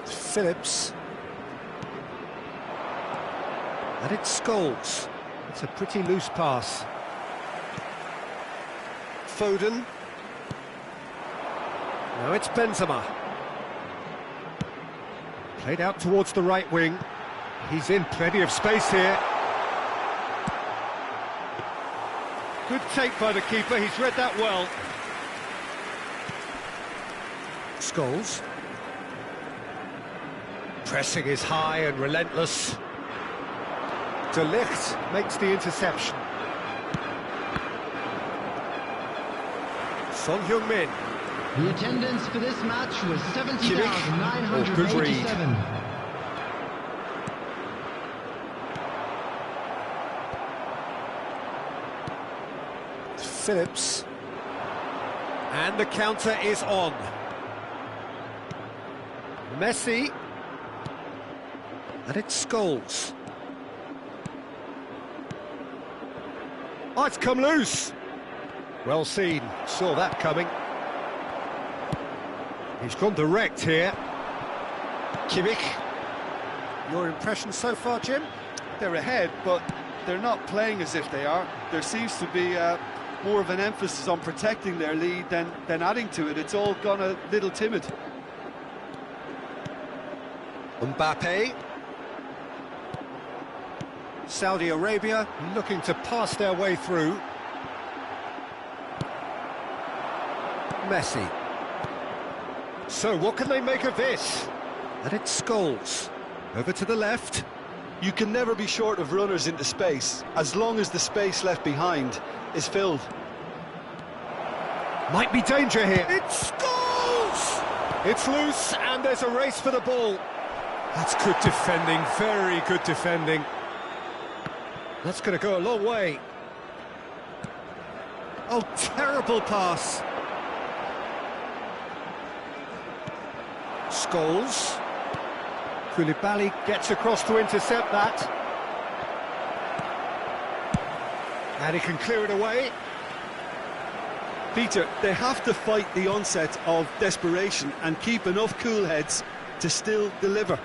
[SPEAKER 2] Phillips. And it's Scholes. It's a pretty loose pass. Foden. Now it's Benzema. Played out towards the right wing. He's in plenty of space here. Good take by the keeper, he's read that well. Scholes. Pressing is high and relentless. De Ligt makes the interception. Son Heung-min.
[SPEAKER 5] The attendance for this match was
[SPEAKER 2] Kimmich. Oh, good read.
[SPEAKER 5] 70,987.
[SPEAKER 2] Phillips. And the counter is on. Messi. And it's Scholes. Oh, it's come loose. Well seen, saw that coming. He's gone direct here. Kimmich. Your impression so far, Jim?
[SPEAKER 3] They're ahead, but they're not playing as if they are. There seems to be more of an emphasis on protecting their lead than adding to it. It's all gone a little timid.
[SPEAKER 2] Mbappe. Saudi Arabia looking to pass their way through. Messi. So what can they make of this? And it's Scholes. Over to the left.
[SPEAKER 3] You can never be short of runners into space, as long as the space left behind is filled.
[SPEAKER 2] Might be danger here. It's Scholes! It's loose and there's a race for the ball. That's good defending, very good defending. That's going to go a long way.
[SPEAKER 3] Oh, terrible pass.
[SPEAKER 2] Scholes. Koulibaly gets across to intercept that. And he can clear it away.
[SPEAKER 3] Peter, they have to fight the onset of desperation and keep enough cool heads to still deliver.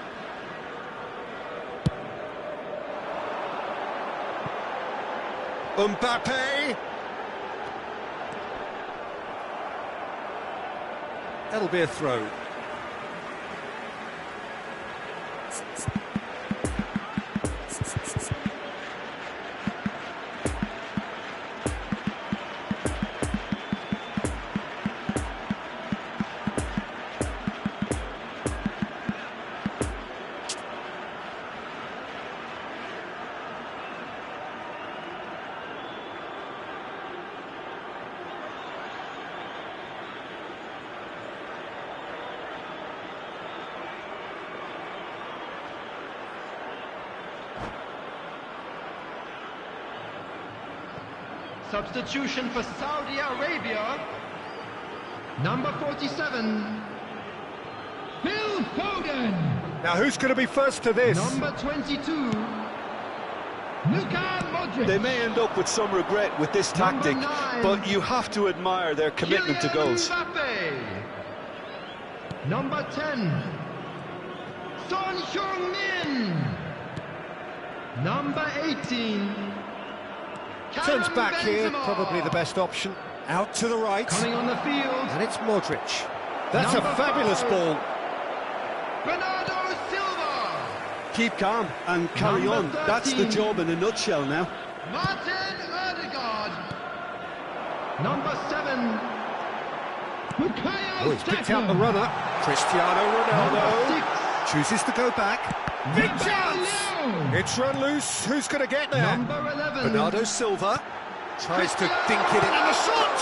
[SPEAKER 2] Mbappe. That'll be a throw.
[SPEAKER 5] Substitution for Saudi Arabia. Number 47, Phil Foden.
[SPEAKER 2] Now who's going to be first to this?
[SPEAKER 5] Number 22, Luka Modric.
[SPEAKER 3] They may end up with some regret with this tactic,
[SPEAKER 5] Number 9,
[SPEAKER 3] but you have to admire their commitment to goals.
[SPEAKER 5] Mbappe. Number 10, Son Heung-min. Number 18,
[SPEAKER 2] Turns
[SPEAKER 5] Karim
[SPEAKER 2] back here,
[SPEAKER 5] Benzema.
[SPEAKER 2] probably the best option. Out to the right.
[SPEAKER 5] Coming on the field,
[SPEAKER 2] And it's Modric. That's
[SPEAKER 5] Number
[SPEAKER 2] a fabulous
[SPEAKER 5] 5.
[SPEAKER 2] ball.
[SPEAKER 5] Bernardo Silva.
[SPEAKER 3] Keep calm and carry
[SPEAKER 5] Number
[SPEAKER 3] on. That's the
[SPEAKER 5] 13.
[SPEAKER 3] job in a nutshell now.
[SPEAKER 5] Martin Odegaard. Number 7, Bukayo
[SPEAKER 2] Oh, he's picked out the
[SPEAKER 5] Saka.
[SPEAKER 2] runner. Cristiano
[SPEAKER 5] Number
[SPEAKER 2] Ronaldo
[SPEAKER 5] 6,
[SPEAKER 2] chooses to go back. Big chance!
[SPEAKER 5] Leo.
[SPEAKER 2] It's run loose. Who's going to get there?
[SPEAKER 5] Number 11,
[SPEAKER 2] Bernardo Silva tries to
[SPEAKER 5] Cristiano
[SPEAKER 2] dink it in. And the shot!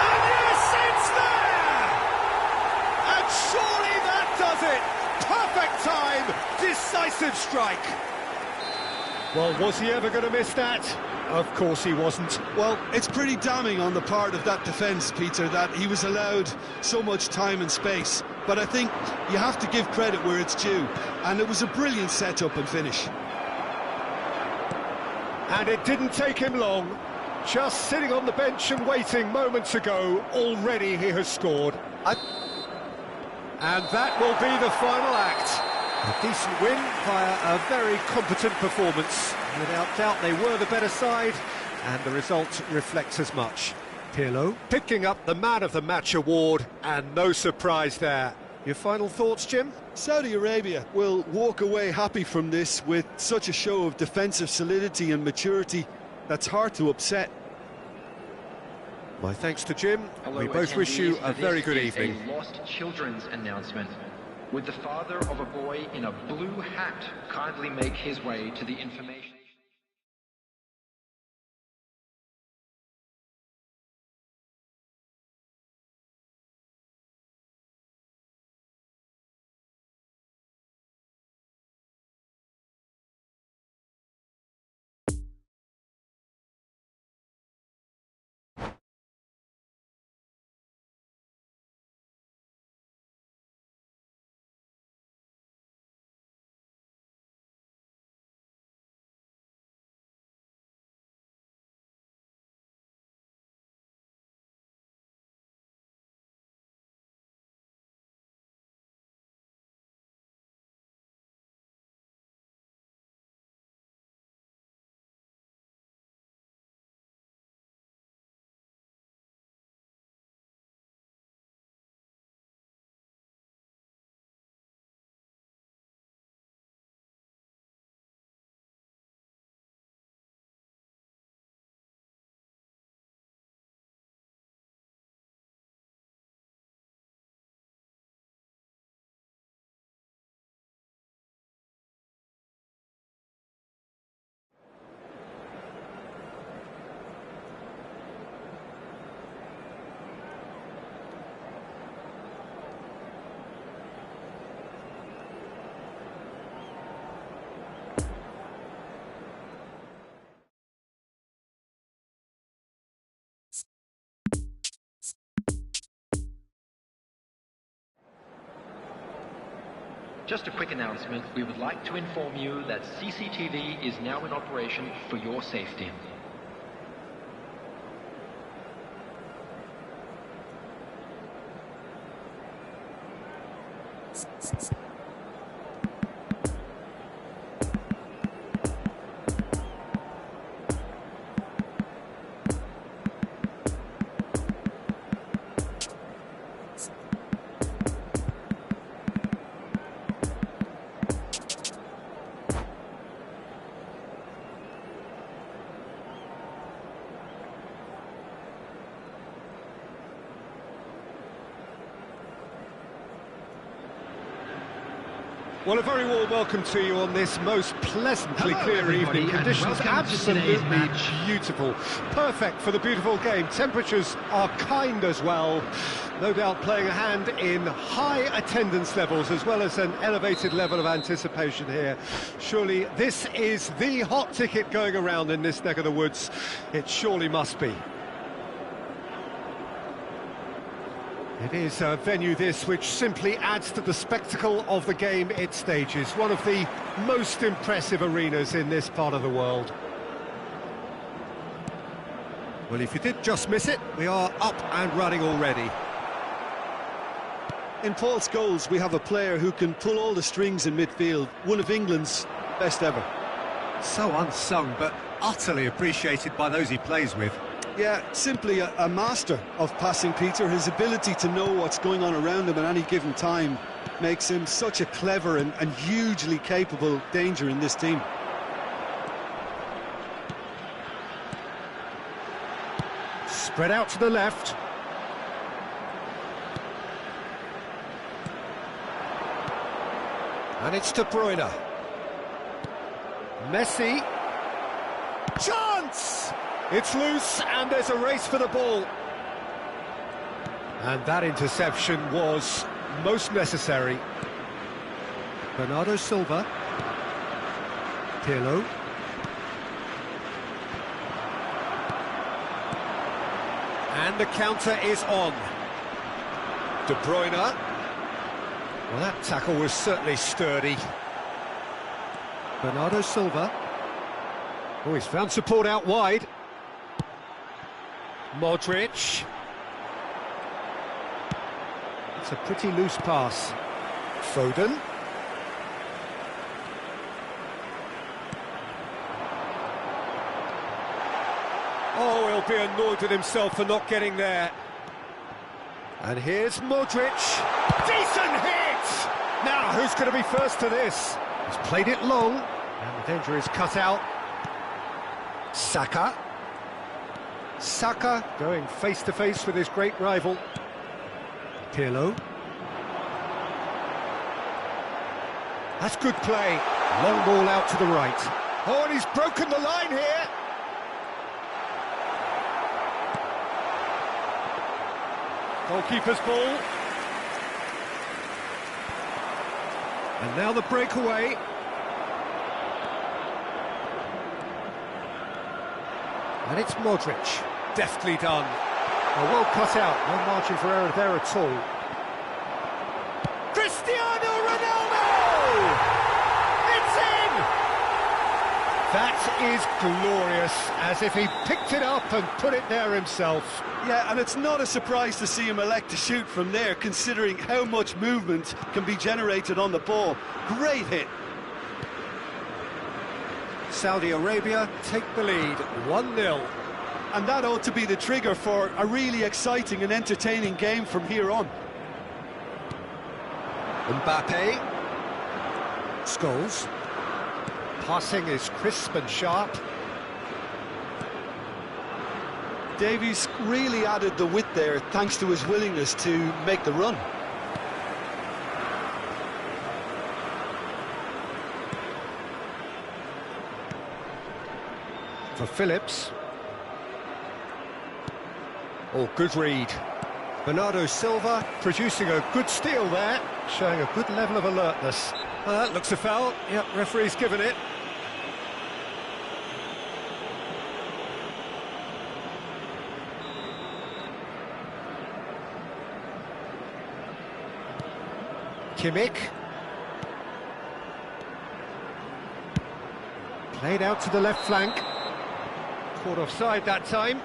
[SPEAKER 2] And yes, it's there! And surely that does it! Perfect time! Decisive strike! Well, was he ever going to miss that? Of course he wasn't.
[SPEAKER 3] Well, it's pretty damning on the part of that defence, Peter, that he was allowed so much time and space. But I think you have to give credit where it's due. And it was a brilliant setup and finish.
[SPEAKER 2] And it didn't take him long. Just sitting on the bench and waiting moments ago, already he has scored. And that will be the final act. A decent win via a very competent performance. Without doubt, they were the better side, and the result reflects as much. Pirlo picking up the Man of the Match award, and no surprise there. Your final thoughts, Jim?
[SPEAKER 3] Saudi Arabia will walk away happy from this with such a show of defensive solidity and maturity that's hard to upset.
[SPEAKER 2] My thanks to Jim.
[SPEAKER 1] Hello,
[SPEAKER 2] We both wish you
[SPEAKER 1] attendees.
[SPEAKER 2] a very good
[SPEAKER 1] This is
[SPEAKER 2] evening.
[SPEAKER 1] A lost children's announcement. Would the father of a boy in a blue hat kindly make his way to the information? Just a quick announcement. We would like to inform you that CCTV is now in operation for your safety.
[SPEAKER 2] Well, a very warm welcome to you on this most pleasantly clear evening. Conditions absolutely beautiful. Perfect for the beautiful game. Temperatures are kind as well. No doubt playing a hand in high attendance levels as well as an elevated level of anticipation here. Surely this is the hot ticket going around in this neck of the woods. It surely must be. It is a venue this which simply adds to the spectacle of the game it stages. One of the most impressive arenas in this part of the world. Well, if you did just miss it, we are up and running already.
[SPEAKER 3] In Paul Scholes, we have a player who can pull all the strings in midfield. One of England's best ever.
[SPEAKER 2] So unsung, but utterly appreciated by those he plays with.
[SPEAKER 3] Yeah, simply a master of passing, Peter. His ability to know what's going on around him at any given time makes him such a clever and hugely capable danger in this team.
[SPEAKER 2] Spread out to the left. And it's De Bruyne. Messi. Chance! It's loose, and there's a race for the ball. And that interception was most necessary. Bernardo Silva. Tieu. And the counter is on. De Bruyne. Well, that tackle was certainly sturdy. Bernardo Silva. Oh, he's found support out wide. Modric. It's a pretty loose pass. Foden. Oh, he'll be annoyed with himself for not getting there. And here's Modric. Decent hit! Now, who's going to be first to this? He's played it long, and the danger is cut out. Saka. Saka going face-to-face with his great rival. Pirlo. That's good play. Long ball out to the right. Oh, and he's broken the line here. Goalkeeper's ball. And now the breakaway. And it's Modric. Deftly done. Well cut out. No margin for error there at all. Cristiano Ronaldo! It's in! That is glorious, as if he picked it up and put it there himself.
[SPEAKER 3] Yeah, and it's not a surprise to see him elect to shoot from there, considering how much movement can be generated on the ball. Great hit.
[SPEAKER 2] Saudi Arabia take the lead, 1-0.
[SPEAKER 3] And that ought to be the trigger for a really exciting and entertaining game from here on.
[SPEAKER 2] Mbappe. Scholes. Passing is crisp and sharp.
[SPEAKER 3] Davies really added the width there thanks to his willingness to make the run.
[SPEAKER 2] For Phillips. Oh, good read. Bernardo Silva producing a good steal there, showing a good level of alertness. That looks a foul. Yep, referee's given it. Kimmich. Played out to the left flank. Caught offside that time.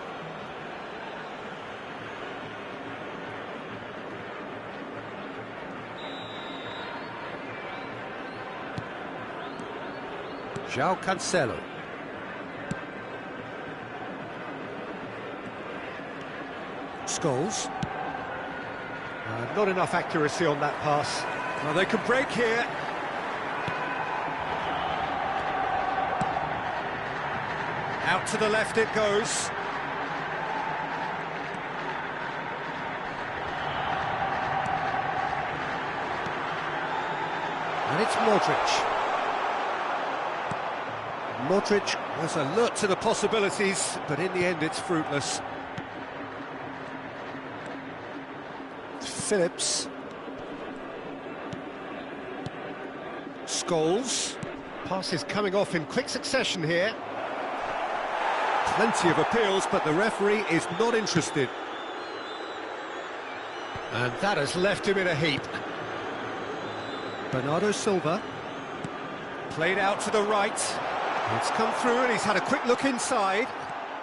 [SPEAKER 2] João Cancelo. Scholes. Not enough accuracy on that pass. Well, they can break here. Out to the left it goes. And it's Modric. Modric was alert to the possibilities, but in the end it's fruitless. Phillips. Scholes. Passes coming off in quick succession here. Plenty of appeals, but the referee is not interested. And that has left him in a heap. Bernardo Silva. Played out to the right. It's come through and he's had a quick look inside.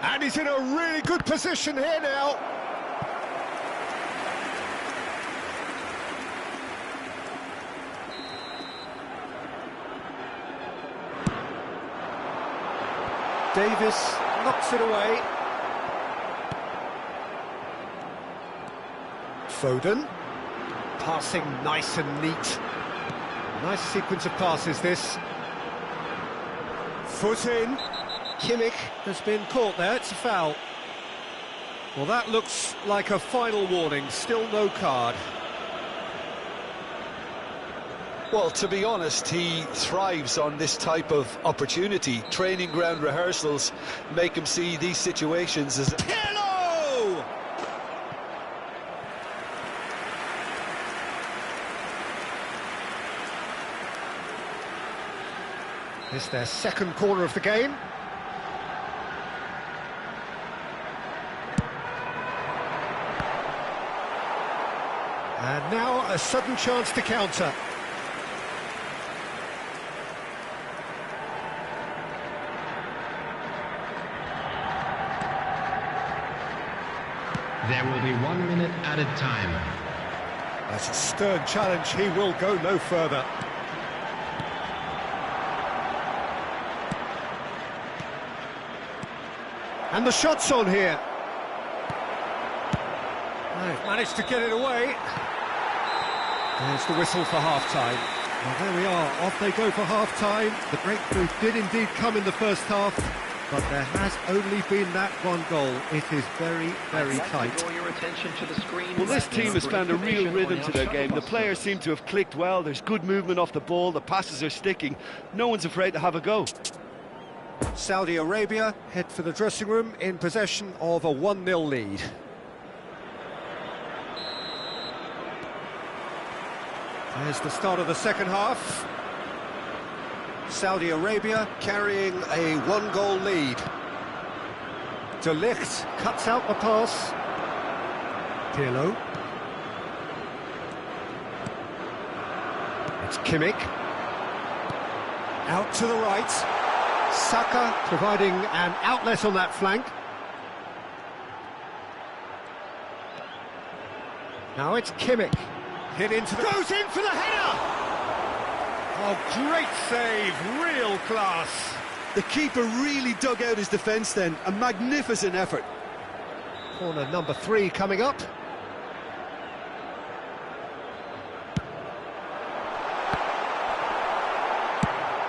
[SPEAKER 2] And he's in a really good position here now. Davis knocks it away. Foden. Passing nice and neat. Nice sequence of passes this. Foot in. Kimmich has been caught there, it's a foul. Well, that looks like a final warning, still no card.
[SPEAKER 3] Well, to be honest, he thrives on this type of opportunity. Training ground rehearsals make him see these situations as...
[SPEAKER 2] Hello! It's their second corner of the game. And now a sudden chance to counter.
[SPEAKER 5] There will be 1 minute added time.
[SPEAKER 2] That's a stern challenge, he will go no further. And the shot's on here. They've managed to get it away. There's the whistle for half-time. Well, there we are, off they go for half-time. The breakthrough did indeed come in the first half, but there has only been that one goal. It is very, very tight.
[SPEAKER 6] Well, this team has found a real rhythm to their game. The players seem to have clicked well. There's good movement off the ball. The passes are sticking. No one's afraid to have a go.
[SPEAKER 2] Saudi Arabia head for the dressing room in possession of a 1-0 lead. There's the start of the second half. Saudi Arabia carrying a 1-goal lead. De Ligt cuts out the pass. Pirlo. It's Kimmich. Out to the right. Saka providing an outlet on that flank. Now it's Kimmich. Hit into the... Goes in for the header! Oh, great save, real class.
[SPEAKER 3] The keeper really dug out his defence then, a magnificent effort.
[SPEAKER 2] Corner number 3 coming up.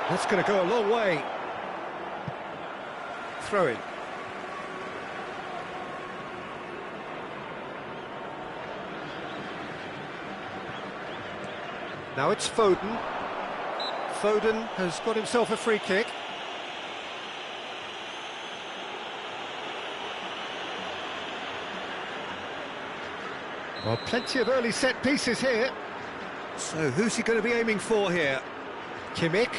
[SPEAKER 2] That's going to go a long way. Throw in. Now it's Foden. Foden has got himself a free kick. Well, plenty of early set pieces here. So who's he going to be aiming for here? Kimmich.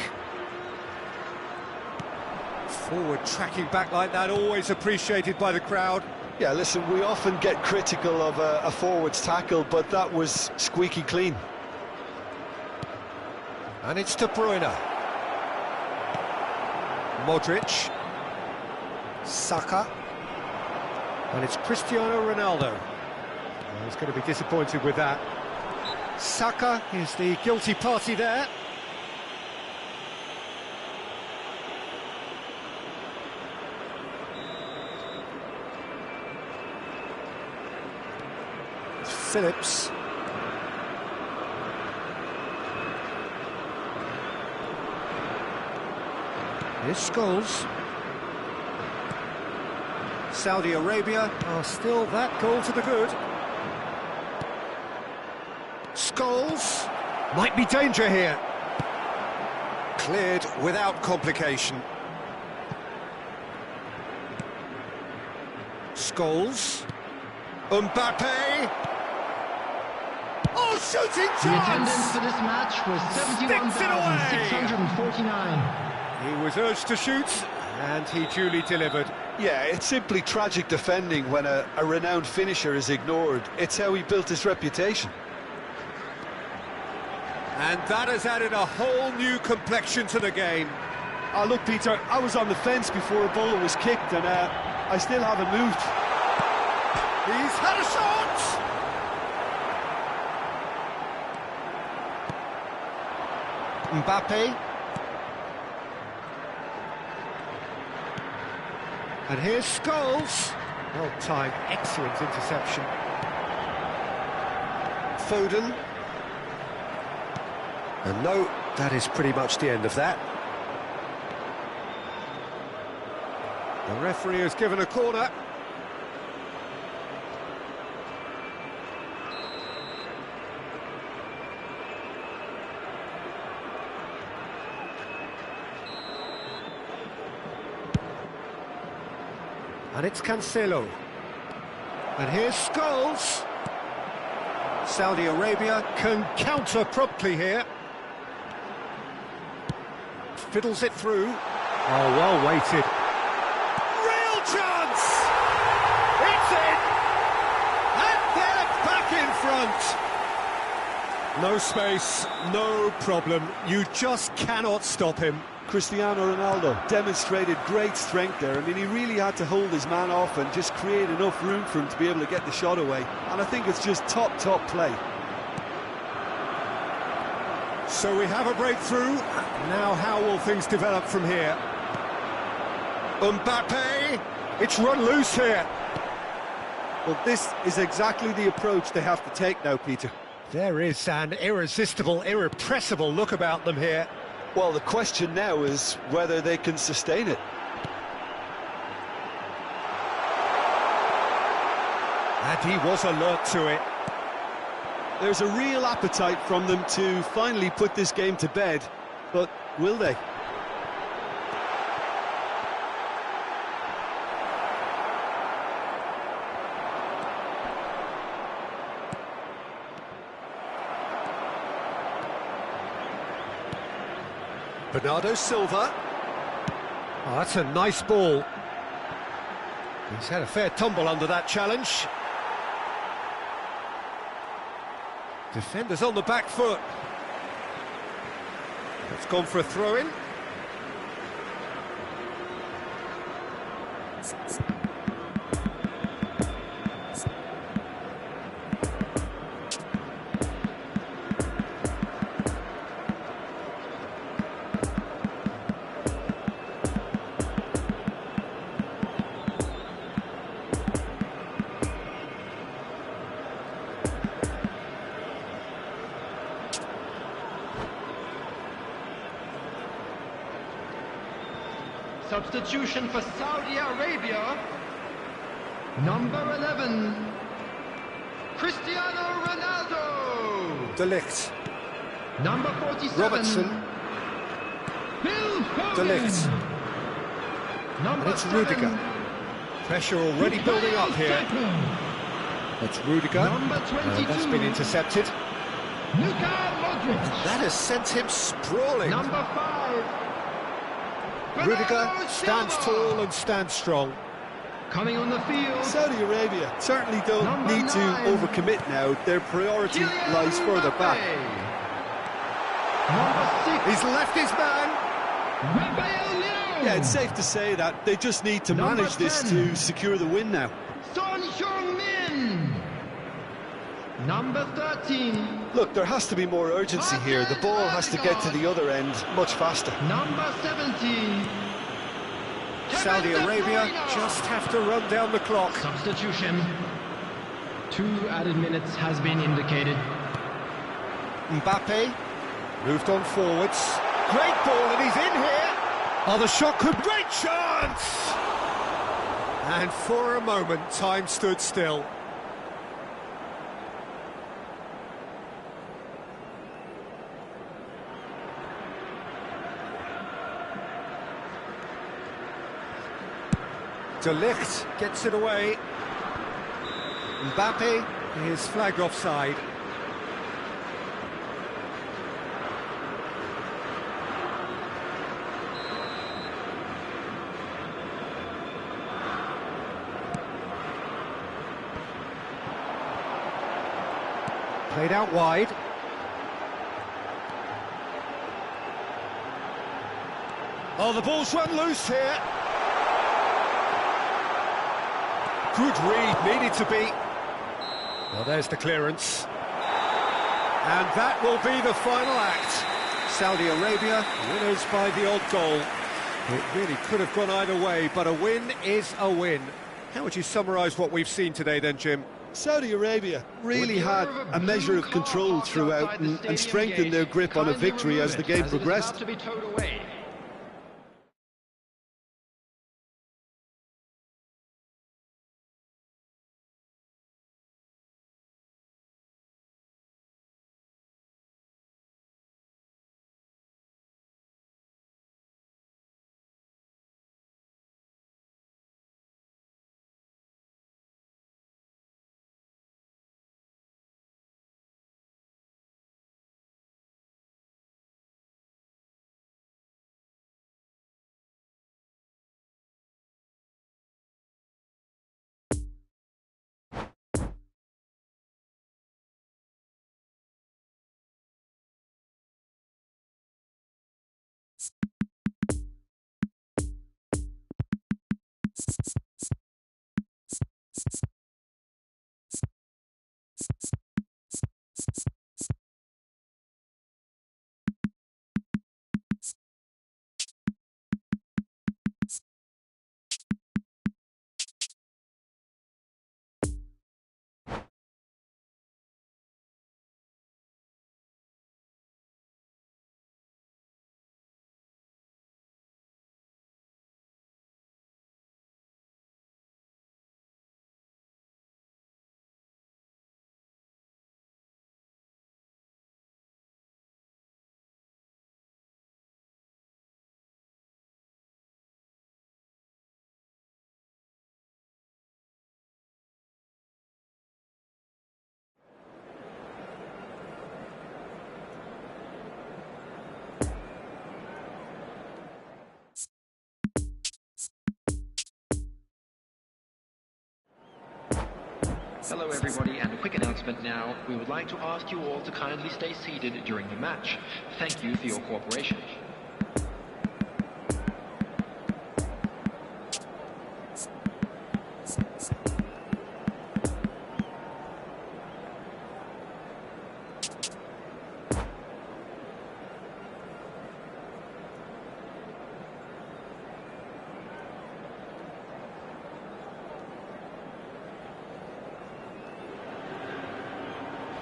[SPEAKER 2] Forward tracking back like that, always appreciated by the crowd.
[SPEAKER 3] Yeah, listen, we often get critical of a forward's tackle, but that was squeaky clean.
[SPEAKER 2] And it's De Bruyne. Modric. Saka. And it's Cristiano Ronaldo. Well, he's going to be disappointed with that. Saka is the guilty party there. Phillips. Here's Scholes. Saudi Arabia are still that goal to the good. Scholes. Might be danger here. Cleared without complication. Scholes. Mbappe. Oh, shooting chance!
[SPEAKER 5] The attendance for this match was 71,649.
[SPEAKER 2] He was urged to shoot, and he duly delivered.
[SPEAKER 3] Yeah, it's simply tragic defending when a renowned finisher is ignored. It's how he built his reputation.
[SPEAKER 2] And that has added a whole new complexion to the game.
[SPEAKER 3] Oh, look, Peter, I was on the fence before a ball was kicked, and I still haven't moved.
[SPEAKER 2] He's had a shot! Mbappe. And here's Scholes. Well timed, excellent interception. Foden. And no, that is pretty much the end of that. The referee has given a corner. And it's Cancelo. And here's Scholes. Saudi Arabia can counter promptly here. Fiddles it through. Oh, well weighted. Real chance! It's in! And they're back in front! No space, no problem. You just cannot stop him.
[SPEAKER 3] Cristiano Ronaldo demonstrated great strength there. I mean, he really had to hold his man off and just create enough room for him to be able to get the shot away. And I think it's just top play.
[SPEAKER 2] So we have a breakthrough. Now how will things develop from here? Mbappe! It's run loose here.
[SPEAKER 3] Well, this is exactly the approach they have to take now, Peter.
[SPEAKER 2] There is an irresistible, irrepressible look about them here.
[SPEAKER 3] Well, the question now is whether they can sustain it.
[SPEAKER 2] And he was alert to it.
[SPEAKER 3] There's a real appetite from them to finally put this game to bed, but will they?
[SPEAKER 2] Bernardo Silva. Oh, that's a nice ball. He's had a fair tumble under that challenge. Defenders on the back foot. It's gone for a throw-in.
[SPEAKER 5] Substitution for Saudi Arabia. Number 11, Cristiano Ronaldo.
[SPEAKER 2] De Ligt.
[SPEAKER 5] Number 47,
[SPEAKER 2] Robertson.
[SPEAKER 5] Phil Foden.
[SPEAKER 2] De Ligt.
[SPEAKER 5] Number
[SPEAKER 2] And it's
[SPEAKER 5] 7,
[SPEAKER 2] Rudiger. Pressure already building up here. It's Rudiger.
[SPEAKER 5] Number 22,
[SPEAKER 2] That's been intercepted.
[SPEAKER 5] Luka Modric.
[SPEAKER 2] That has sent him sprawling.
[SPEAKER 5] Number 5,
[SPEAKER 2] Rudiger
[SPEAKER 5] Bernardo
[SPEAKER 2] stands
[SPEAKER 5] Silva.
[SPEAKER 2] tall and stands strong.
[SPEAKER 5] Coming on the field,
[SPEAKER 3] Saudi Arabia certainly don't
[SPEAKER 5] Number
[SPEAKER 3] need to
[SPEAKER 5] 9.
[SPEAKER 3] overcommit now. Their priority
[SPEAKER 5] Kylian
[SPEAKER 3] lies further
[SPEAKER 5] Mbappe.
[SPEAKER 3] back.
[SPEAKER 5] Number 6,
[SPEAKER 2] He's left his man.
[SPEAKER 5] Roberto Firmino.
[SPEAKER 3] Yeah, it's safe to say that they just need to manage this to secure the win now.
[SPEAKER 5] Son Heung-min. Number 13.
[SPEAKER 3] Look, there has to be more urgency here. The ball has to get to the other end much faster.
[SPEAKER 5] Number 17.
[SPEAKER 2] Saudi Arabia just have to run down the clock.
[SPEAKER 5] Substitution. 2 added minutes has been indicated.
[SPEAKER 2] Mbappe moved on forwards. Great ball, and he's in here. Oh, the shot could... Great chance! And for a moment, time stood still. De Ligt gets it away. Mbappe is flagged offside. Played out wide. Oh, the ball's run loose here. Good read, needed to be. Well, there's the clearance. And that will be the final act. Saudi Arabia, winners by the odd goal. It really could have gone either way, but a win is a win. How would you summarise what we've seen today then, Jim?
[SPEAKER 3] Saudi Arabia really had a measure of control throughout and strengthened their grip on a victory as the game progressed.
[SPEAKER 1] Hello everybody, and a quick announcement now. We would like to ask you all to kindly stay seated during the match. Thank you for your cooperation.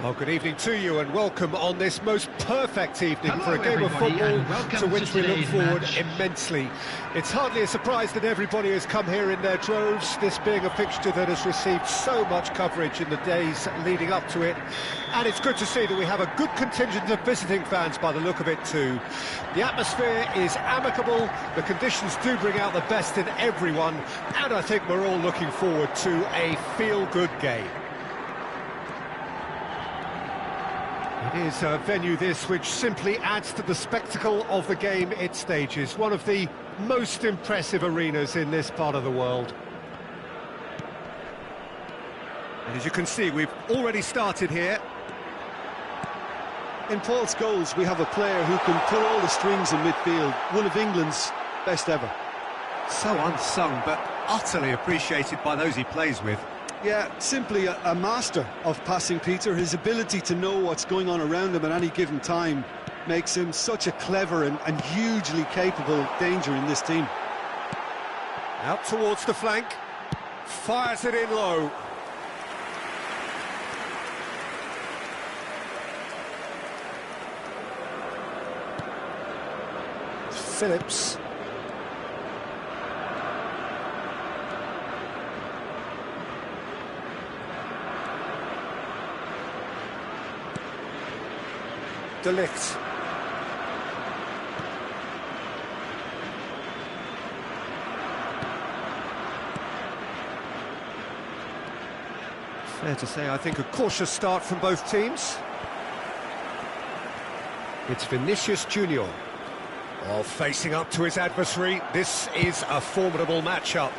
[SPEAKER 2] Well, good evening to you and welcome on this most perfect evening for a game of football to which we look forward immensely. It's hardly a surprise that everybody has come here in their droves, this being a fixture that has received so much coverage in the days leading up to it. And it's good to see that we have a good contingent of visiting fans by the look of it too. The atmosphere is amicable, the conditions do bring out the best in everyone, and I think we're all looking forward to a feel-good game. It is a venue this which simply adds to the spectacle of the game it stages, one of the most impressive arenas in this part of the world. And as you can see, we've already started here.
[SPEAKER 3] In Paul Scholes, we have a player who can pull all the strings in midfield, one of England's best ever.
[SPEAKER 2] So unsung, but utterly appreciated by those he plays with.
[SPEAKER 3] Yeah, simply a master of passing, Peter. His ability to know what's going on around him at any given time makes him such a clever and hugely capable danger in this team.
[SPEAKER 2] Out towards the flank, fires it in low. Phillips. De Ligt. Fair to say, I think, a cautious start from both teams. It's Vinicius Junior. Oh, facing up to his adversary. This is a formidable matchup.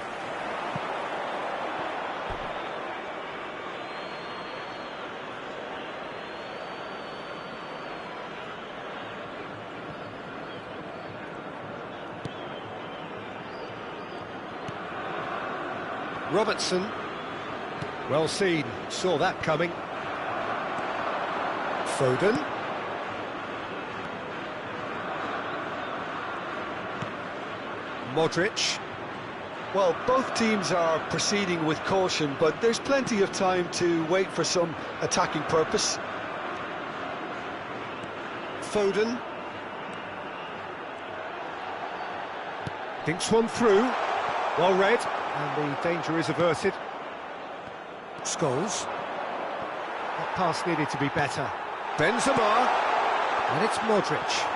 [SPEAKER 2] Robertson, well seen, saw that coming. Foden. Modric.
[SPEAKER 3] Well, both teams are proceeding with caution, but there's plenty of time to wait for some attacking purpose.
[SPEAKER 2] Foden. Thinks one through. Well read. And the danger is averted. Scholes. That pass needed to be better. Benzema. And it's Modric.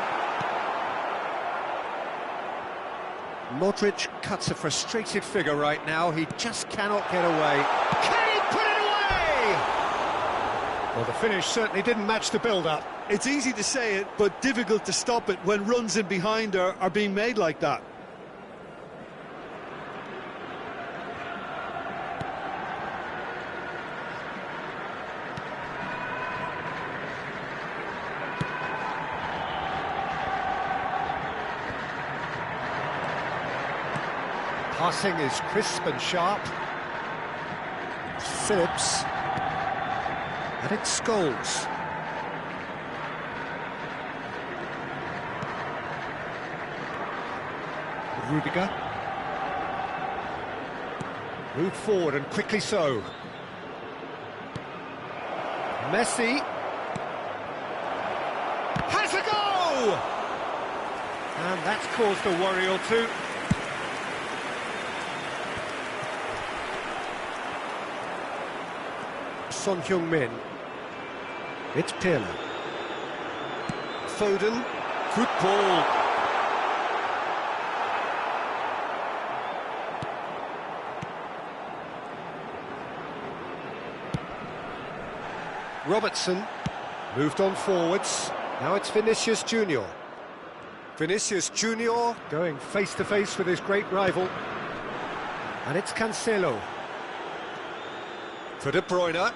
[SPEAKER 2] Modric cuts a frustrated figure right now. He just cannot get away. Can he put it away? Well, the finish certainly didn't match the build-up.
[SPEAKER 3] It's easy to say it, but difficult to stop it when runs in behind are being made like that.
[SPEAKER 2] Passing is crisp and sharp. Phillips. And it's Scholes. Rudiger. Moved forward and quickly so. Messi. Has a go! And that's caused a worry or two. Son Heung-min. It's Tieu. Foden. Good ball. Robertson. Moved on forwards. Now it's Vinicius Junior. Vinicius Junior going face-to-face with his great rival. And it's Cancelo. For De Bruyne.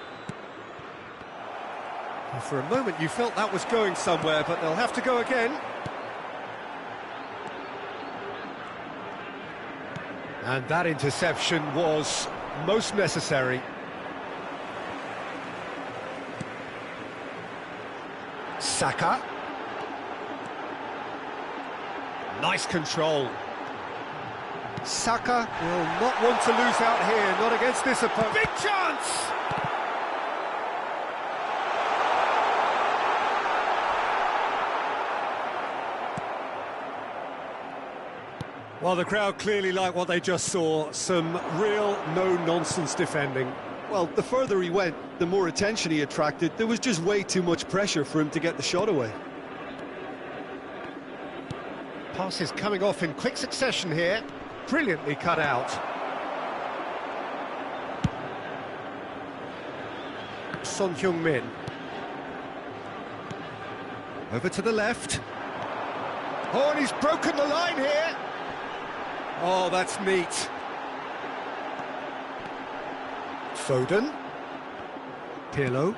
[SPEAKER 2] For a moment you felt that was going somewhere, but they'll have to go again. And that interception was most necessary. Saka. Nice control. Saka will not want to lose out here, not against this opponent. Big chance! Well, the crowd clearly liked what they just saw. Some real no-nonsense defending.
[SPEAKER 3] Well, the further he went, the more attention he attracted. There was just way too much pressure for him to get the shot away.
[SPEAKER 2] Passes coming off in quick succession here. Brilliantly cut out. Son Heung-min. Over to the left. Oh, and he's broken the line here. Oh, that's neat. Foden. Pirlo.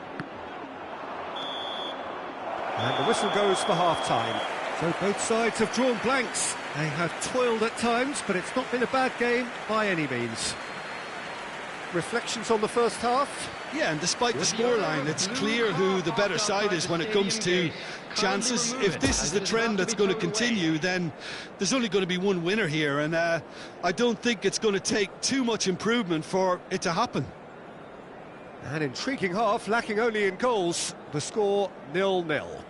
[SPEAKER 2] And the whistle goes for half-time. So both sides have drawn blanks. They have toiled at times, but it's not been a bad game by any means. Reflections on the first half?
[SPEAKER 3] Yeah, and despite the scoreline, it's clear who the better side is when it comes to chances. If this is the trend that's going to continue, then there's only going to be one winner here, and I don't think it's going to take too much improvement for it to happen.
[SPEAKER 2] An intriguing half, lacking only in goals. The score 0-0.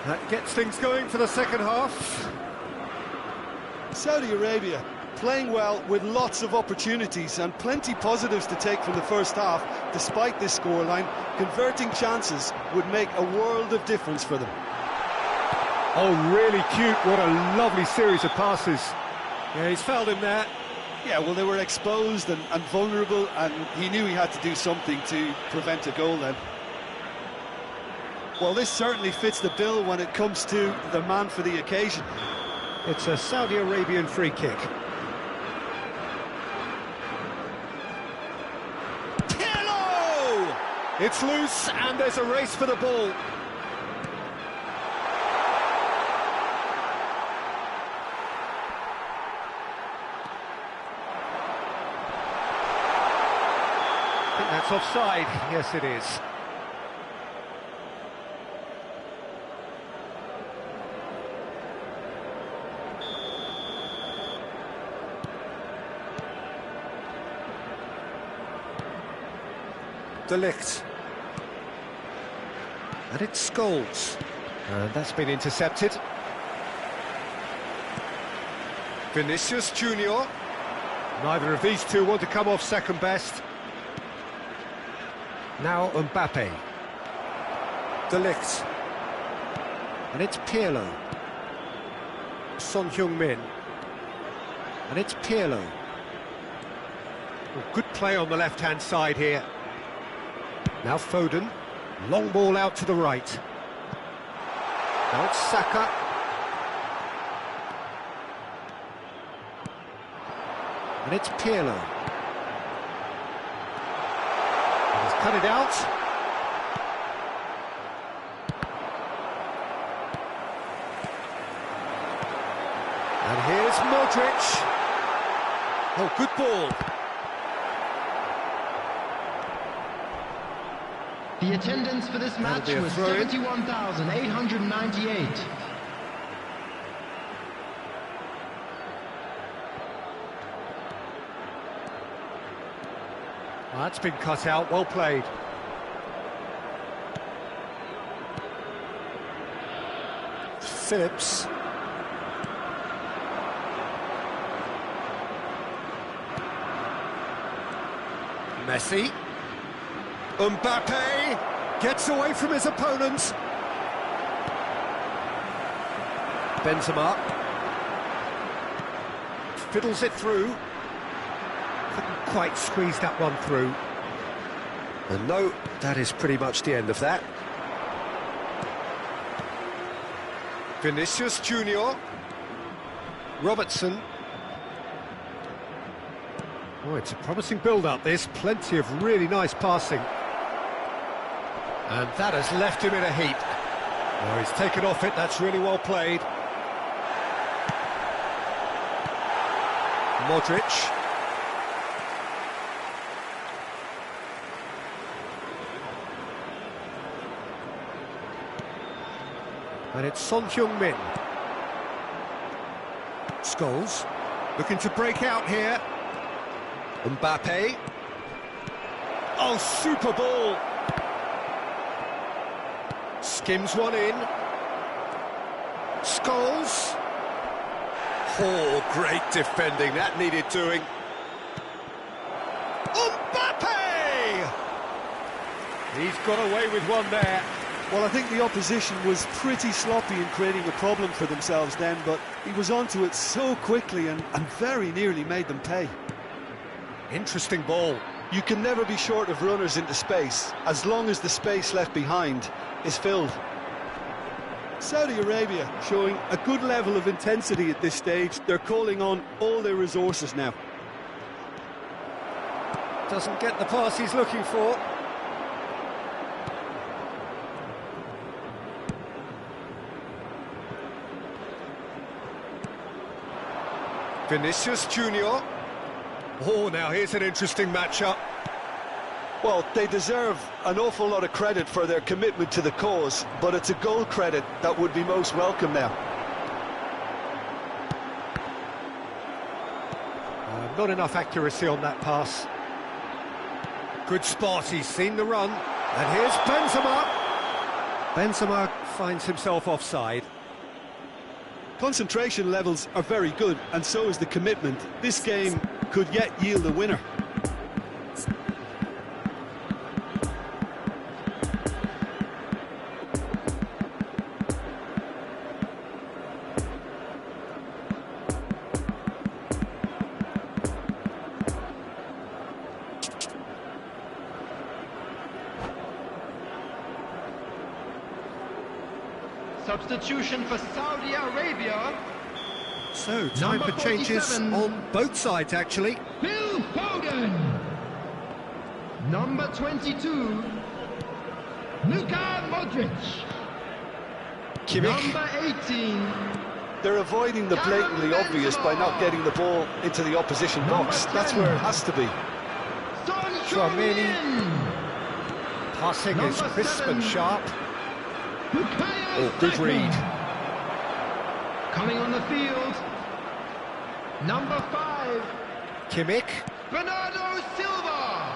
[SPEAKER 2] That gets things going for the second half.
[SPEAKER 3] Saudi Arabia playing well with lots of opportunities and plenty positives to take from the first half. Despite this scoreline, converting chances would make a world of difference for them.
[SPEAKER 2] Oh, really cute. What a lovely series of passes. Yeah, he's fouled him there.
[SPEAKER 3] Yeah, well, they were exposed and vulnerable, and he knew he had to do something to prevent a goal then. Well, this certainly fits the bill when it comes to the man for the occasion.
[SPEAKER 2] It's a Saudi Arabian free kick.
[SPEAKER 3] Tieu!
[SPEAKER 2] It's loose, and there's a race for the ball. I think that's offside. Yes, it is. Delict. And it's Scholes. And that's been intercepted. Vinicius Junior. Neither of these two want to come off second best. Now Mbappe. Delict. And it's Pirlo. Son Heung-min. And it's Pirlo. Well, good play on the left-hand side here. Now Foden, long ball out to the right. Now it's Saka. And it's Pirlo. And he's cut it out. And here's Modric. Oh, good ball.
[SPEAKER 5] The attendance for this match was 71,898.
[SPEAKER 2] Well, that's been cut out, well played. Phillips. Messi. Mbappe gets away from his opponent. Benzema fiddles it through. Couldn't quite squeeze that one through. And no, that is pretty much the end of that. Vinicius Junior. Robertson. Oh, it's a promising build-up, this. Plenty of really nice passing. And that has left him in a heap. Oh, he's taken off it, that's really well played. Modric. And it's Son Heung-min. Scholes looking to break out here. Mbappe. Oh, super ball. Skims one in. Scholes. Oh, great defending. That needed doing. Mbappe! He's got away with one there.
[SPEAKER 3] Well, I think the opposition was pretty sloppy in creating a problem for themselves then, but he was onto it so quickly and very nearly made them pay.
[SPEAKER 2] Interesting ball.
[SPEAKER 3] You can never be short of runners into space, as long as the space left behind is filled. Saudi Arabia showing a good level of intensity at this stage. They're calling on all their resources now.
[SPEAKER 2] Doesn't get the pass he's looking for. Vinicius Junior. Oh, now here's an interesting matchup.
[SPEAKER 3] Well, they deserve an awful lot of credit for their commitment to the cause, but it's a goal credit that would be most welcome now.
[SPEAKER 2] Not enough accuracy on that pass. Good spot, he's seen the run. And here's Benzema. Benzema finds himself offside.
[SPEAKER 3] Concentration levels are very good, and so is the commitment. This game could yet yield a winner.
[SPEAKER 5] Substitution for Saudi Arabia.
[SPEAKER 2] So, time for changes on both sides, actually.
[SPEAKER 5] Phil Foden. Number 22, Luka Modric.
[SPEAKER 2] Kimmich.
[SPEAKER 5] Number 18.
[SPEAKER 3] They're avoiding the blatantly obvious by not getting the ball into the opposition box. That's where it has to be.
[SPEAKER 2] Tchouaméni. Passing is crisp and sharp. Oh, good read.
[SPEAKER 5] Coming on the field, number 5,
[SPEAKER 2] Kimmich.
[SPEAKER 5] Bernardo Silva.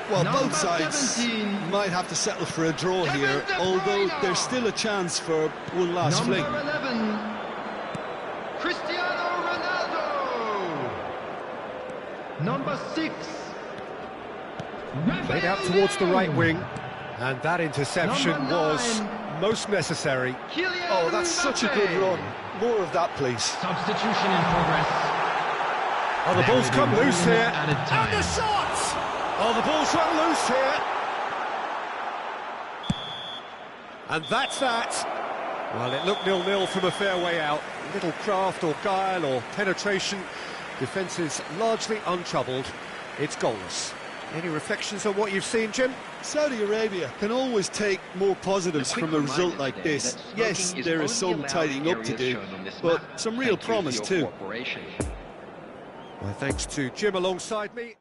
[SPEAKER 3] Well,
[SPEAKER 5] Number
[SPEAKER 3] both sides
[SPEAKER 5] 17.
[SPEAKER 3] might have to settle for a draw
[SPEAKER 5] Kevin
[SPEAKER 3] here,
[SPEAKER 5] De
[SPEAKER 3] although
[SPEAKER 5] Bruyne.
[SPEAKER 3] there's still a chance for one last
[SPEAKER 5] Number
[SPEAKER 3] fling.
[SPEAKER 5] 11, Cristiano Ronaldo. Number 6,
[SPEAKER 2] Played out towards the right wing. And that interception
[SPEAKER 5] Number
[SPEAKER 2] was
[SPEAKER 5] 9.
[SPEAKER 2] most necessary.
[SPEAKER 5] Kylian
[SPEAKER 3] Oh, that's such a good
[SPEAKER 5] Mbappe.
[SPEAKER 3] run. More of that, please.
[SPEAKER 5] Substitution in progress.
[SPEAKER 2] Oh, the ball's come loose here.
[SPEAKER 5] At a time.
[SPEAKER 2] And a shot! Oh, the ball's run loose here. And that's that. Well, it looked 0-0 from a fair way out. Little craft or guile or penetration. Defence is largely untroubled. It's goalless. Any reflections on what you've seen, Jim?
[SPEAKER 3] Saudi Arabia can always take more positives from a result like this. Yes, there is some tidying up to do, but some real promise too.
[SPEAKER 2] Well, thanks to Jim alongside me.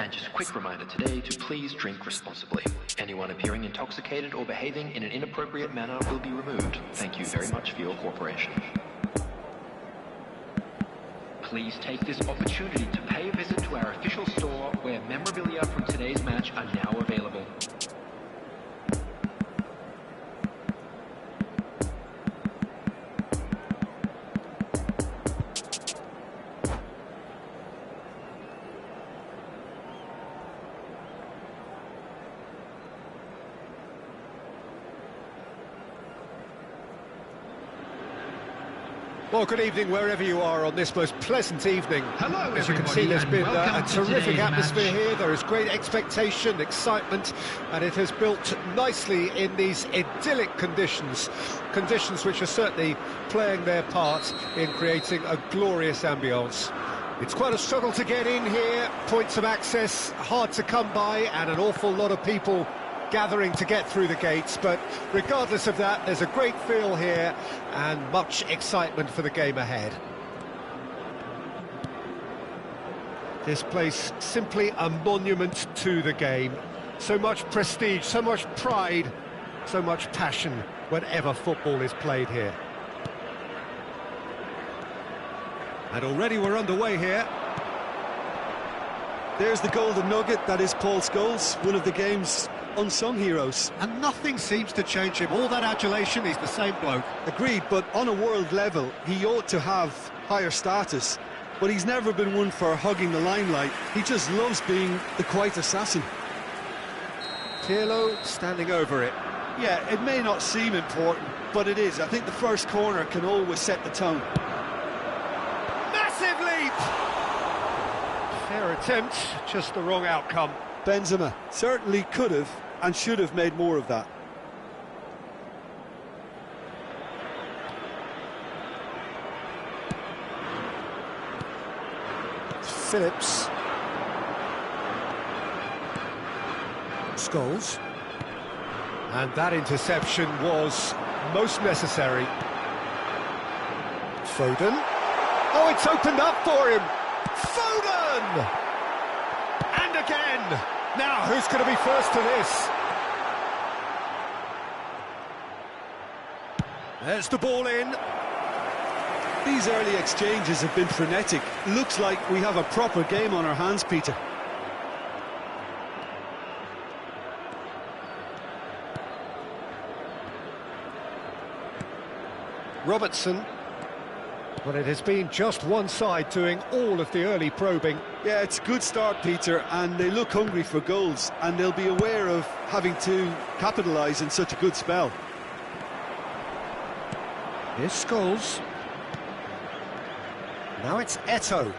[SPEAKER 1] And just a quick reminder today to please drink responsibly. Anyone appearing intoxicated or behaving in an inappropriate manner will be removed. Thank you very much for your cooperation. Please take this opportunity to pay a visit to our official store where memorabilia from today's match are now available.
[SPEAKER 2] Well, good evening wherever you are on this most pleasant evening.
[SPEAKER 5] Hello,
[SPEAKER 2] as you can see, there's been a terrific atmosphere here. There is great expectation, excitement, and it has built nicely in these idyllic conditions. Conditions which are certainly playing their part in creating a glorious ambience. It's quite a struggle to get in here, points of access hard to come by, and an awful lot of people gathering to get through the gates, but regardless of that, there's a great feel here and much excitement for the game ahead. This place simply a monument to the game. So much prestige, so much pride, so much passion whenever football is played here. And already we're underway here.
[SPEAKER 3] There's the golden nugget, that is Paul Scholes, one of the game's unsung heroes.
[SPEAKER 2] And nothing seems to change him. All that adulation, he's the same bloke.
[SPEAKER 3] Agreed, but on a world level, he ought to have higher status. But he's never been one for hugging the limelight. He just loves being the quiet assassin.
[SPEAKER 2] Tieu standing over it.
[SPEAKER 3] Yeah, it may not seem important, but it is. I think the first corner can always set the tone.
[SPEAKER 2] Massive leap! Fair attempt, just the wrong outcome.
[SPEAKER 3] Benzema certainly could have and should have made more of that.
[SPEAKER 2] Phillips. Scholes. And that interception was most necessary. Foden. Oh, it's opened up for him. Foden! And again! Now, who's going to be first to this? There's the ball in.
[SPEAKER 3] These early exchanges have been frenetic. Looks like we have a proper game on our hands, Peter.
[SPEAKER 2] Robertson. But it has been just one side doing all of the early probing.
[SPEAKER 3] Yeah, it's a good start, Peter, and they look hungry for goals, and they'll be aware of having to capitalise in such a good spell.
[SPEAKER 2] Here's Scholes. Now it's Eto'o.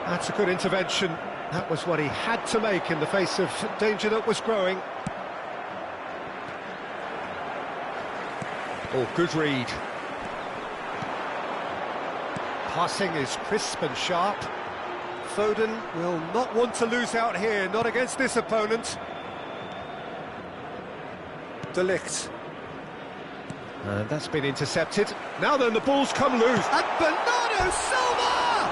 [SPEAKER 2] That's a good intervention. That was what he had to make in the face of danger that was growing. Oh, good read. Passing is crisp and sharp. Foden will not want to lose out here, not against this opponent. De Ligt. And that's been intercepted. Now then, the ball's come loose. And Bernardo Silva!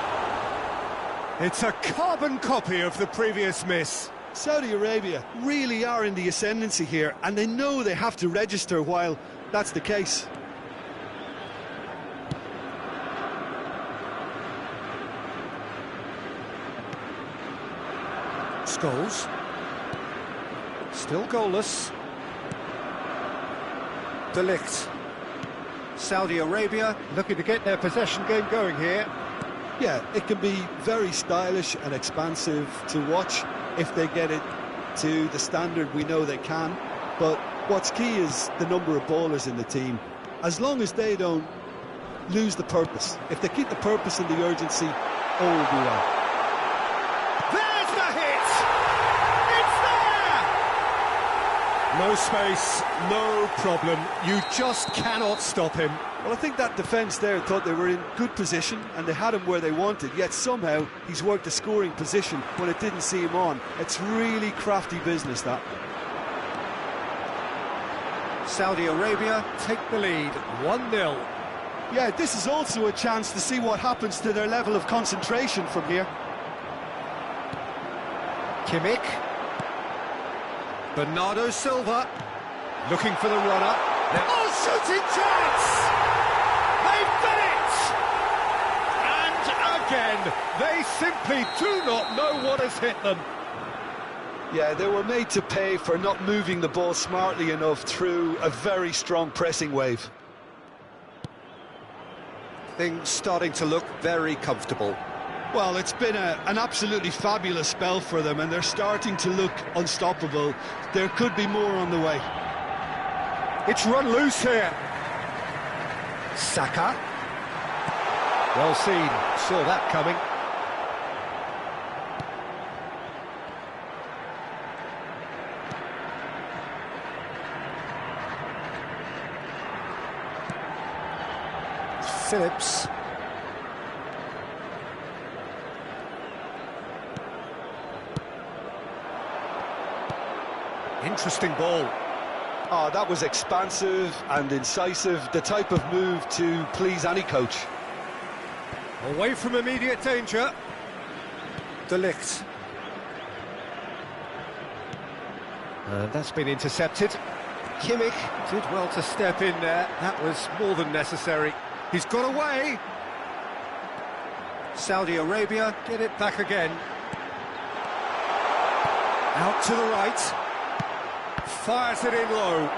[SPEAKER 2] It's a carbon copy of the previous miss.
[SPEAKER 3] Saudi Arabia really are in the ascendancy here, and they know they have to register while that's the case.
[SPEAKER 2] Scholes. Still goalless. De Ligt. Saudi Arabia looking to get their possession game going here.
[SPEAKER 3] Yeah, it can be very stylish and expansive to watch if they get it to the standard we know they can. But what's key is the number of ballers in the team. As long as they don't lose the purpose, if they keep the purpose and the urgency, all will be well.
[SPEAKER 2] There's the hit! It's there! No space, no problem. You just cannot stop him.
[SPEAKER 3] Well, I think that defence there thought they were in good position and they had him where they wanted, yet somehow he's worked a scoring position when it didn't see him on. It's really crafty business, that.
[SPEAKER 2] Saudi Arabia take the lead, 1-0.
[SPEAKER 3] Yeah, this is also a chance to see what happens to their level of concentration from here.
[SPEAKER 2] Kimmich. Bernardo Silva looking for the runner.
[SPEAKER 4] Oh, shooting chance! They've done it!
[SPEAKER 2] And again, they simply do not know what has hit them.
[SPEAKER 3] Yeah, they were made to pay for not moving the ball smartly enough through a very strong pressing wave.
[SPEAKER 2] Things starting to look very comfortable.
[SPEAKER 3] Well, it's been an absolutely fabulous spell for them, and they're starting to look unstoppable. There could be more on the way.
[SPEAKER 2] It's run loose here. Saka. Well seen, saw that coming. Phillips. Interesting ball.
[SPEAKER 3] Oh, that was expansive and incisive, the type of move to please any coach.
[SPEAKER 2] Away from immediate danger. De Ligt. That's been intercepted. Kimmich did well to step in there. That was more than necessary. He's got away. Saudi Arabia get it back again. Out to the right. Fires it in low.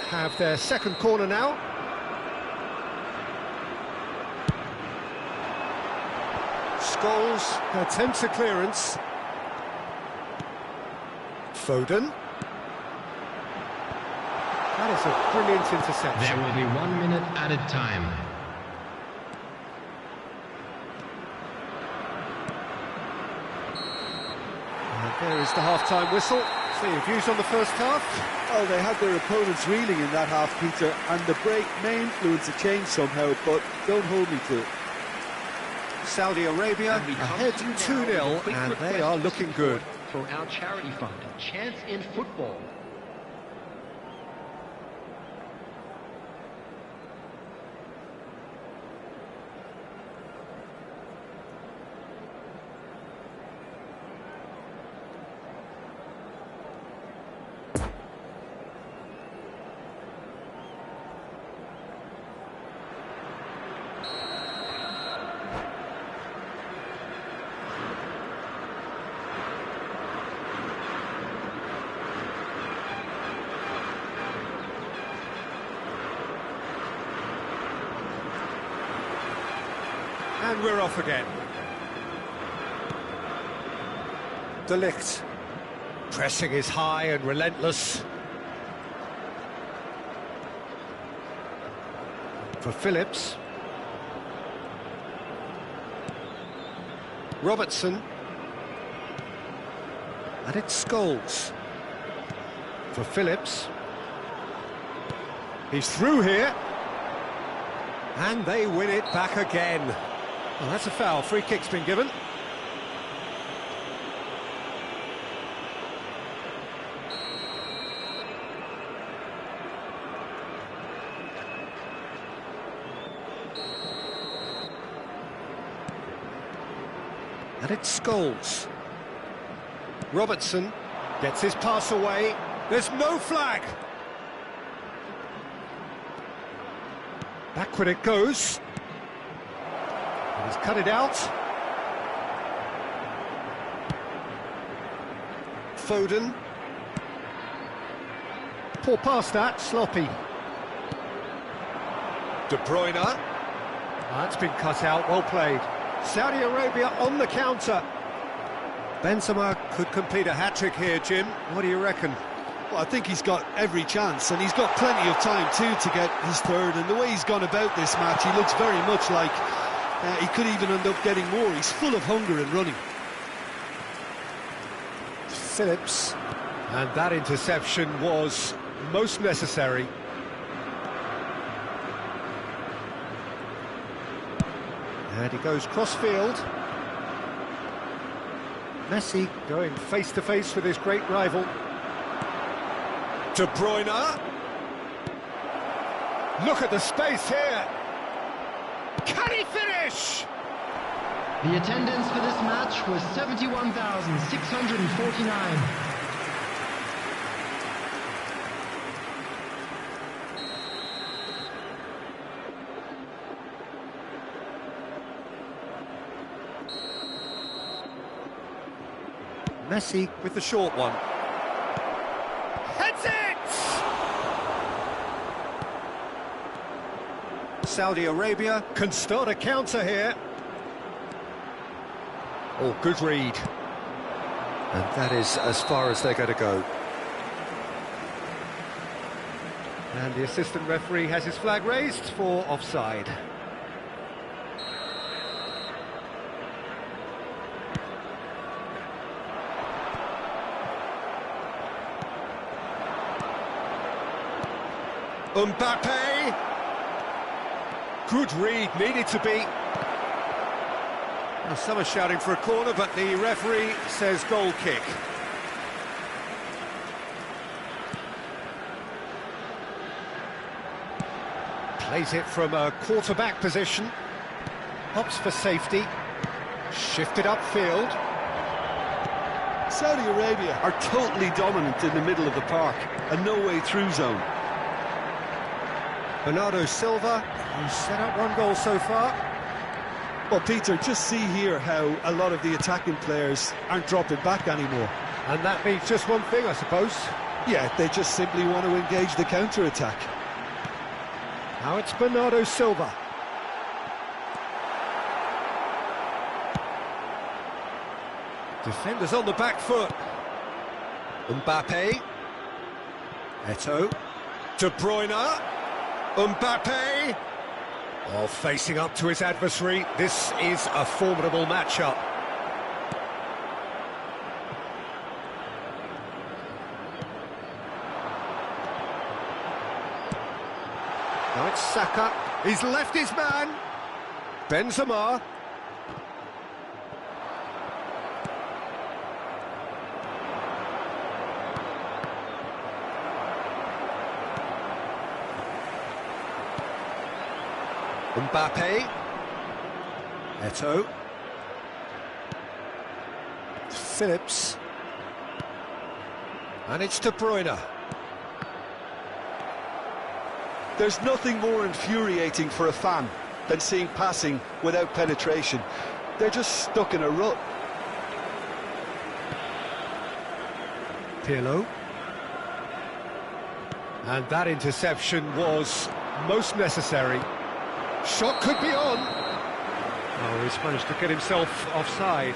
[SPEAKER 2] Have their second corner now. Scholes attempts a clearance. Foden. That is a brilliant interception.
[SPEAKER 5] There will be 1 minute added time.
[SPEAKER 2] And there is the half-time whistle. So your views on the first half?
[SPEAKER 3] Oh, they had their opponents reeling in that half, Peter, and the break may influence a change somehow, but don't hold me to it.
[SPEAKER 2] Saudi Arabia ahead 2-0, and they are looking good.
[SPEAKER 5] For our charity fund, Chance in Football.
[SPEAKER 2] And we're off again. De Ligt. Pressing is high and relentless. For Phillips. Robertson. And it's Scholes. For Phillips. He's through here. And they win it back again. Well, that's a foul. Free kick's been given. And it's Scholes. Robertson gets his pass away. There's no flag. Backward it goes. He's cut it out. Foden. Poor pass that, sloppy. De Bruyne. That's been cut out, well played. Saudi Arabia on the counter. Benzema could complete a hat-trick here, Jim. What do you reckon?
[SPEAKER 3] Well, I think he's got every chance, and he's got plenty of time too to get his third, and the way he's gone about this match, he looks very much like He could even end up getting more. He's full of hunger and running.
[SPEAKER 2] Phillips, and that interception was most necessary. And he goes cross-field. Messi going face-to-face with his great rival. De Bruyne. Look at the space here. Can he finish?
[SPEAKER 5] The attendance for this match was 71,649.
[SPEAKER 2] Messi with the short one. Heads it! Saudi Arabia can start a counter here. Oh, good read. And that is as far as they're going to go. And the assistant referee has his flag raised for offside. Mbappe. Good read, needed to be. Now, some are shouting for a corner, but the referee says goal kick. Plays it from a quarterback position. Opts for safety. Shifted upfield.
[SPEAKER 3] Saudi Arabia are totally dominant in the middle of the park. A no-way through zone.
[SPEAKER 2] Bernardo Silva, who's set up one goal so far.
[SPEAKER 3] Well, Peter, just see here how a lot of the attacking players aren't dropping back anymore.
[SPEAKER 2] And that means just one thing, I suppose.
[SPEAKER 3] Yeah, they just simply want to engage the counter-attack.
[SPEAKER 2] Now it's Bernardo Silva. Defenders on the back foot. Mbappe. Eto'o. De Bruyne. Mbappe. Oh, facing up to his adversary. This is a formidable matchup. Now it's Saka. He's left his man. Benzema. Mbappe. Eto'o. Phillips. And it's De Bruyne.
[SPEAKER 3] There's nothing more infuriating for a fan than seeing passing without penetration. They're just stuck in a rut.
[SPEAKER 2] Pirlo. And that interception was most necessary. Shot could be on. Oh, he's managed to get himself offside.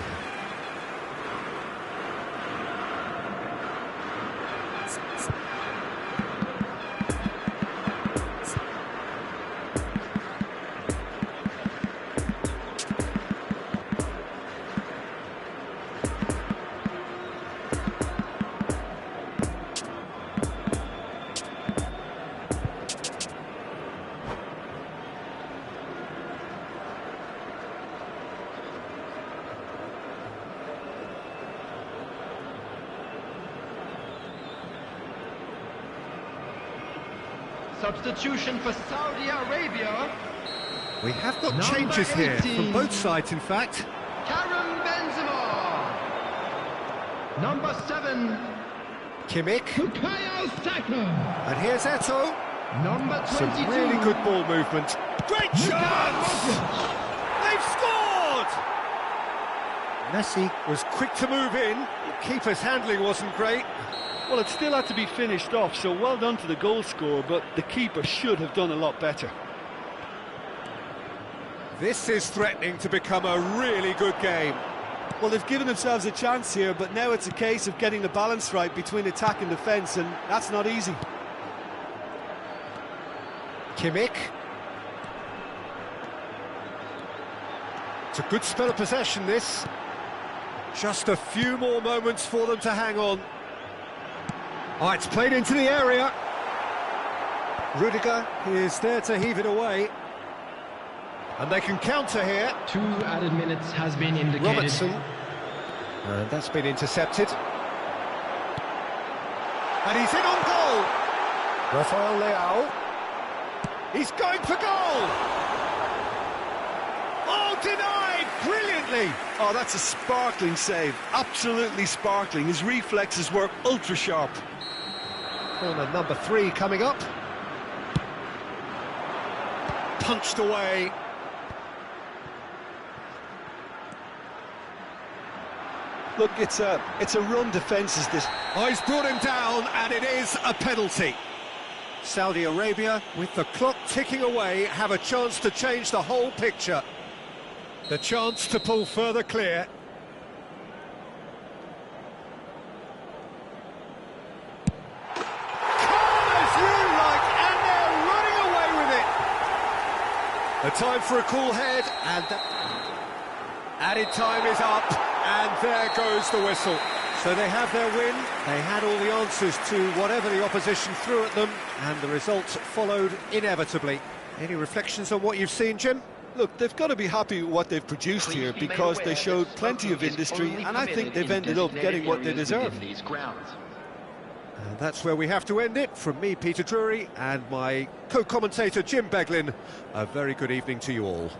[SPEAKER 5] Substitution for Saudi Arabia.
[SPEAKER 2] We have got changes here from both sides, in fact.
[SPEAKER 5] Karim Benzema. Number 7.
[SPEAKER 2] Kimmich.
[SPEAKER 5] Bukayo Saka.
[SPEAKER 2] And here's Eto'o.
[SPEAKER 5] Number 22.
[SPEAKER 2] Some really good ball movement. Great chance! They've scored! Messi was quick to move in. The keeper's handling wasn't great.
[SPEAKER 6] Well, it still had to be finished off, so well done to the goal scorer, but the keeper should have done a lot better.
[SPEAKER 2] This is threatening to become a really good game.
[SPEAKER 3] Well, they've given themselves a chance here, but now it's a case of getting the balance right between attack and defence, and that's not easy.
[SPEAKER 2] Kimmich. It's a good spell of possession, this. Just a few more moments for them to hang on. Oh, it's played into the area. Rudiger is there to heave it away. And they can counter here.
[SPEAKER 5] 2 added minutes has been indicated.
[SPEAKER 2] Robertson. And that's been intercepted. And he's in on goal. Rafael Leao. He's going for goal. Oh, denied brilliantly.
[SPEAKER 3] Oh, that's a sparkling save. Absolutely sparkling. His reflexes were ultra sharp.
[SPEAKER 2] Corner number 3 coming up. Punched away.
[SPEAKER 3] Look, it's a run defence is this.
[SPEAKER 2] Oh, he's brought him down, and it is a penalty. Saudi Arabia, with the clock ticking away, have a chance to change the whole picture. The chance to pull further clear. Calm as you like, and they're running away with it. A time for a cool head, and added time is up, and there goes the whistle. So they have their win, they had all the answers to whatever the opposition threw at them, and the results followed inevitably. Any reflections on what you've seen, Jim?
[SPEAKER 3] Look, they've got to be happy with what they've produced here because they showed plenty of industry, and I think they've ended up getting what they deserve.
[SPEAKER 2] And that's where we have to end it. From me, Peter Drury, and my co-commentator, Jim Beglin, a very good evening to you all.